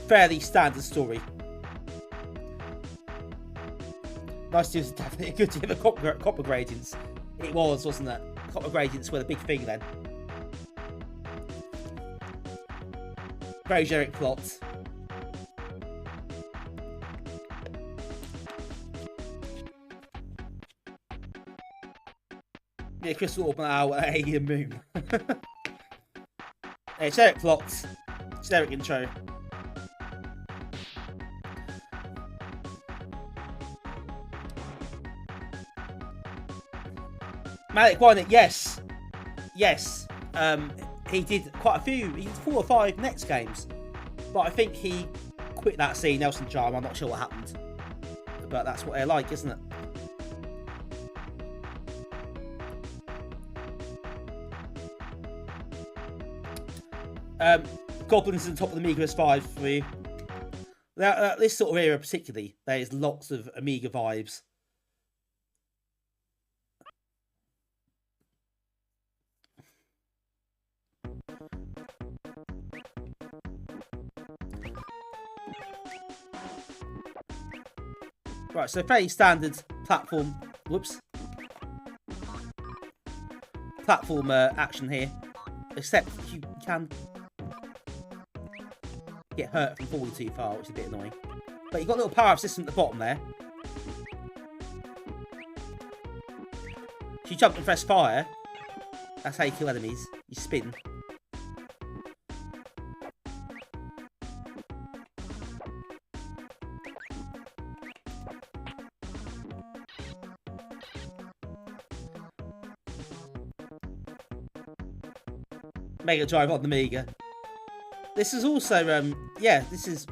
fairly standard story. Nice to use definitely good to have a copper gradients. It was, wasn't it? Copper gradients were the big thing then. Very generic plot. Yeah, Crystal Orb now Alien Moon. Yeah, generic plot, generic intro. Malik Wynick, yes. He did quite a few. He did 4 or 5 next games, but I think he quit that scene. Nelson Charm. I'm not sure what happened, but that's what they're like, isn't it? Goblins on top of the Amiga S5 for you. Now, this sort of era particularly, there's lots of Amiga vibes. Right, so fairly standard platform. Whoops. Platform action here, except you can get hurt from falling too far, which is a bit annoying. But you've got a little power-up system at the bottom there. If you jump and press fire, that's how you kill enemies. You spin. Mega Drive on the Amiga. This is also, yeah, this is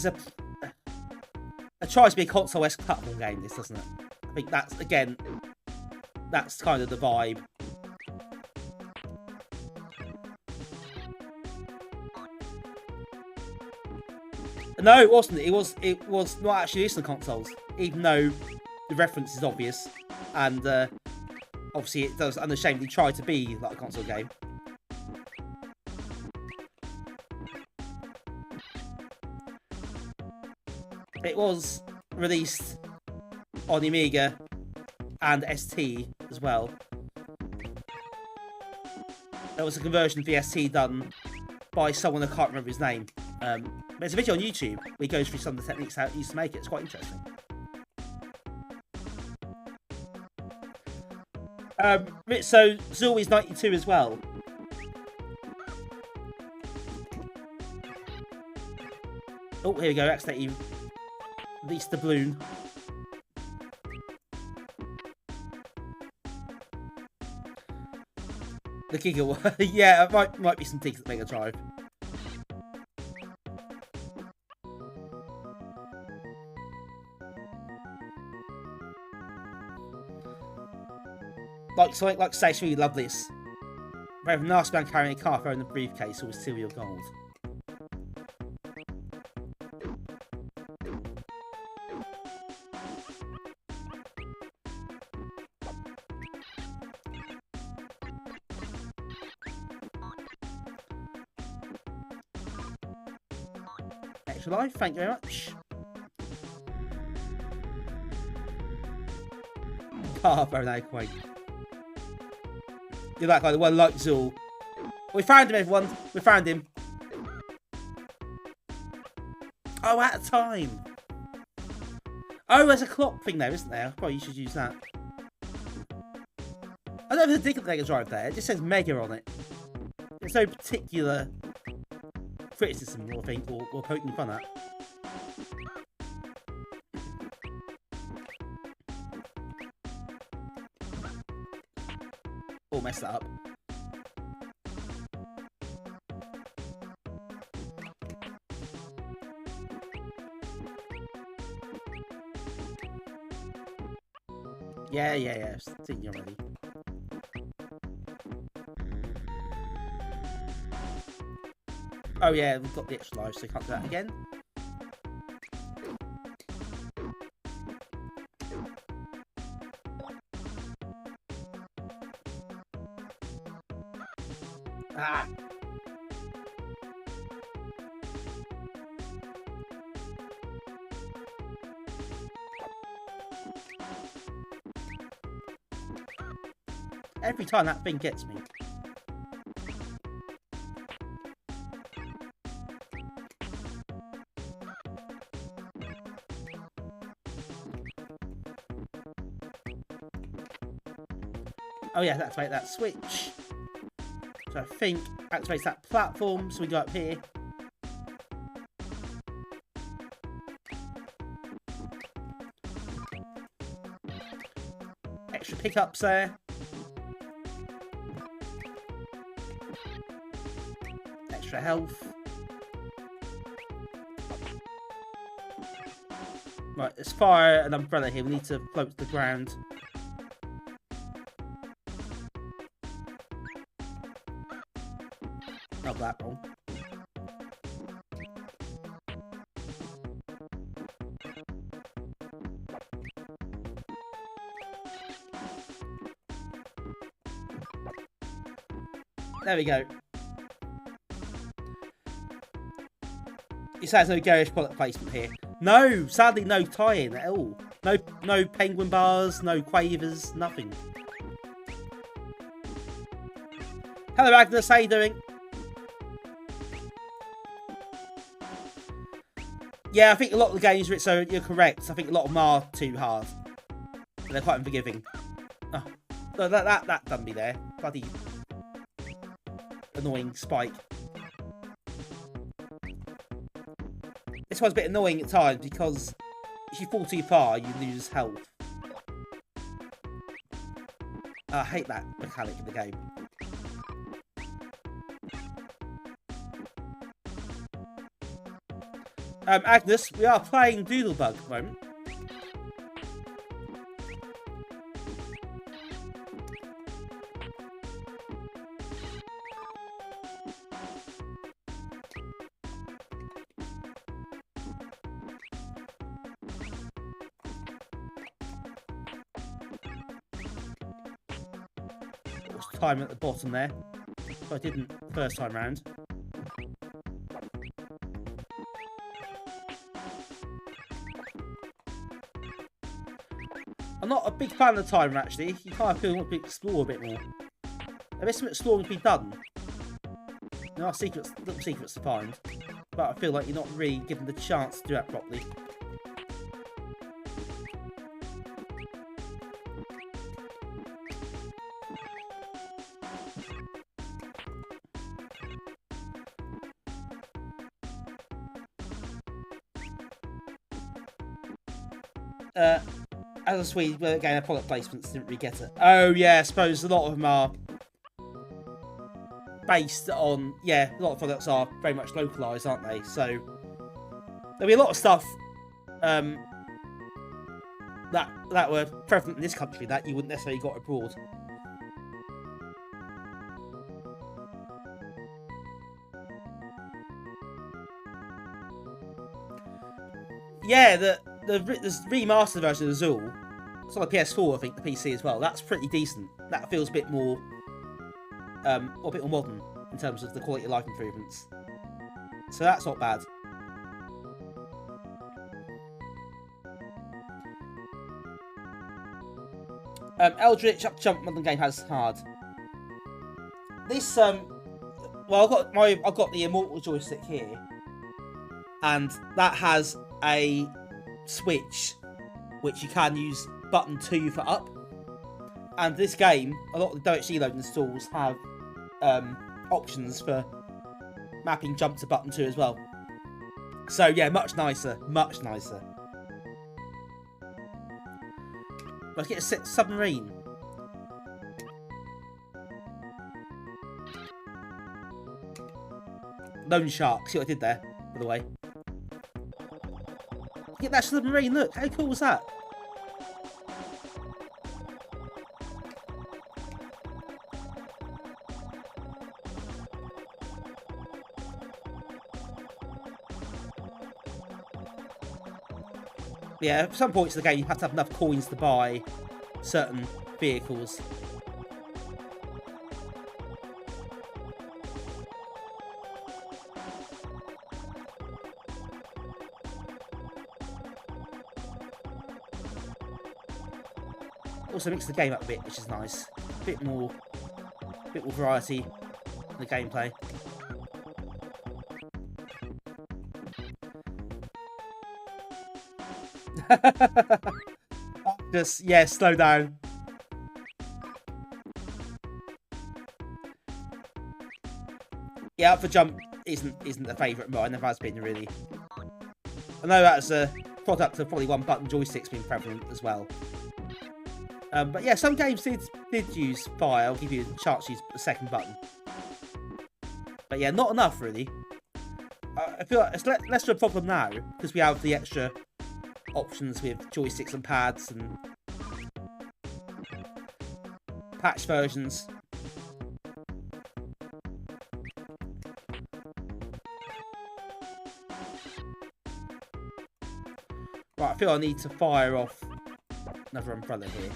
a tries to be a console-esque platform game. This, doesn't it? I think that's, again, that's kind of the vibe. No, it wasn't. It was not actually used on consoles, even though the reference is obvious, and obviously it does unashamedly try to be like a console game. It was released on the Amiga and ST as well. There was a conversion for the ST done by someone, I can't remember his name. There's a video on YouTube where he goes through some of the techniques how it used to make it. It's quite interesting. So Zully's 92 as well. Oh, here we go. Accidentally released the balloon. The Giga. Yeah, it might be some things at Mega Drive. Like something like Stationary Lovelace. Rather than a nasty man carrying a car throwing a briefcase or steal your gold. Extra life, thank you very much. Car throwing a quake. You're that guy, the one like Zul. We found him, everyone. We found him. Oh, at a time. Oh, there's a clock thing there, isn't there? Probably you should use that. I don't have a dig at the Mega Drive there. It just says Mega on it. There's no particular criticism, I think, or poking fun at. Oh, messed that up. Yeah. I've seen you already. Oh yeah, we've got the extra life, so we can't do that again. Ah! Every time that thing gets me. Oh yeah, activate that switch. So I think activates that platform, so we go up here. Extra pickups there. Extra health. Right, let's fire an umbrella here. We need to float to the ground. Not that wrong. There we go. You say there's no garish product placement here. No, sadly no tie-in at all. No penguin bars, no quavers, nothing. Hello Agnes, how you doing? Yeah, I think a lot of the games, so you're correct. I think a lot of them are too hard. And they're quite unforgiving. Oh, no, that done me there. Bloody annoying spike. This one's a bit annoying at times because if you fall too far, you lose health. I hate that mechanic in the game. Agnes, we are playing Doodlebug at the moment. Time at the bottom there, but I didn't first time round. I'm not a big fan of the timer actually. You kind of feel you want to explore a bit more. There is some exploring to be done. There are little secrets to find, but I feel like you're not really given the chance to do that properly. As a Swede, we're getting product placements, didn't really get it. Oh yeah, I suppose a lot of them are based on, yeah, a lot of products are very much localised, aren't they? So there'll be a lot of stuff that were prevalent in this country that you wouldn't necessarily got abroad. Yeah, the remastered version of Azul, it's on the PS4, I think, the PC as well. That's pretty decent. That feels a bit more modern in terms of the quality of life improvements. So that's not bad. Eldritch up jump modern game has hard. This well, I've got the Immortal joystick here, and that has a switch which you can use button 2 for up. And this game, a lot of the DirectX Reload installs have options for mapping jump to button 2 as well. So yeah, much nicer, much nicer. Let's get a submarine. Lone shark, see what I did there, by the way. Get that submarine, look, how cool was that? Yeah, at some points in the game you have to have enough coins to buy certain vehicles. Also mix the game up a bit, which is nice. A bit more variety in the gameplay. Just, yeah, slow down. Yeah, Up for Jump isn't a favourite of mine, never has been really. I know that's a product of probably one button joysticks being prevalent as well. But yeah, some games did use fire. I'll give you a chance to use the second button. But yeah, not enough really. I feel like it's less of a problem now because we have the extra options with joysticks and pads and patch versions. Right, I feel I need to fire off another umbrella here.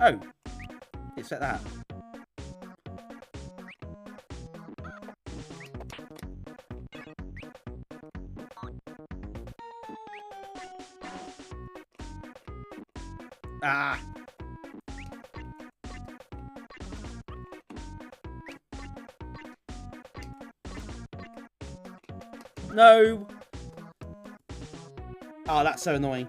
Oh, it's like that. Ah. No. Oh, that's so annoying.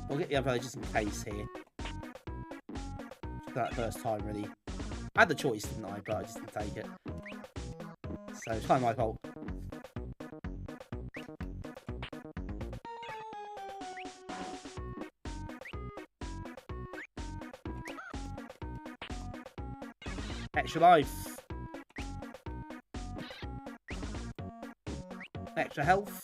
We'll get the umbrella just in case here. That first time, really. I had the choice, didn't I? But I just didn't take it. So it's kind of my fault. Extra life. Extra health.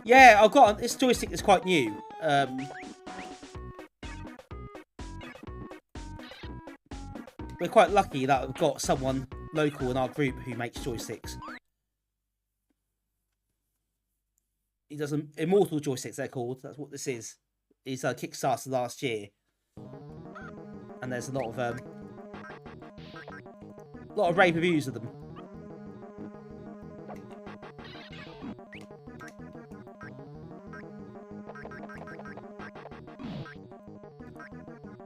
Yeah, I've got this joystick is quite new. We're quite lucky that we've got someone local in our group who makes joysticks. He does immortal joysticks, they're called. That's what this is. He's kickstarted last year, and there's a lot of rave reviews of them.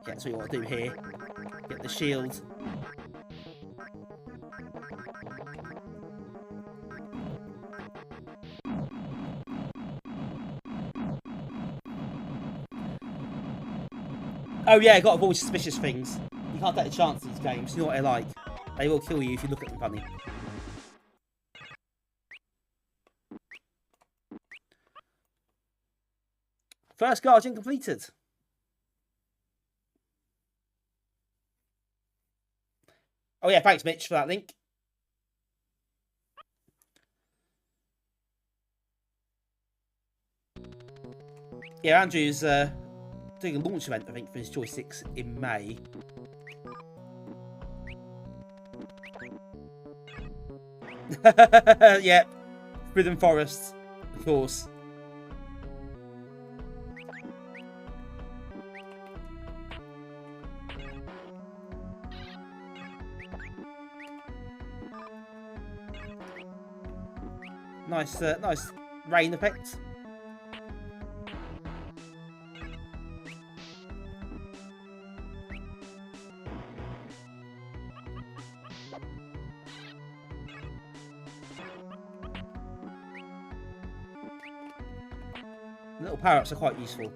That's what you want to do here. Get the shield. Oh yeah, got to avoid suspicious things. You can't take a chance in these games. You know what they're like. They will kill you if you look at them funny. First Guardian completed. Oh yeah, thanks Mitch for that link. Yeah, Andrew's doing a launch event, I think, for his joysticks in May. Yeah, Rhythm Forest, of course. Nice, nice rain effect. Little power-ups are quite useful.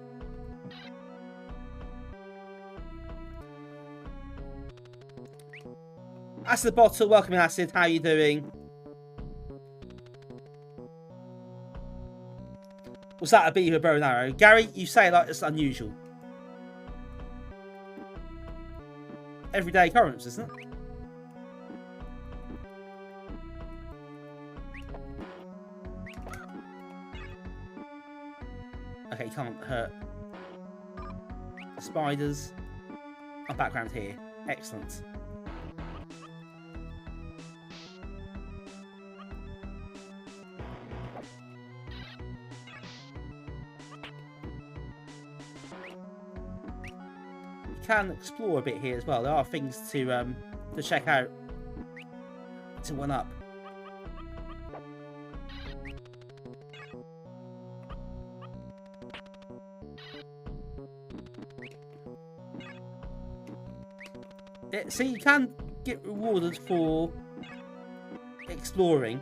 Acid Bottle, welcome in Acid. How are you doing? Was that a beaver bow and arrow? Gary, you say like it's unusual. Everyday occurrence, isn't it? Okay, can't hurt the spiders. Oh, background here. Excellent. Can explore a bit here as well. There are things to check out to one up. See, you can get rewarded for exploring,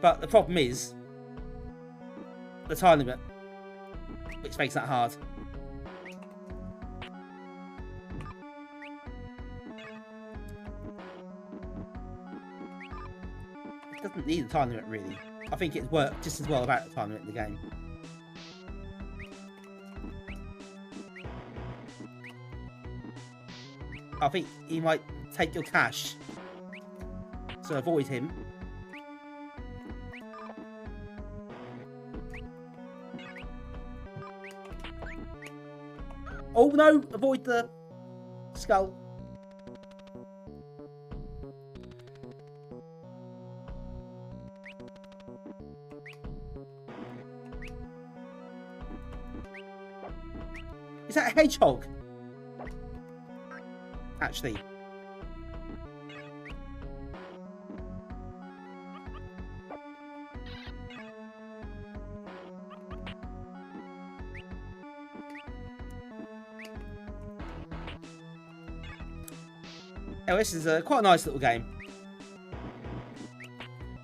but the problem is the time limit, which makes that hard. It doesn't need a time limit really. I think it worked just as well without the time limit in the game. I think he might take your cash, so avoid him. Oh no, avoid the skull. Is that a hedgehog? Actually. Oh, this is quite a nice little game.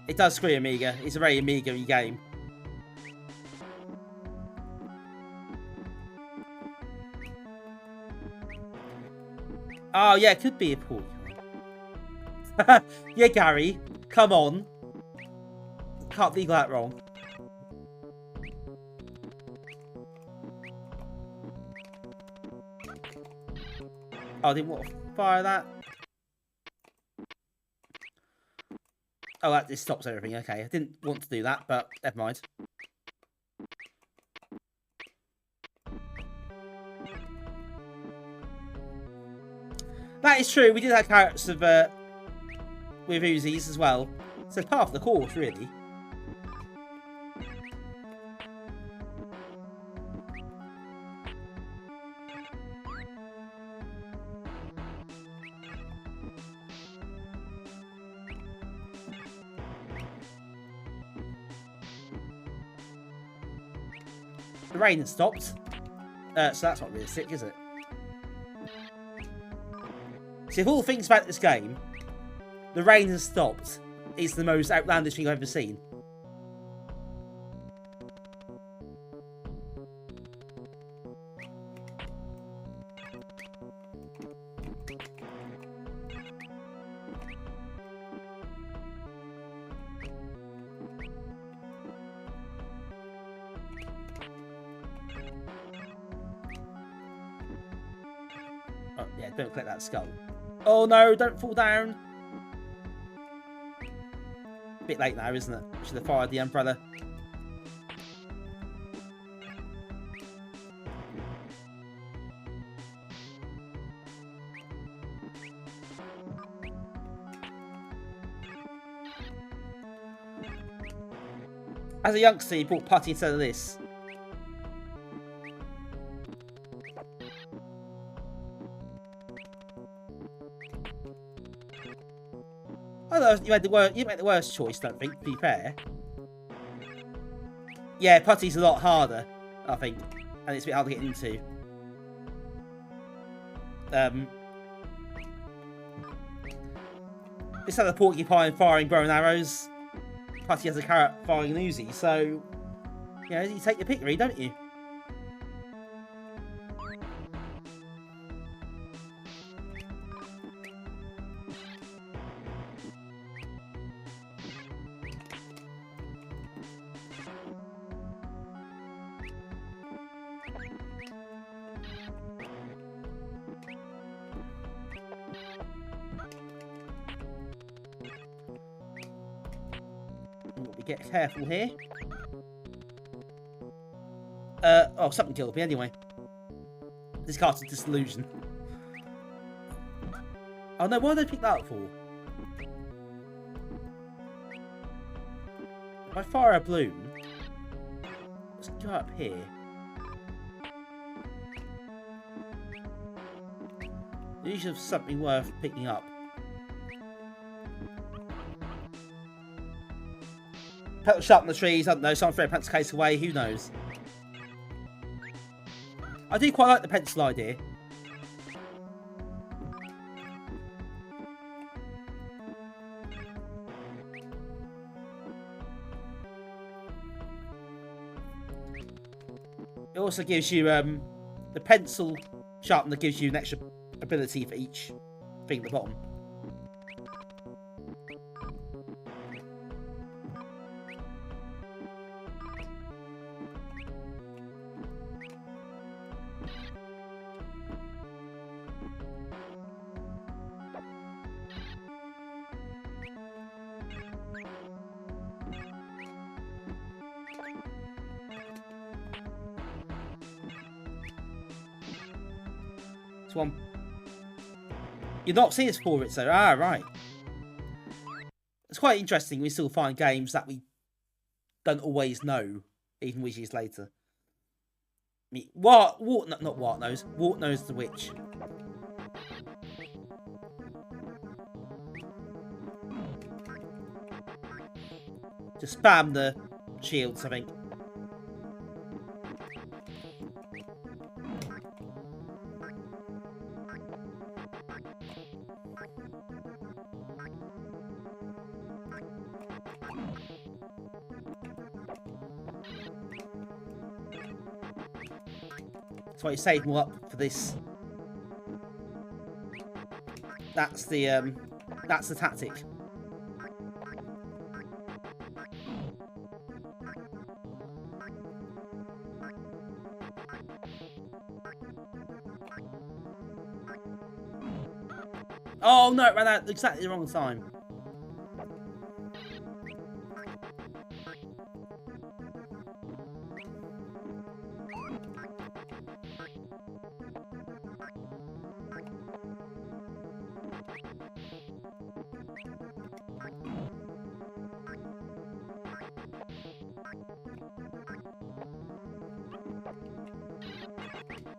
It does scream Amiga. It's a very Amiga-y game. Oh, yeah, it could be a porcupine. Yeah, Gary, come on. Can't be that wrong. Oh, I didn't want to fire that. Oh, that just stops everything. Okay, I didn't want to do that, but never mind. That is true. We did have characters of with Uzis as well. So it's part of the course, really. The rain has stopped. So that's not realistic, is it? See, of all the things about this game, the rain has stopped. It's the most outlandish thing I've ever seen. Oh, yeah, don't collect that skull. Oh no, don't fall down. Bit late now, isn't it? Should have fired the umbrella. As a youngster, he bought Putty instead of this. Although you made the worst choice, don't think, to be fair. Yeah, Putty's a lot harder, I think. And it's a bit hard to get into. This had a porcupine firing bow and arrows. Putty has a carrot firing an Uzi, so you know, you take your pick, really, don't you? Get careful here. Oh, something killed me anyway. This card's a disillusion. Oh no, why did I pick that up for? If I fire a balloon, let's go up here. These are something worth picking up. Petal shut in the trees, I don't know, someone threw a pencil case away, who knows. I do quite like the pencil idea. It also gives you the pencil sharpener gives you an extra ability for each thing at the bottom. One. You've not seen this before, it's so right. It's quite interesting. We still find games that we don't always know, even with years later. I mean, Wart knows the witch. Just spam the shields, I think. That's why you save them all up for this. That's the tactic. Oh no, it ran out exactly the wrong time.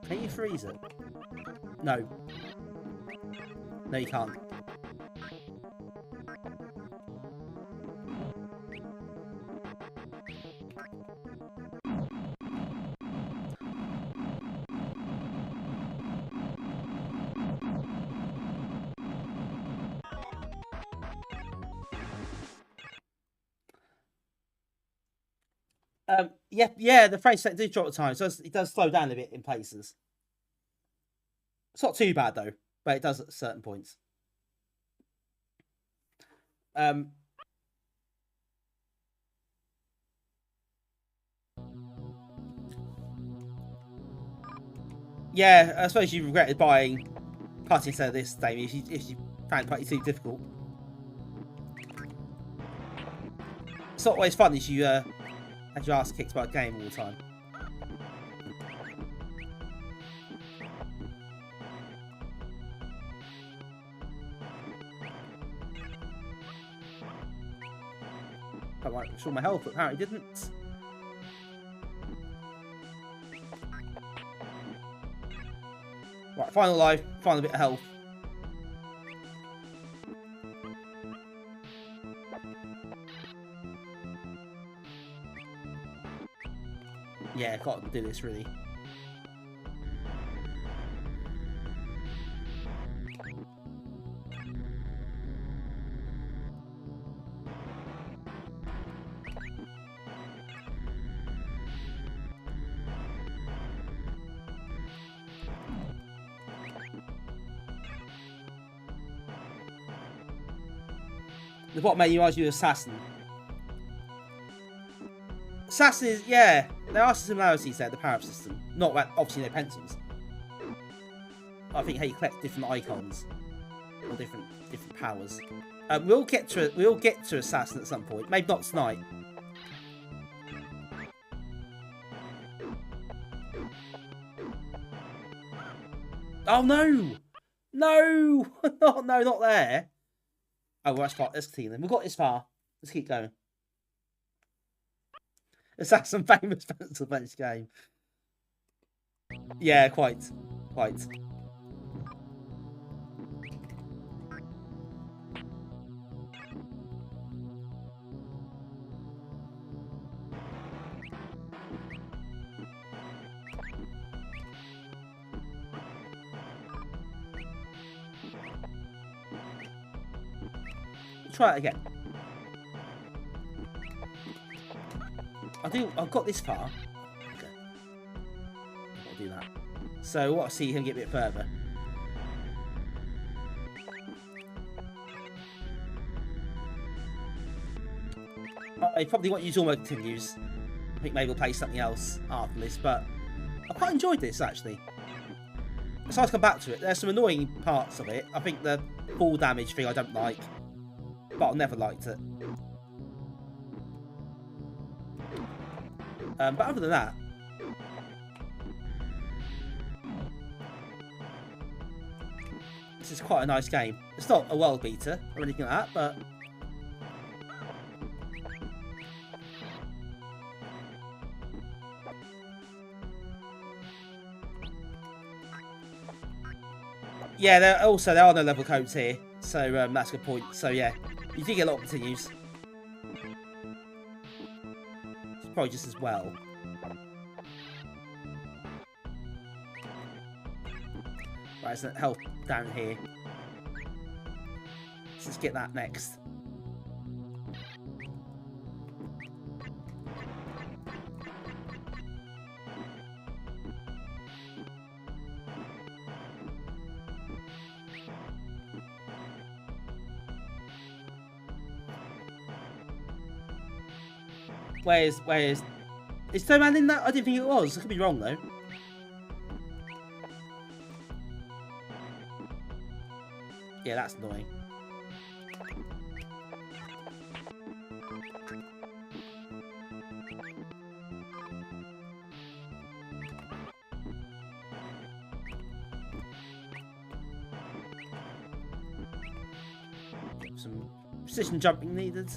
Can you freeze it? No. No, you can't. Yeah, the frame rate do drop at times. It does slow down a bit in places. It's not too bad though, but it does at certain points. Yeah, I suppose you regretted buying Putty instead of this, Damien, if you found Putty too difficult. It's not always fun if you have your ass kicked by a game all the time. I might restore my health, but apparently didn't. Right, final life, final bit of health. Yeah, I can't do this really. The bot made you ask you assassin. Assassin is, yeah, there are some similarities there, the power-up system. Not that, obviously no pencils. I think how you collect different icons. Or different powers. We'll get to assassin at some point. Maybe not tonight. Oh no! No! No, not there. Oh, well, that's far. Let's continue then. We've got this far. Let's keep going. Assassin famous pencil bench game. Yeah, quite. Try it again. I've got this far. Okay. to do that. So what I see him get a bit further. I probably won't use all my continues. I think maybe we'll play something else after this, but I quite enjoyed this actually. So I'll come back to it. There's some annoying parts of it. I think the fall damage thing I don't like, but I've never liked it. But other than that, this is quite a nice game. It's not a world beater or anything like that, but yeah, there are no level codes here, so that's a good point. So yeah, you do get a lot of continues. It's probably just as well. Right, isn't it health down here? Let's get that next. Where's is Snowman in that? I didn't think it was. I could be wrong though. Yeah, that's annoying. Some precision jumping needed.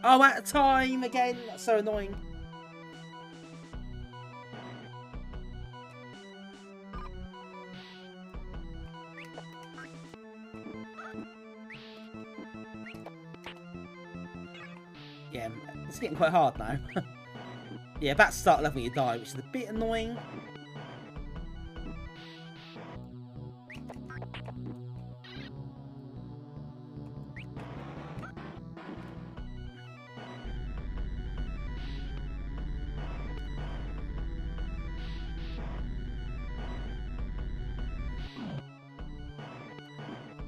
Oh, out of time again. That's so annoying. Yeah, it's getting quite hard now. Yeah, about to start leveling you die, which is a bit annoying.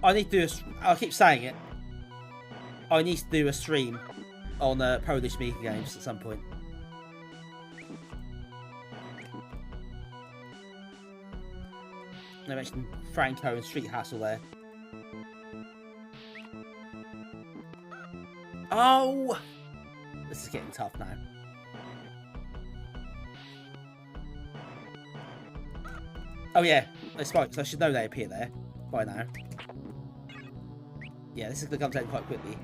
I need to do I'll keep saying it. I need to do a stream on Polish Amiga games at some point. I mentioned Franco and Street Hassle there. Oh! This is getting tough now. Oh yeah, those spikes, I should know they appear there by now. Yeah, this is going to come down quite quickly.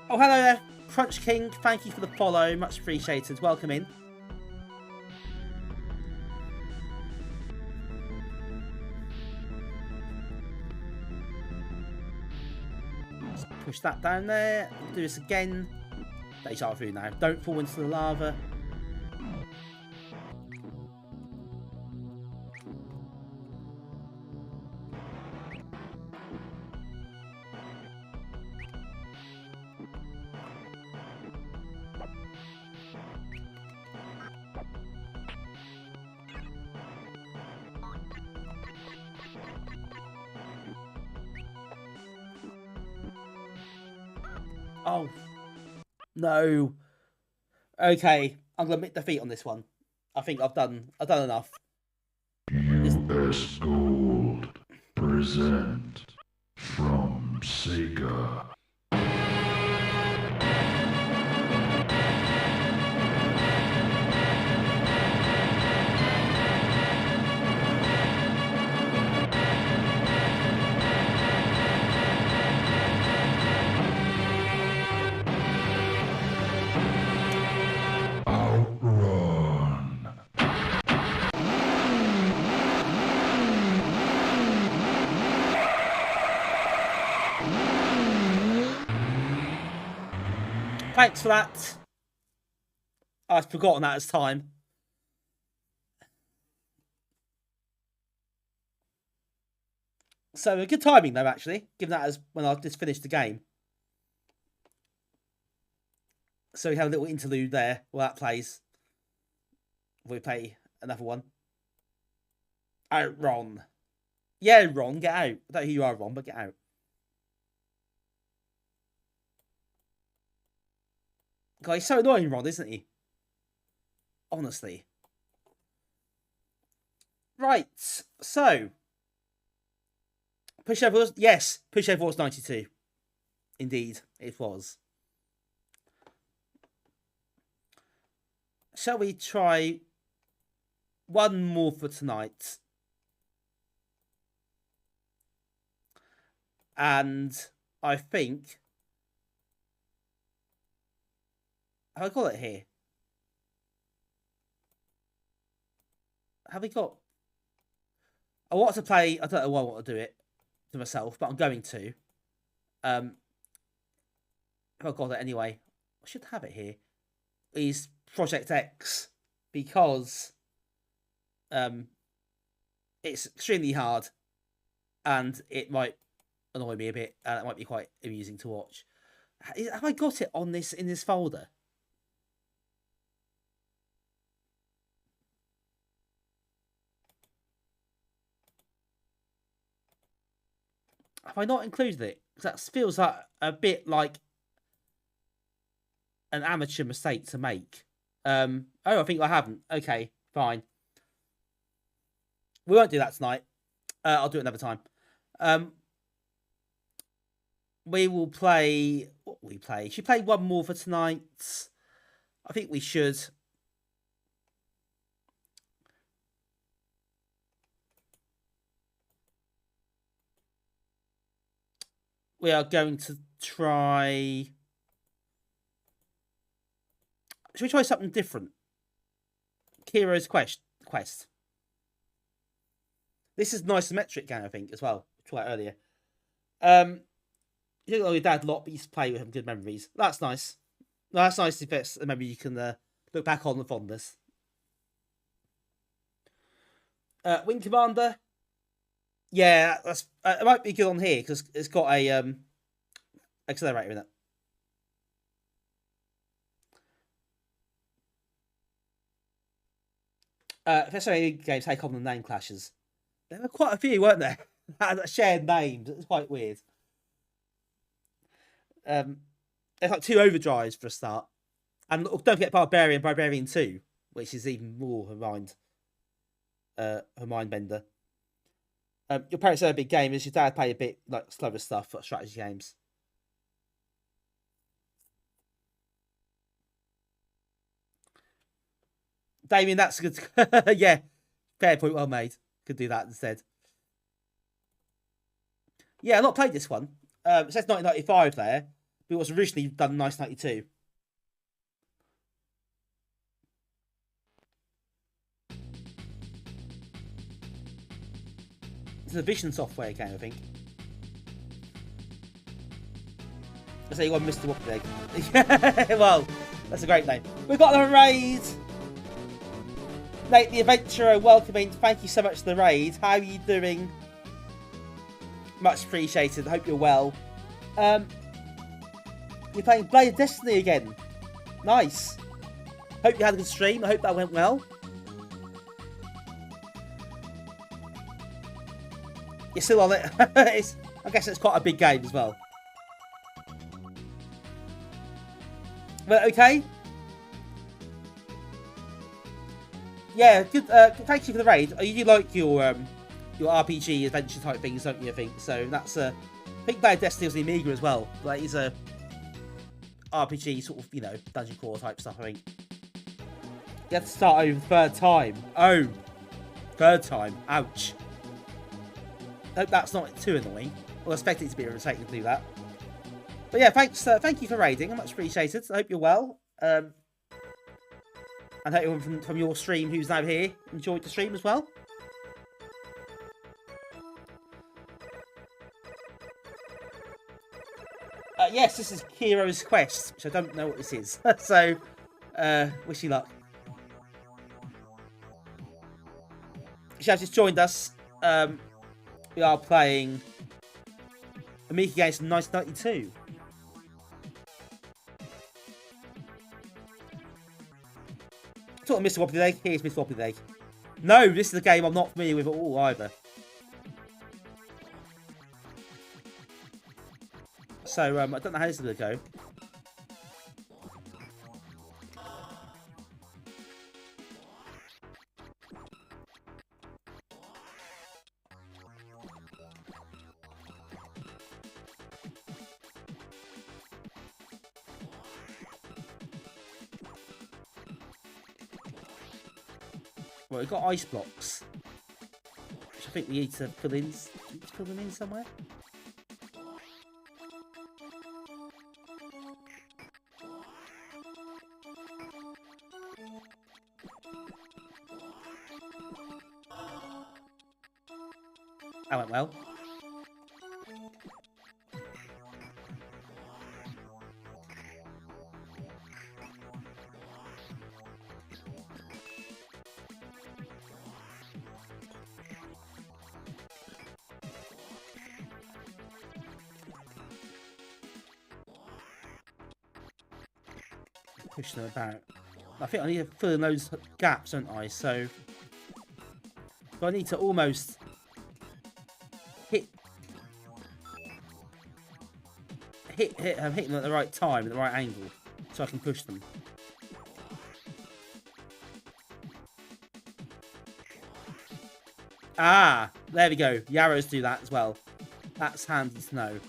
Oh, hello there, Crunch King. Thank you for the follow. Much appreciated. Welcome in. Push that down there. We'll do this again. Deja vu now. Don't fall into the lava. Oh, no. Okay, I'm gonna admit defeat on this one. I think I've done enough. US Gold present from Sega. Thanks for that. I've forgotten that as time. So, a good timing, though, actually, given that as when I just finished the game. So, we have a little interlude there while that plays. We play another one. Oh, Ron. Yeah, Ron, get out. I don't know who you are, Ron, but get out. God, he's so annoying, Ron, isn't he? Honestly. Right, so. Pushover was... Yes, Pushover was 92. Indeed, it was. Shall we try one more for tonight? And I think... Have I got it here? Have we got... I want to play... I don't know why I want to do it to myself, but I'm going to. I've got it anyway. I should have it here. Is Project X, because it's extremely hard and it might annoy me a bit, and it might be quite amusing to watch. Have I got it on this in this folder? Have I not included it? Because that feels like a bit like an amateur mistake to make. Oh, I think I haven't. Okay, fine. We won't do that tonight. I'll do it another time. We will play... What will we play? Should we play one more for tonight? I think we should. We are going to try... Should we try something different? Kiro's Quest. This is an isometric game, I think, as well. Tried earlier. You don't know your dad a lot, but you used to play with him. Good memories. That's nice. No, that's nice if it's a memory you can look back on with fondness. Wing Commander. Yeah, that's it might be good on here because it's got a accelerator in it. If there's any games take on the name clashes, there were quite a few, weren't there? That shared names. It's quite weird. There's like 2 overdrives for a start, and don't forget Barbarian 2, which is even more her mind bender. Your parents are a big gamers. Your dad played a bit like slower stuff for strategy games. Damien, that's good. Yeah, fair point, well made. Could do that instead. Yeah, I've not played this one. It says 1995 there, but it was originally done in 1992. It's a Mutation Software game, I think. I say you got Mr. Whooping. Well, that's a great name. We've got the raid. Nate the Adventurer, welcoming. Thank you so much for the raid. How are you doing? Much appreciated. I hope you're well. You're playing Blade of Destiny again. Nice. Hope you had a good stream. I hope that went well. You're still on it. I guess it's quite a big game as well. Well, okay. Yeah, good. Thank you for the raid. You do like your RPG adventure type things, don't you? I think so. That's I think Blade of Destiny was the Amiga as well. Like, it's a RPG sort of, dungeon crawl type stuff. I think you have to start over the 3rd time. Oh, 3rd time. Ouch. Hope that's not too annoying. Well, I expect it to be irritating to do that. But yeah, thanks. Thank you for raiding. Much appreciated. I hope you're well. And hope everyone from your stream who's now here enjoyed the stream as well. Yes, this is Kiro's Quest, which I don't know what this is. So, wish you luck. If you have just joined us, we are playing Amiga games from 1992. Talking Mr. Wobbly Leg, here's Mr. Wobbly Leg. No, this is a game I'm not familiar with at all either. So, I don't know how this is going to go. Well, we've got ice blocks, which I think we need to fill in. Do we need to fill them in somewhere? That went well. Pushing them about. I think I need to fill in those gaps, don't I? So I need to almost hit them at the right time, at the right angle, so I can push them. Ah, there we go. The arrows do that as well. That's handy to know.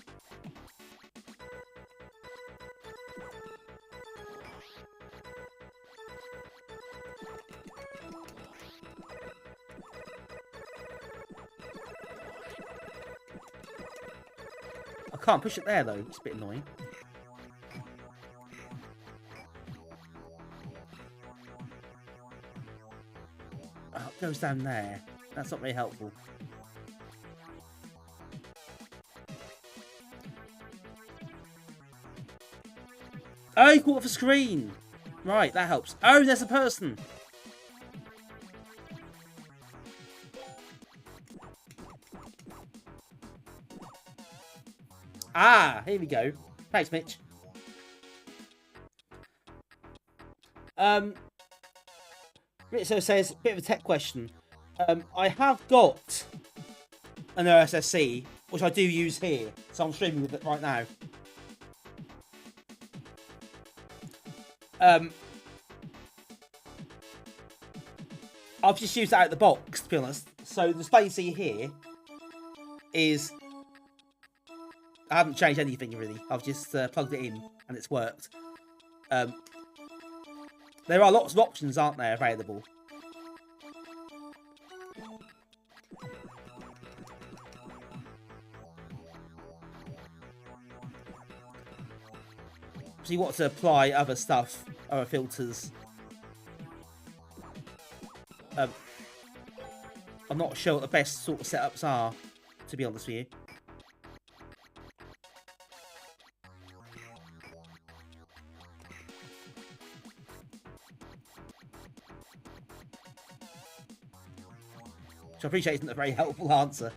I can't push it there though, it's a bit annoying. Oh, it goes down there. That's not very helpful. Oh, you caught off the screen! Right, that helps. Oh, there's a person! Ah, here we go. Thanks, Mitch. Ritzo says, bit of a tech question. I have got an OSSC, which I do use here, so I'm streaming with it right now. I've just used that out of the box, to be honest. So the display you see here is... I haven't changed anything really. I've just plugged it in and it's worked. There are lots of options, aren't there, available? So you want to apply other stuff, other filters. I'm not sure what the best sort of setups are, to be honest with you. Which I appreciate isn't a very helpful answer.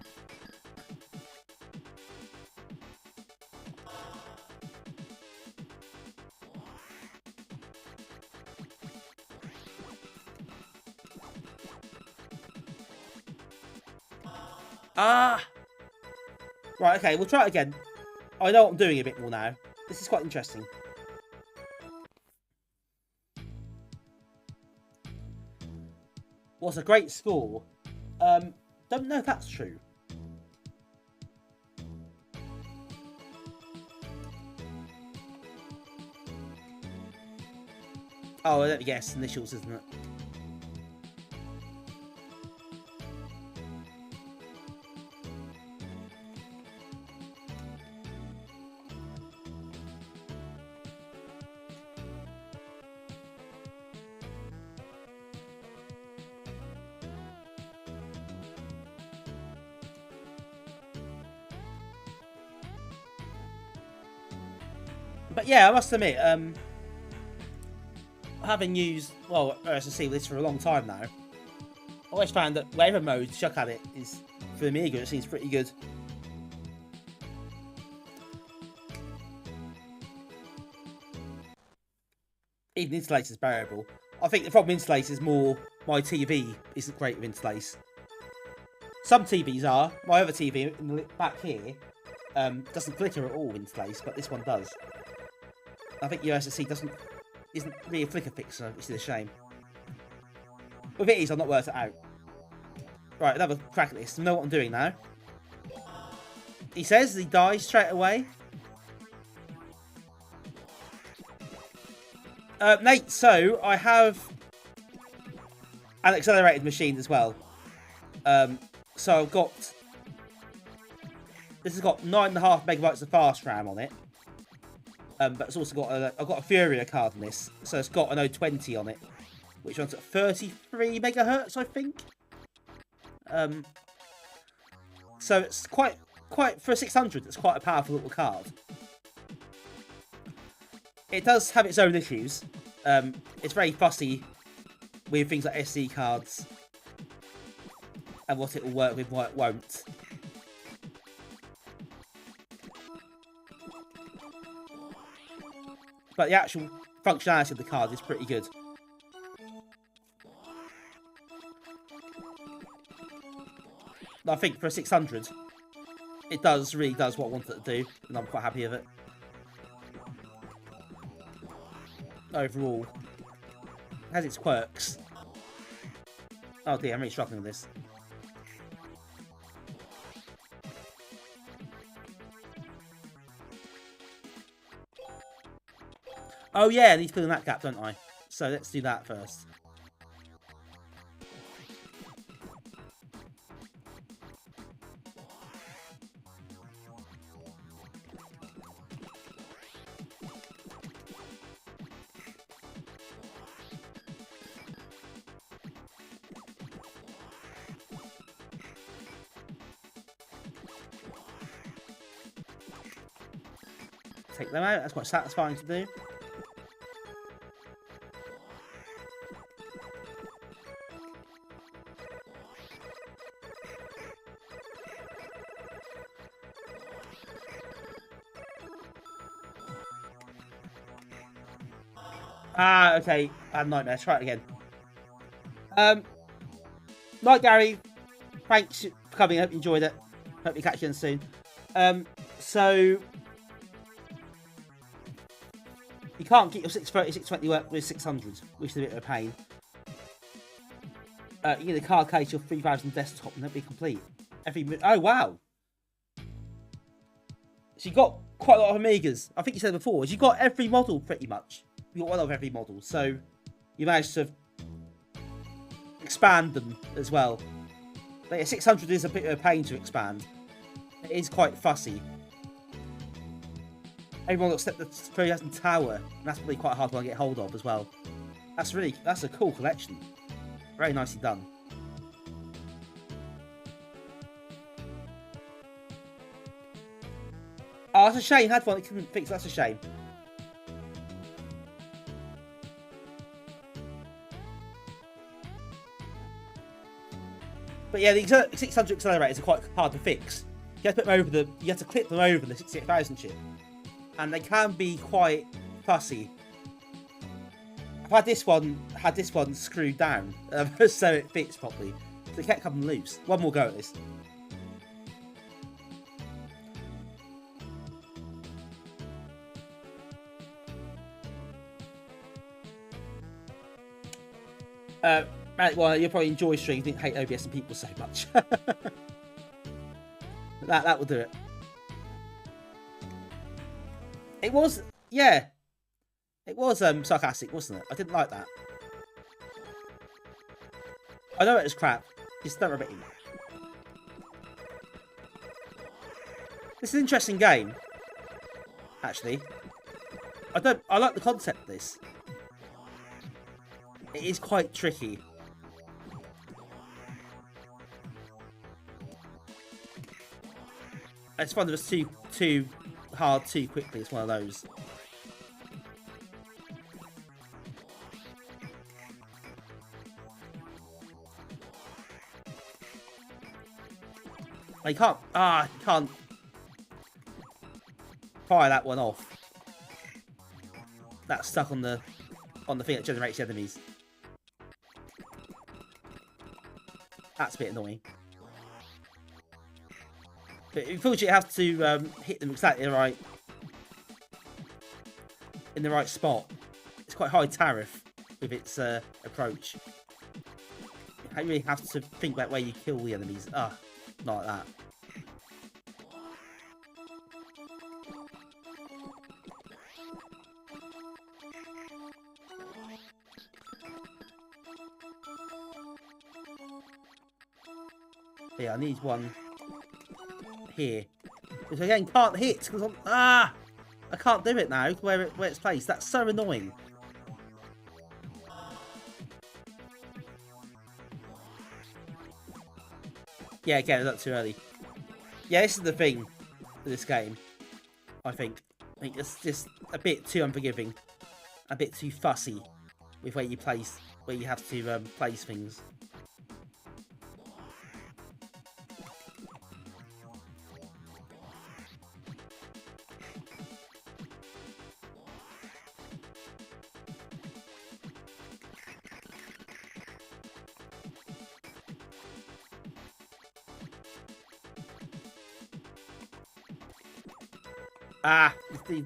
Ah! Right, okay, we'll try it again. I know what I'm doing a bit more now. This is quite interesting. Was a great score. Don't know if that's true. Oh, let me guess. Initials, isn't it? But yeah, I must admit, having used, well, OSC with this for a long time now, I always found that whatever mode chuck at it is, for the Amiga, it seems pretty good. Even Interlace is bearable. I think the problem with Interlace is more my TV isn't great with Interlace. Some TVs are. My other TV back here doesn't flicker at all with Interlace, but this one does. I think USSC isn't really a flicker fixer, which is a shame. If it is, I've not worked it out. Right, another crack at this. I know what I'm doing now. He says he dies straight away. Nate, so I have an accelerated machine as well. So I've got... This has got 9.5 megabytes of fast RAM on it. But it's also got I've got a Furia card in this. So it's got an 020 on it. Which runs at 33 megahertz, I think. So it's quite for a 600, it's quite a powerful little card. It does have its own issues. It's very fussy with things like SD cards and what it will work with, what it won't. But the actual functionality of the card is pretty good. I think for a 600, it really does what I wanted it to do, and I'm quite happy with it. Overall, it has its quirks. Oh dear, I'm really struggling with this. Oh yeah, I need to fill in that gap, don't I? So let's do that first. Take them out, that's quite satisfying to do. Ah, okay. I had a nightmare. Try it again. Night, Gary. Thanks for coming. I hope you enjoyed it. Hope you catch you soon. So you can't get your 630, 620 work with 600, which is a bit of a pain. You get a card case, your 3000 desktop, and that'll be complete. Oh wow! So you got quite a lot of Amigas. I think you said before. You got every model pretty much. You got one of every model, so you managed to expand them as well. But yeah, 600 is a bit of a pain to expand. It is quite fussy. Everyone except the 3000 Tower, and that's really quite hard to get hold of as well. That's a cool collection. Very nicely done. Oh, that's a shame. Had one, it couldn't fix. That's a shame. But yeah, the 600 accelerators are quite hard to fix. You have to put them over you have to clip them over the 68000 chip, and they can be quite fussy. I've had this one screwed down so it fits properly. So it kept coming loose. One more go at this. Well, you'll probably enjoy streams. You didn't hate OBS and people so much. that will do it. It was, yeah. It was sarcastic, wasn't it? I didn't like that. I know it was crap. Just don't rub it in. This is an interesting game. Actually, I like the concept of this. It is quite tricky. I just find it was too hard too quickly. It's one of those. You can't. You can't fire that one off. That's stuck on the thing that generates the enemies. That's a bit annoying. But unfortunately, you have to hit them exactly right in the right spot. It's quite high tariff with its approach. You really have to think about where you kill the enemies. Not like that. Yeah, I need one here. Which again can't hit because I can't do it now where it's placed. That's so annoying. Yeah, again, it's not too early. Yeah, this is the thing with this game. I think it's just a bit too unforgiving, a bit too fussy with where you have to place things.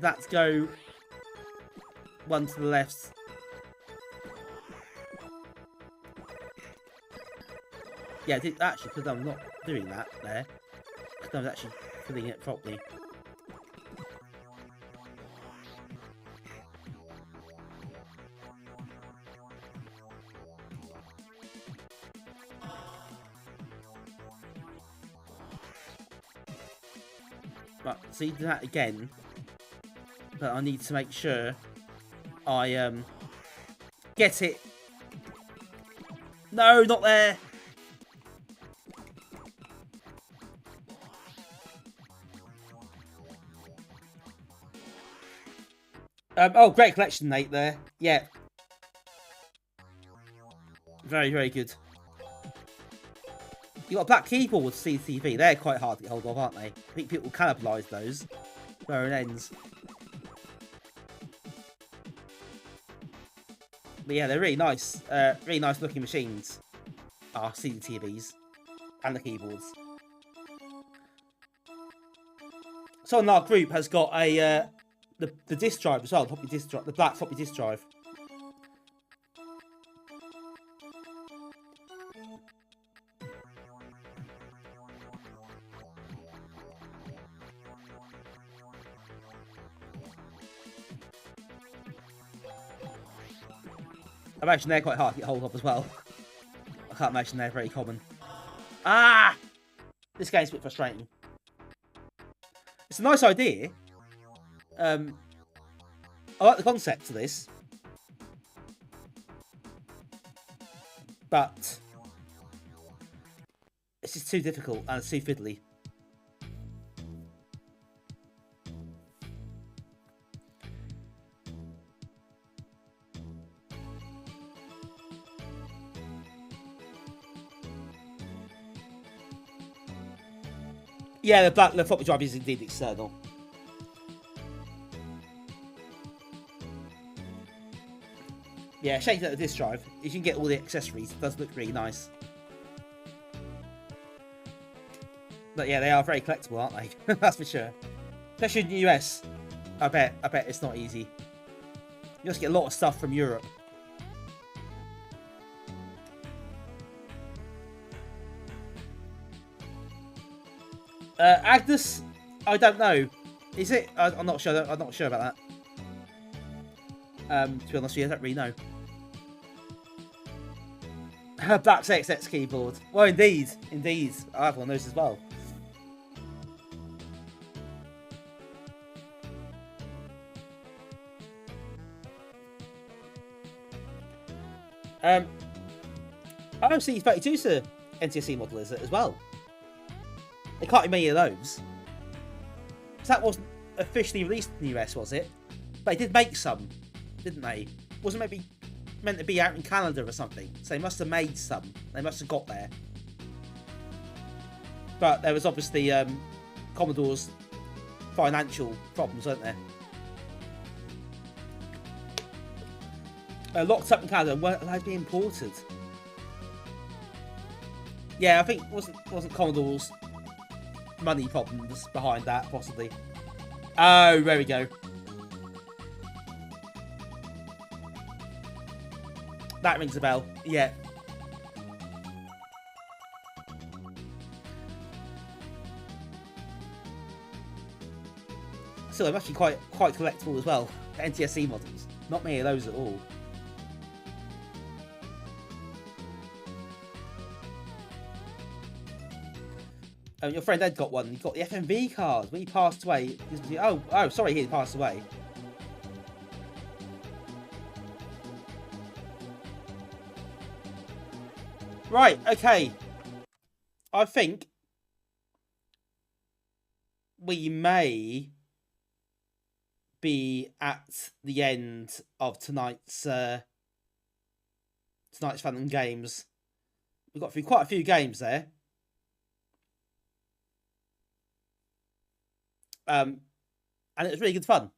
Let's go one to the left. Yeah, actually, because I'm not doing that there. Because I was actually filling it properly. Right, see that again. But I need to make sure I get it. No, not there. Oh, great collection, Nate, there. Yeah. Very, very good. You got a black keyboard with CCTV. They're quite hard to get hold of, aren't they? I think people cannibalise those where it ends. But yeah, they're really nice looking machines. Our CCTVs and the keyboards. Someone in our group has got a the disk drive as well, the black floppy disk drive. I imagine they're quite hard to get hold of as well. I can't imagine they're very common. This game's a bit frustrating. It's a nice idea. I like the concept of this. But it's just too difficult and it's too fiddly. Yeah, the floppy drive is indeed external. Yeah, shake that the disk drive. You can get all the accessories. It does look really nice. But yeah, they are very collectible, aren't they? That's for sure. Especially in the US. I bet it's not easy. You just get a lot of stuff from Europe. Agnes, I don't know. Is it? I'm not sure. I'm not sure about that. To be honest with you, I don't really know. Black XX keyboard. Well, indeed. I have one of those as well. I don't see 32's a NTSC model, is it, as well? There can't be many of those. So that wasn't officially released in the US, was it? But they did make some, didn't they? Wasn't maybe meant to be out in Canada or something? So they must have made some. They must have got there. but there was obviously Commodore's financial problems, weren't there? Locked up in Canada, weren't allowed to be imported. Yeah, I think wasn't Commodore's money problems behind that, possibly. Oh, there we go. That rings a bell. Yeah. So they're actually quite collectible as well. NTSC models. Not many of those at all. Your friend Ed got one. He got the FMV card when he passed away. Oh, sorry, he passed away. Right, okay. I think we may be at the end of tonight's fun and games. We've got through quite a few games there. And it was really good fun.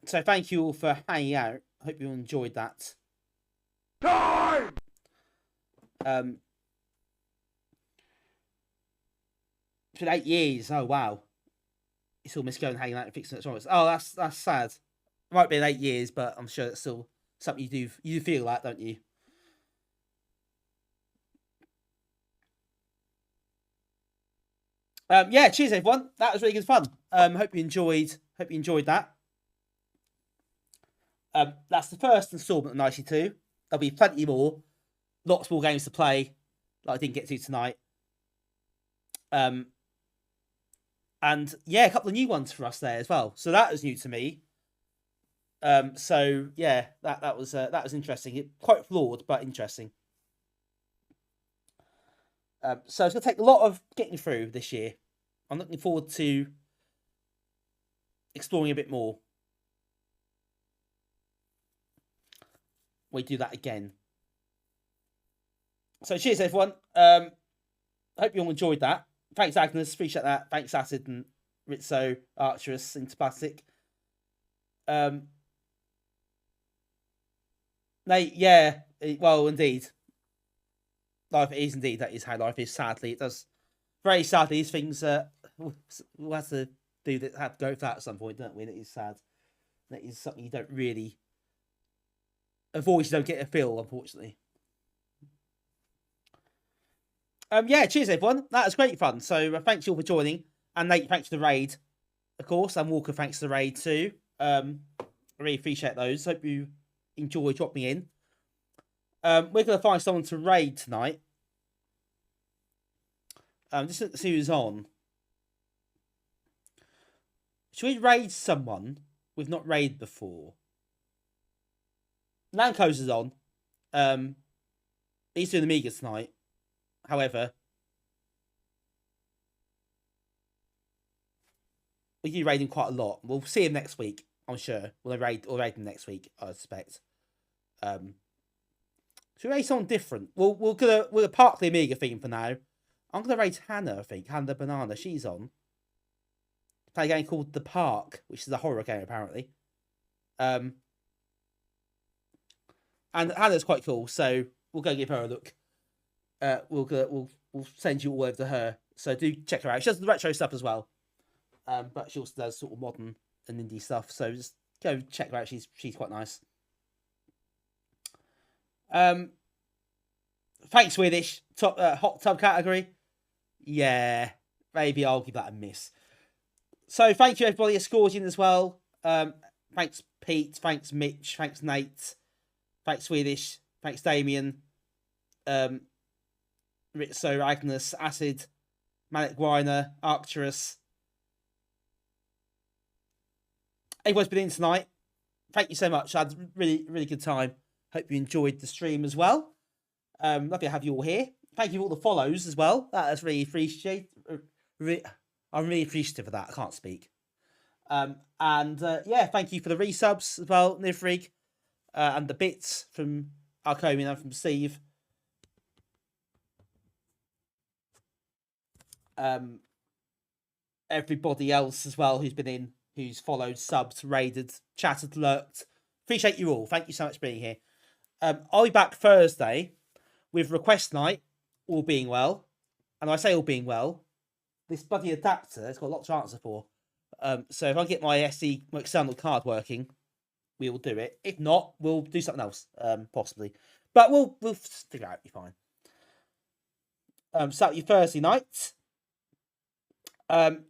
So thank you all for hanging out. I hope you enjoyed that. Time! It's been 8 years. Oh wow. You still miss going hanging out and fixing electronics. Oh, that's sad. It might be 8 years, but I'm sure it's still something you do feel that, don't you? Yeah, cheers everyone. That was really good fun. Hope you enjoyed that. That's the first installment of 92. There'll be plenty more. Lots more games to play that I didn't get to tonight. And yeah, a couple of new ones for us there as well. So that was new to me. So yeah, that was interesting. Quite flawed, but interesting. So it's going to take a lot of getting through this year. I'm looking forward to exploring a bit more. We do that again. So cheers, everyone. I hope you all enjoyed that. Thanks, Agnes. Appreciate that. Thanks, Acid and Rizzo, Archerus, Interplastic. Nate, yeah. Well, indeed. Life is indeed. That is how life is, sadly. It does. Very sadly, these things we'll have to do that, have to go for that at some point, don't we? And it is sad. That is something you don't really avoid, you don't get a feel, unfortunately. Yeah, cheers everyone. That was great fun. So thanks you all for joining. And Nate, thanks for the raid, of course. And Walker, thanks for the raid too. I really appreciate those. Hope you enjoy dropping in. We're going to find someone to raid tonight. Just to see who's on. Should we raid someone we've not raided before? Lanco's is on. He's doing Amiga tonight. However, we do raid him quite a lot. We'll see him next week, I'm sure. We'll raid him next week, I suspect. Should we raid someone different? We'll park the Amiga theme for now. I'm gonna raid Hannah, I think. Hannah the Banana, she's on. Play a game called The Park, which is a horror game apparently. And Hannah's quite cool, so we'll go give her a look. We'll send you all over to her. So do check her out. She does the retro stuff as well. But she also does sort of modern and indie stuff. So just go check her out. She's quite nice. Thanks, Swedish. Hot tub category. Yeah, maybe I'll give that a miss. So thank you everybody escorting as well. Thanks Pete. Thanks Mitch. Thanks Nate. Thanks Swedish. Thanks Damien. Rizzo, Agnes, Acid, Manic Weiner, Arcturus. Everyone's been in tonight. Thank you so much. I had a really, really good time. Hope you enjoyed the stream as well. Lovely to have you all here. Thank you for all the follows as well. That is really appreciated. I'm really appreciative of that. I can't speak. Yeah, thank you for the resubs as well, Nivrig, and the bits from Arcomian and from Steve. everybody else as well who's been in, who's followed, subbed, raided, chatted, lurked. Appreciate you all. Thank you so much for being here. I'll be back Thursday with request night, all being well. And I say all being well, this bloody adapter has got a lot to answer for. So if I get my external card working, we will do it. If not, we'll do something else, possibly. But we'll figure it out. It'll be fine. So your Thursday night.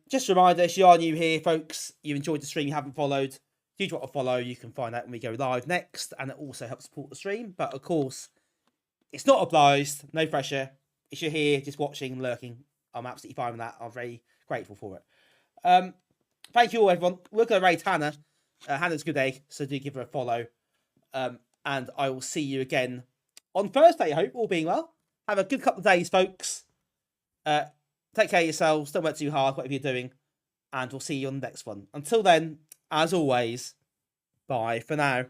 Just a reminder, if you are new here, folks, you enjoyed the stream, you haven't followed, if you want to follow, you can find out when we go live next, and it also helps support the stream. But of course, it's not obliged, no pressure. If you're here just watching, lurking, I'm absolutely fine with that. I'm very grateful for it. Thank you all, everyone. We're going to rate Hannah. Hannah's a good egg, so do give her a follow. And I will see you again on Thursday, I hope, all being well. Have a good couple of days, folks. Take care of yourselves. Don't work too hard, whatever you're doing. And we'll see you on the next one. Until then, as always, bye for now.